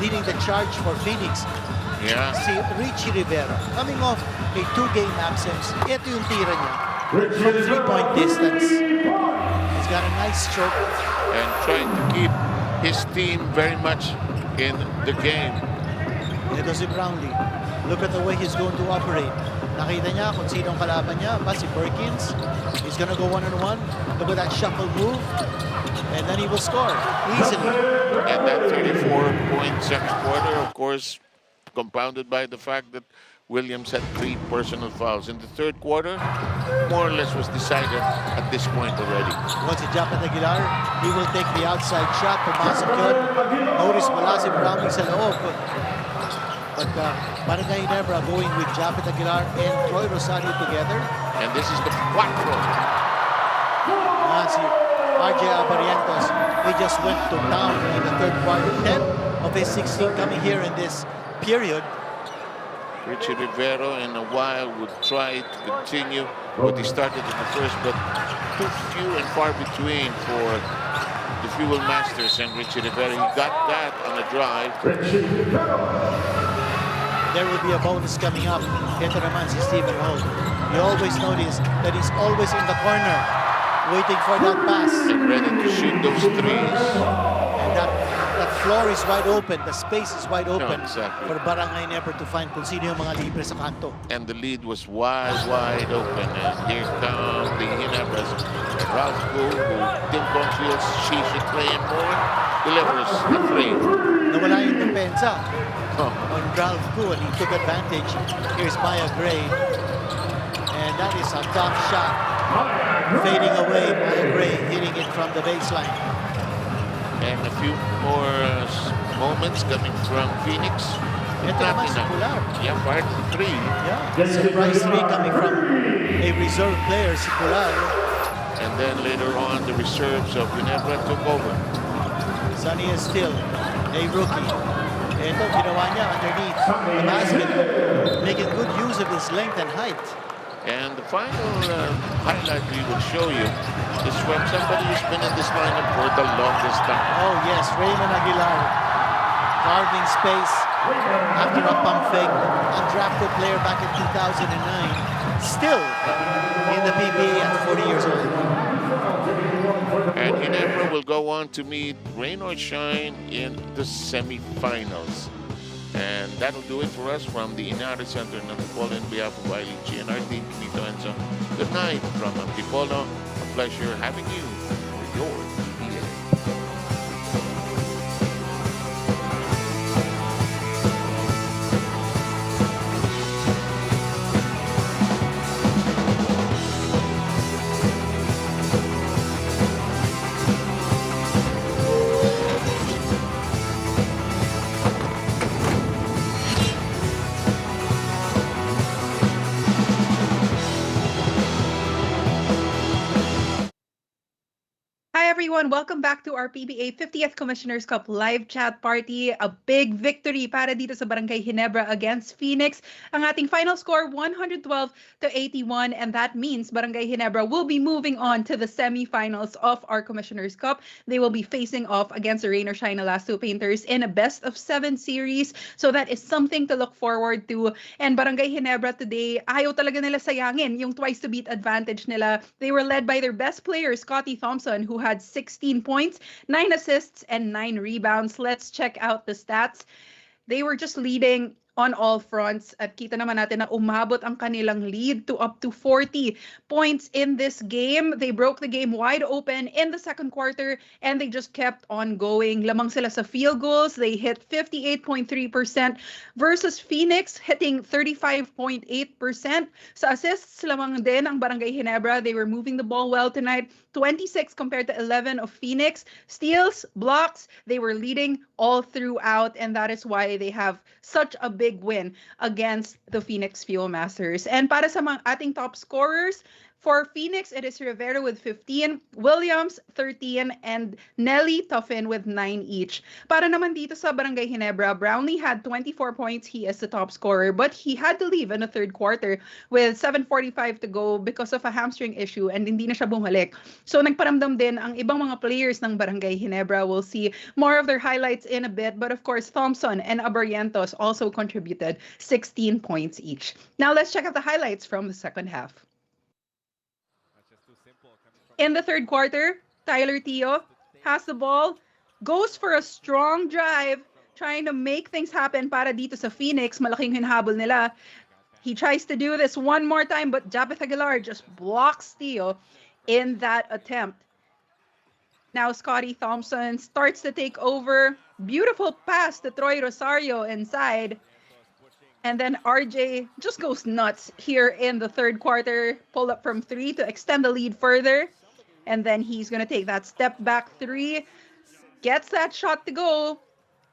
leading the charge for Phoenix, si Richie Rivera, coming off a 2-game absence, ito yung tira niya from 3-point distance. He's got a nice stroke. And trying to keep his team very much in the game. Ito si Brownlee. Look at the way he's going to operate. Nakita niya kung sinong kalaban niya, si Perkins. He's gonna go one-on-one. Look at that shuffle move. And then he will score easily. And that 34-point second quarter, of course, compounded by the fact that Williams had 3 personal fouls. In the third quarter, more or less was decided at this point already. Once si Japet Aguilar, he will take the outside shot. Pumasok yun. Notice wala si Brownlee sa loob. But Barangay Ginebra going with Japet Aguilar and Troy Rosario together. And this is the quattro. Si RJ Abarientos, he just went to town in the third quarter. 10 of his 16 coming here in this period. Richie Rivero in a while would try to continue what he started in the first, but too few and far between for the Fuel Masters and Richie Rivero. He got that on a drive. There will be a bonus coming up. Ito naman si Stephen Holt. You always notice that he's always in the corner, waiting for that pass. And ready to shoot those threes. And that floor is wide open. The space is wide open for Barangay Ginebra to find kung sino yung mga libre sa kanto. And the lead was wide open. And here come the Ginebras. Ralph Gu, who Tim Cone feels she should play him more, delivers a 3. Nawala yung depensa on Ralph Gu, and he took advantage. Here's Maya Gray. And that is a tough shot. Fading away, Maya Gray hitting it from the baseline. And a few more moments coming from Phoenix. Ito naman si Kular. Yeah, part 3. Yeah, surprise 3 coming from a reserve player, si Kular. And then later on, the reserves of Ginebra took over. Sonny is still a rookie. Ito, ginawa niya underneath the basket, making good use of his length and height. And the final highlight we will show you is from somebody who's been in this lineup for the longest time. Oh yes, Raymond Aguilar, carving space after a pump fake, undrafted player back in 2009, still in the PBA at 40 years old. And Ginebra will go on to meet Rain or Shine in the semifinals. And that'll do it for us from the Inari Center in Antipolo on behalf of ILG and our team, Nito Enzo. Good night from Antipolo. A pleasure having you for your PBA. Everyone, welcome back to our PBA 50th Commissioner's Cup live chat party. A big victory para dito sa Barangay Ginebra against Phoenix. Ang ating final score 112-81, and that means Barangay Ginebra will be moving on to the semifinals of our Commissioner's Cup. They will be facing off against the Rain or Shine Alasto Painters in a best of 7 series. So that is something to look forward to. And Barangay Ginebra today, ayaw talaga nila sayangin yung twice to beat advantage nila. They were led by their best player, Scotty Thompson, who had 6 16 points, 9 assists, and 9 rebounds. Let's check out the stats. They were just leading on all fronts at kita naman natin na umabot ang kanilang lead to up to 40 points in this game. They broke the game wide open in the second quarter and they just kept on going. Lamang sila sa field goals. They hit 58.3% versus Phoenix hitting 35.8%. Sa assists lamang din ang Barangay Ginebra. They were moving the ball well tonight. 26 compared to 11 of Phoenix. Steals, blocks, they were leading all throughout, and that is why they have such a big win against the Phoenix Fuel Masters. And para sa mga ating top scorers, for Phoenix, it is Rivera with 15, Williams 13, and Nelly Tuffin with 9 each. Para naman dito sa Barangay Ginebra, Brownlee had 24 points. He is the top scorer, but he had to leave in the third quarter with 7:45 to go because of a hamstring issue and hindi na siya bumalik. So nagparamdam din ang ibang mga players ng Barangay Ginebra. We'll see more of their highlights in a bit, but of course, Thompson and Abarrientos also contributed 16 points each. Now let's check out the highlights from the second half. In the third quarter, Tyler Tio has the ball, goes for a strong drive, trying to make things happen para dito sa Phoenix. Malaking hinhabol nila. He tries to do this one more time, but Japeth Aguilar just blocks Tio in that attempt. Now Scotty Thompson starts to take over. Beautiful pass to Troy Rosario inside. And then RJ just goes nuts here in the third quarter. Pull up from 3 to extend the lead further. And then he's going to take that step back 3. Gets that shot to go.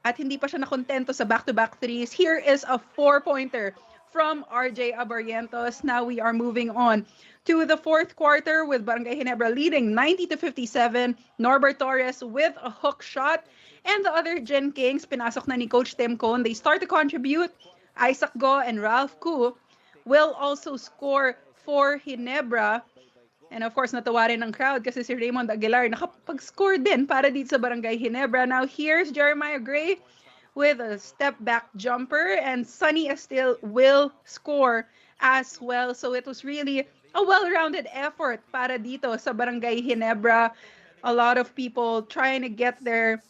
At hindi pa siya nakontento sa back-to-back 3s. Here is a 4-pointer from RJ Abarrientos. Now we are moving on to the fourth quarter with Barangay Ginebra leading 90-57. Norbert Torres with a hook shot. And the other Gen Kings, pinasok na ni Coach Tim Cone. They start to contribute. Isaac Go and Ralph Koo will also score for Ginebra. And of course, natawa rin ang crowd kasi si Raymond Aguilar nakapag-score din para dito sa Barangay Ginebra. Now here's Jeremiah Gray with a step-back jumper, and Sonny Estil will score as well. So it was really a well-rounded effort para dito sa Barangay Ginebra. A lot of people trying to get their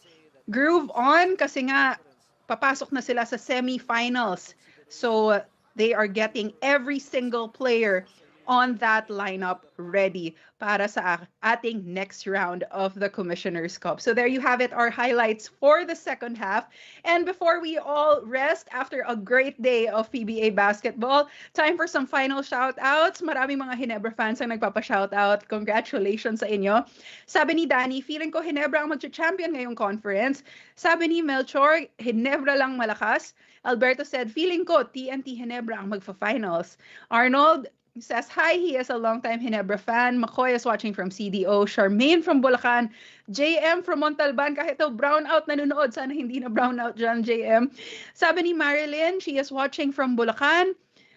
groove on kasi nga papasok na sila sa semi-finals. So they are getting every single player on that lineup ready para sa ating next round of the Commissioner's Cup. So there you have it, our highlights for the second half. And before we all rest after a great day of PBA basketball, time for some final shout-outs. Maraming mga Ginebra fans ang nagpapa-shoutout. Congratulations sa inyo. Sabi ni Danny, feeling ko Ginebra ang mag-champion ngayong conference. Sabi ni Melchor, Ginebra lang malakas. Alberto said, feeling ko TNT Ginebra ang magfa-finals. Arnold says, hi, he is a longtime Ginebra fan. McCoy is watching from CDO. Charmaine from Bulacan. JM from Montalban. Kahit daw brownout nanonood. Sana hindi na brownout dyan, JM. Sabi ni Marilyn, she is watching from Bulacan.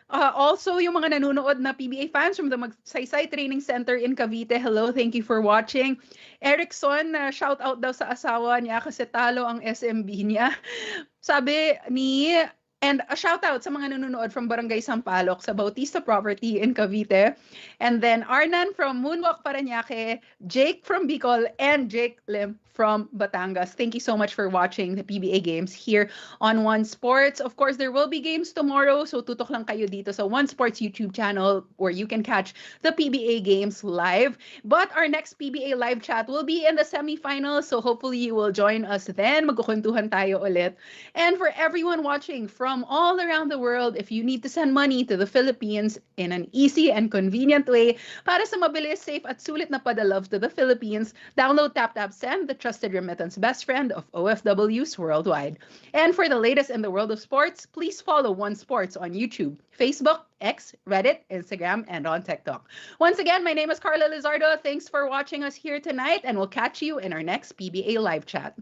Also, yung mga nanonood na PBA fans from the Magsaysay Training Center in Cavite. Hello, thank you for watching. Erickson, shout out daw sa asawa niya kasi talo ang SMB niya. Sabi ni... And a shout out sa mga nanonood from Barangay Sampaloc sa Bautista Property in Cavite. And then Arnan from Moonwalk Parañaque, Jake from Bicol, and Jake Lim from Batangas. Thank you so much for watching the PBA games here on One Sports. Of course, there will be games tomorrow, so tutok lang kayo dito sa One Sports YouTube channel where you can catch the PBA games live. But our next PBA live chat will be in the semifinals, so hopefully you will join us then. Magkukwentuhan tayo ulit. And for everyone watching from all around the world, if you need to send money to the Philippines in an easy and convenient way para sa mabilis, safe at sulit na padalove to the Philippines, download TapTapSend, the trusted remittance best friend of OFWs worldwide. And for the latest in the world of sports, please follow One Sports on YouTube, Facebook, X, Reddit, Instagram, and on TikTok. Once again, my name is Carla Lizardo. Thanks for watching us here tonight, and we'll catch you in our next PBA live chat.